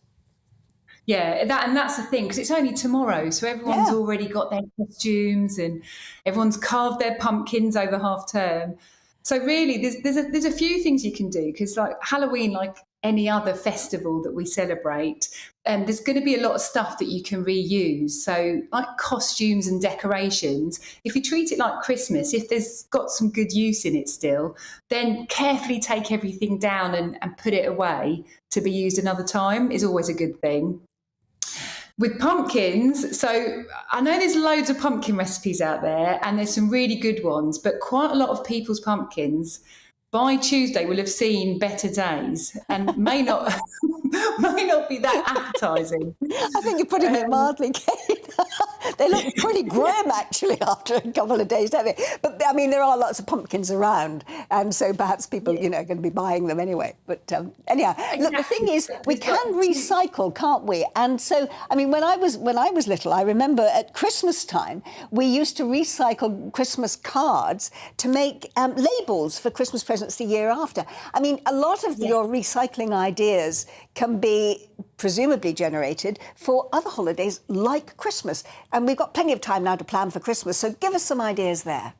Yeah, that's the thing, because it's only tomorrow, so everyone's already got their costumes and everyone's carved their pumpkins over half term. So really, there's a few things you can do, because like Halloween, like any other festival that we celebrate, there's going to be a lot of stuff that you can reuse. So like costumes and decorations, if you treat it like Christmas, if there's got some good use in it still, then carefully take everything down and put it away to be used another time is always a good thing. With pumpkins, so I know there's loads of pumpkin recipes out there and there's some really good ones, but quite a lot of people's pumpkins by Tuesday will have seen better days and may not be that appetizing. I think you're putting it mildly, Kate. They look pretty grim, actually, after a couple of days, don't they? But, I mean, there are lots of pumpkins around, and so perhaps people, are going to be buying them anyway. But anyhow, look, the thing is, we can recycle, can't we? And so, I mean, when I was little, I remember at Christmas time, we used to recycle Christmas cards to make labels for Christmas presents the year after. I mean, a lot of your recycling ideas can be presumably generated for other holidays like Christmas. And we've got plenty of time now to plan for Christmas, so give us some ideas there.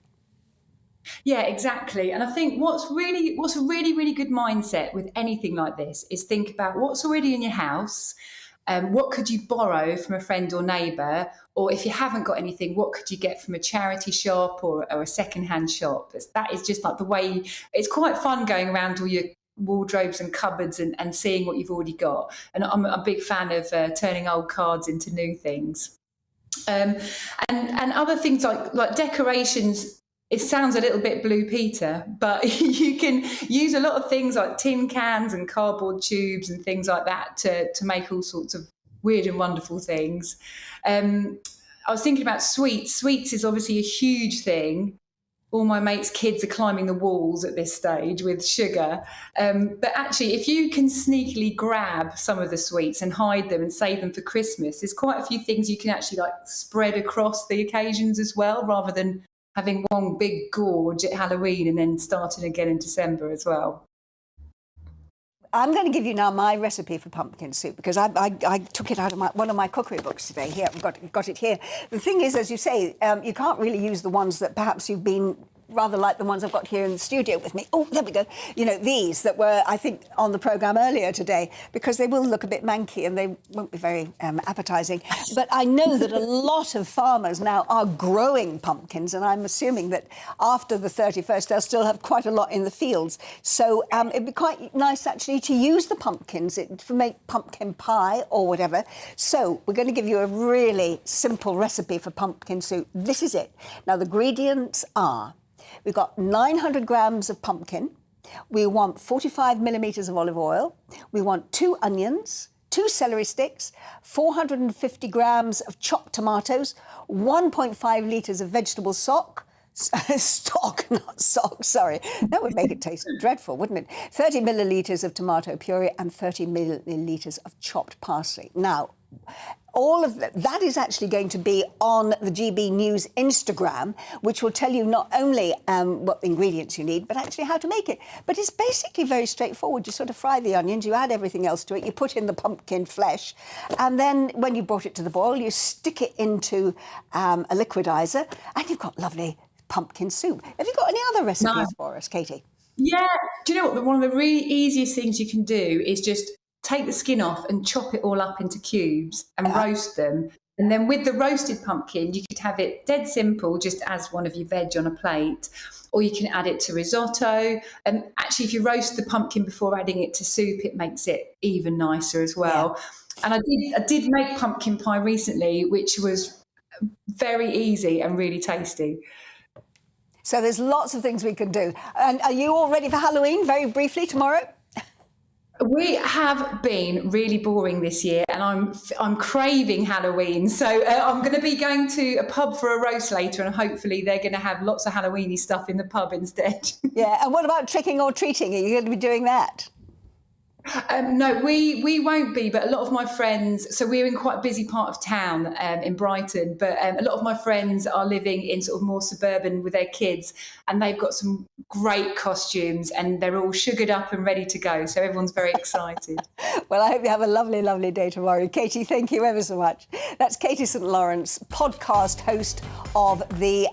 Yeah, exactly. And I think what's a really good mindset with anything like this is think about what's already in your house, what could you borrow from a friend or neighbour, or if you haven't got anything, what could you get from a charity shop or a second-hand shop? That is just like the way, it's quite fun going around all your wardrobes and cupboards and seeing what you've already got. And I'm a big fan of turning old cards into new things. And other things like decorations, it sounds a little bit Blue Peter, but you can use a lot of things like tin cans and cardboard tubes and things like that to make all sorts of weird and wonderful things. I was thinking about sweets. Sweets is obviously a huge thing. All my mates' kids are climbing the walls at this stage with sugar. But actually, if you can sneakily grab some of the sweets and hide them and save them for Christmas, there's quite a few things you can actually like spread across the occasions as well, rather than having one big gorge at Halloween and then starting again in December as well. I'm going to give you now my recipe for pumpkin soup, because I took it out of one of my cookery books today. Here, I've got it here. The thing is, as you say, you can't really use the ones that perhaps you've been rather like the ones I've got here in the studio with me. Oh, there we go. You know, these that were, I think, on the programme earlier today, because they will look a bit manky and they won't be very appetising. But I know that a lot of farmers now are growing pumpkins, and I'm assuming that after the 31st, they'll still have quite a lot in the fields. So it'd be quite nice, actually, to use the pumpkins to make pumpkin pie or whatever. So we're going to give you a really simple recipe for pumpkin soup. This is it. Now, the ingredients are... We've got 900 grams of pumpkin. We want 45 millimetres of olive oil. We want 2 onions, 2 celery sticks, 450 grams of chopped tomatoes, 1.5 litres of vegetable stock, not sock, sorry. That would make it taste dreadful, wouldn't it? 30 millilitres of tomato puree and 30 millilitres of chopped parsley. Now, all of that is actually going to be on the GB News Instagram, which will tell you not only what ingredients you need, but actually how to make it. But it's basically very straightforward. You sort of fry the onions, you add everything else to it, you put in the pumpkin flesh, and then when you brought it to the boil, you stick it into a liquidizer, and you've got lovely pumpkin soup. Have you got any other recipes for us, Katie? Yeah. Do you know what? One of the really easiest things you can do is just take the skin off and chop it all up into cubes and roast them. And then with the roasted pumpkin, you could have it dead simple, just as one of your veg on a plate, or you can add it to risotto. And actually, if you roast the pumpkin before adding it to soup, it makes it even nicer as well. Yeah. And I did make pumpkin pie recently, which was very easy and really tasty. So there's lots of things we can do. And are you all ready for Halloween, very briefly, tomorrow? We have been really boring this year, and I'm craving Halloween. So I'm going to be going to a pub for a roast later, and hopefully they're going to have lots of Halloweeny stuff in the pub instead. Yeah, and what about tricking or treating? Are you going to be doing that? No, we won't be, but a lot of my friends, so we're in quite a busy part of town in Brighton, but a lot of my friends are living in sort of more suburban with their kids, and they've got some great costumes and they're all sugared up and ready to go. So everyone's very excited. Well, I hope you have a lovely, lovely day tomorrow. Katie, thank you ever so much. That's Katie St. Lawrence, podcast host of the,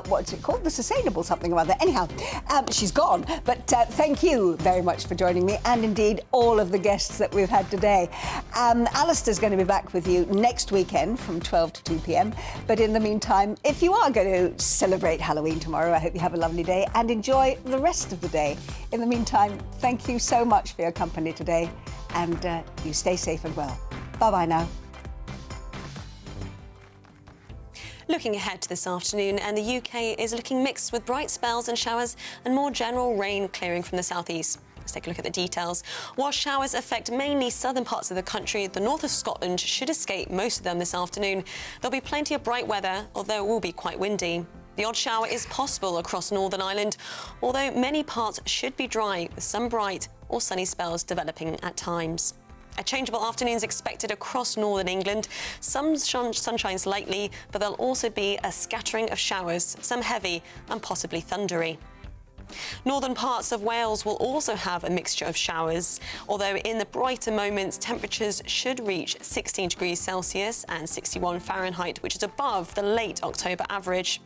what's it called? The Sustainable something or other. Anyhow, she's gone. But thank you very much for joining me, and indeed all of the guests that we've had today. Alastair's going to be back with you next weekend from 12 to 2 p.m. But in the meantime, if you are going to celebrate Halloween tomorrow, I hope you have a lovely day and enjoy the rest of the day. In the meantime, thank you so much for your company today, and you stay safe and well. Bye-bye now. Looking ahead to this afternoon, and the UK is looking mixed with bright spells and showers and more general rain clearing from the southeast. Let's take a look at the details. While showers affect mainly southern parts of the country, the north of Scotland should escape most of them this afternoon. There'll be plenty of bright weather, although it will be quite windy. The odd shower is possible across Northern Ireland, although many parts should be dry, with some bright or sunny spells developing at times. A changeable afternoon is expected across northern England. Some sunshine slightly, but there'll also be a scattering of showers, some heavy and possibly thundery. Northern parts of Wales will also have a mixture of showers, although in the brighter moments temperatures should reach 16 degrees Celsius and 61 Fahrenheit, which is above the late October average.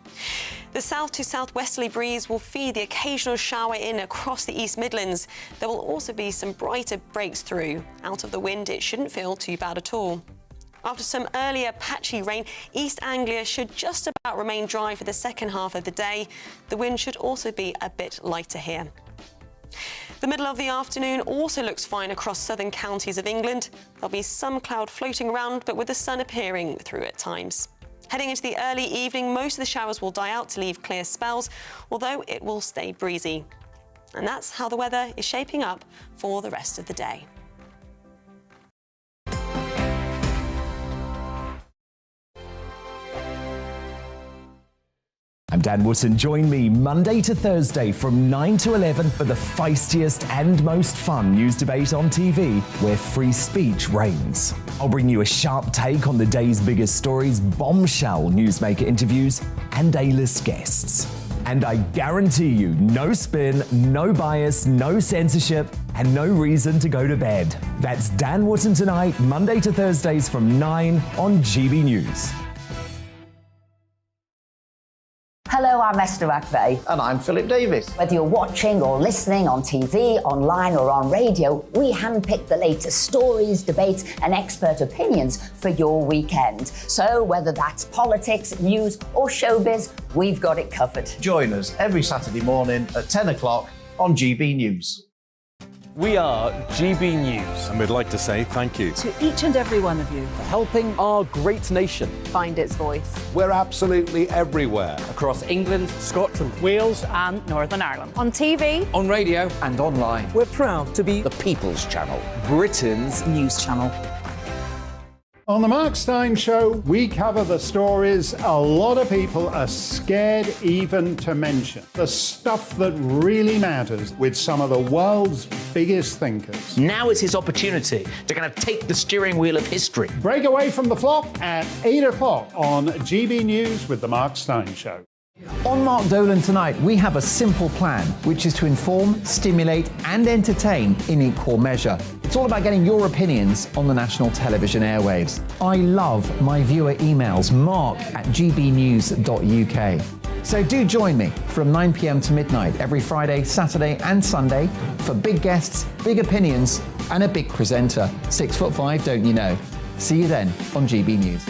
The south to southwesterly breeze will feed the occasional shower in across the East Midlands. There will also be some brighter breaks through. Out of the wind, it shouldn't feel too bad at all. After some earlier patchy rain, East Anglia should just about remain dry for the second half of the day. The wind should also be a bit lighter here. The middle of the afternoon also looks fine across southern counties of England. There'll be some cloud floating around, but with the sun appearing through at times. Heading into the early evening, most of the showers will die out to leave clear spells, although it will stay breezy. And that's how the weather is shaping up for the rest of the day. I'm Dan Wootton. Join me Monday to Thursday from 9 to 11 for the feistiest and most fun news debate on TV, where free speech reigns. I'll bring you a sharp take on the day's biggest stories, bombshell newsmaker interviews, and A-list guests. And I guarantee you, no spin, no bias, no censorship, and no reason to go to bed. That's Dan Wootton Tonight, Monday to Thursdays from 9 on GB News. Hello, I'm Esther McVeigh. And I'm Philip Davis. Whether you're watching or listening on TV, online or on radio, we handpick the latest stories, debates and expert opinions for your weekend. So whether that's politics, news or showbiz, we've got it covered. Join us every Saturday morning at 10 o'clock on GB News. We are GB News. And we'd like to say thank you To each and every one of you for helping our great nation find its voice. We're absolutely everywhere. across England, Scotland, Wales and Northern Ireland. On TV, On radio, And online. We're proud to be The People's Channel. Britain's news channel. On the Mark Steyn Show, we cover the stories a lot of people are scared even to mention. The stuff that really matters with some of the world's biggest thinkers. Now is his opportunity to kind of take the steering wheel of history. Break away from the flop at 8 o'clock on GB News with the Mark Steyn Show. On Mark Dolan Tonight, we have a simple plan, which is to inform, stimulate and entertain in equal measure. It's all about getting your opinions on the national television airwaves. I love my viewer emails, mark@gbnews.uk. So do join me from 9 p.m. to midnight every Friday, Saturday and Sunday for big guests, big opinions and a big presenter. 6'5", don't you know? See you then on GB News.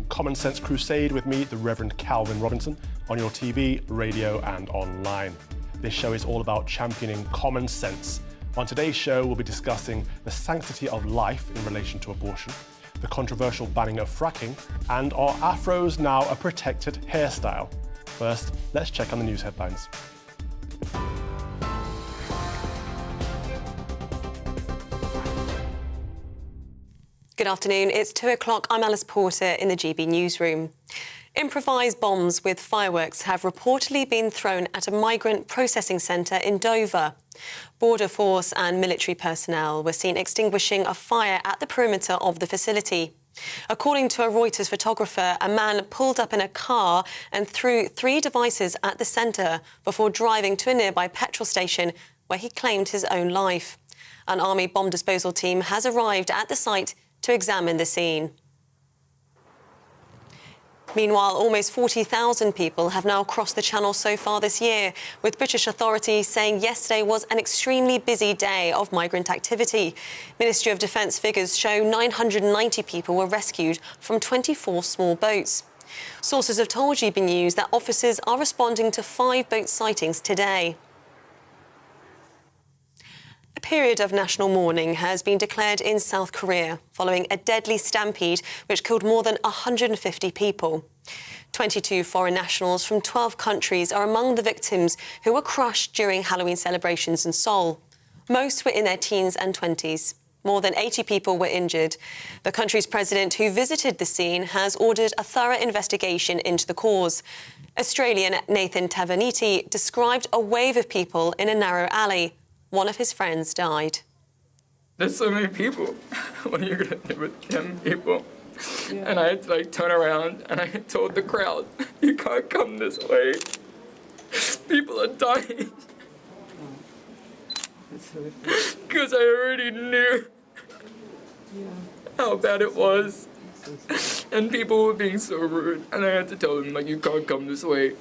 Common Sense Crusade with me, the Reverend Calvin Robinson, on your TV, radio and online. This show is all about championing common sense. On today's show, we'll be discussing the sanctity of life in relation to abortion, the controversial banning of fracking, and are afros now a protected hairstyle? First, let's check on the news headlines. Good afternoon. It's 2 o'clock. I'm Alice Porter in the GB newsroom. Improvised bombs with fireworks have reportedly been thrown at a migrant processing centre in Dover. Border Force and military personnel were seen extinguishing a fire at the perimeter of the facility. According to a Reuters photographer, a man pulled up in a car and threw 3 devices at the centre before driving to a nearby petrol station where he claimed his own life. An army bomb disposal team has arrived at the site to examine the scene. Meanwhile, almost 40,000 people have now crossed the Channel so far this year, with British authorities saying yesterday was an extremely busy day of migrant activity. Ministry of Defence figures show 990 people were rescued from 24 small boats. Sources have told GBNews that officers are responding to 5 boat sightings today. A period of national mourning has been declared in South Korea following a deadly stampede which killed more than 150 people. 22 foreign nationals from 12 countries are among the victims who were crushed during Halloween celebrations in Seoul. Most were in their teens and 20s. More than 80 people were injured. The country's president, who visited the scene, has ordered a thorough investigation into the cause. Australian Nathan Tavaniti described a wave of people in a narrow alley. One of his friends died. There's so many people. What are you going to do with 10 people? Yeah. And I had to turn around and I told the crowd, you can't come this way. People are dying. Because I already knew how bad it was. And people were being so rude. And I had to tell them, you can't come this way.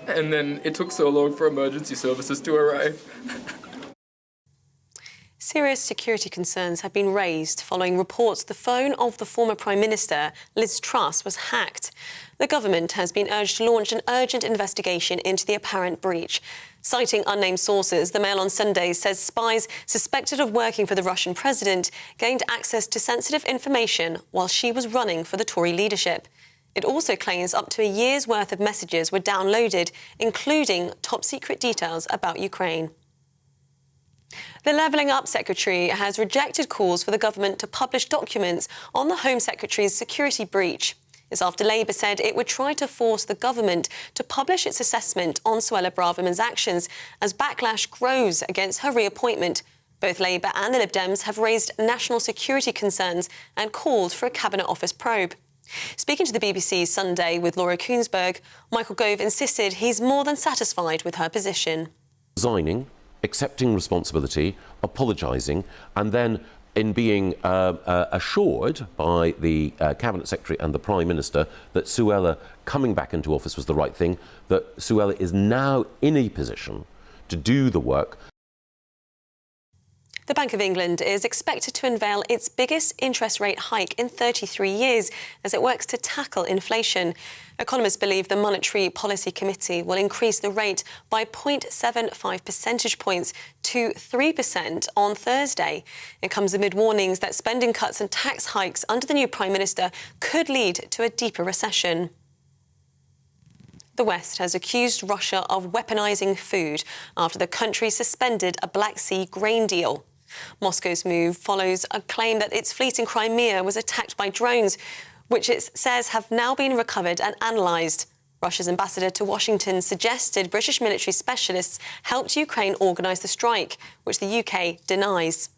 And then it took so long for emergency services to arrive. Serious security concerns have been raised following reports the phone of the former Prime Minister, Liz Truss, was hacked. The government has been urged to launch an urgent investigation into the apparent breach. Citing unnamed sources, the Mail on Sunday says spies suspected of working for the Russian president gained access to sensitive information while she was running for the Tory leadership. It also claims up to a year's worth of messages were downloaded, including top-secret details about Ukraine. The Levelling Up Secretary has rejected calls for the government to publish documents on the Home Secretary's security breach. It's after Labour said it would try to force the government to publish its assessment on Suella Braverman's actions as backlash grows against her reappointment. Both Labour and the Lib Dems have raised national security concerns and called for a Cabinet Office probe. Speaking to the BBC Sunday with Laura Koonsberg, Michael Gove insisted he's more than satisfied with her position. Resigning, accepting responsibility, apologising, and then in being assured by the Cabinet Secretary and the Prime Minister that Suella coming back into office was the right thing, that Suella is now in a position to do the work. The Bank of England is expected to unveil its biggest interest rate hike in 33 years as it works to tackle inflation. Economists believe the Monetary Policy Committee will increase the rate by 0.75 percentage points to 3% on Thursday. It comes amid warnings that spending cuts and tax hikes under the new Prime Minister could lead to a deeper recession. The West has accused Russia of weaponising food after the country suspended a Black Sea grain deal. Moscow's move follows a claim that its fleet in Crimea was attacked by drones, which it says have now been recovered and analysed. Russia's ambassador to Washington suggested British military specialists helped Ukraine organise the strike, which the UK denies.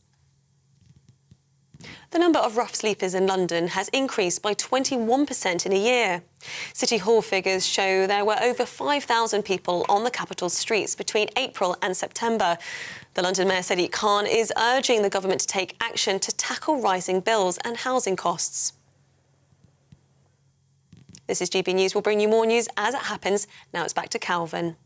The number of rough sleepers in London has increased by 21% in a year. City Hall figures show there were over 5,000 people on the capital's streets between April and September. The London Mayor Sadiq Khan is urging the government to take action to tackle rising bills and housing costs. This is GB News. We'll bring you more news as it happens. Now it's back to Calvin.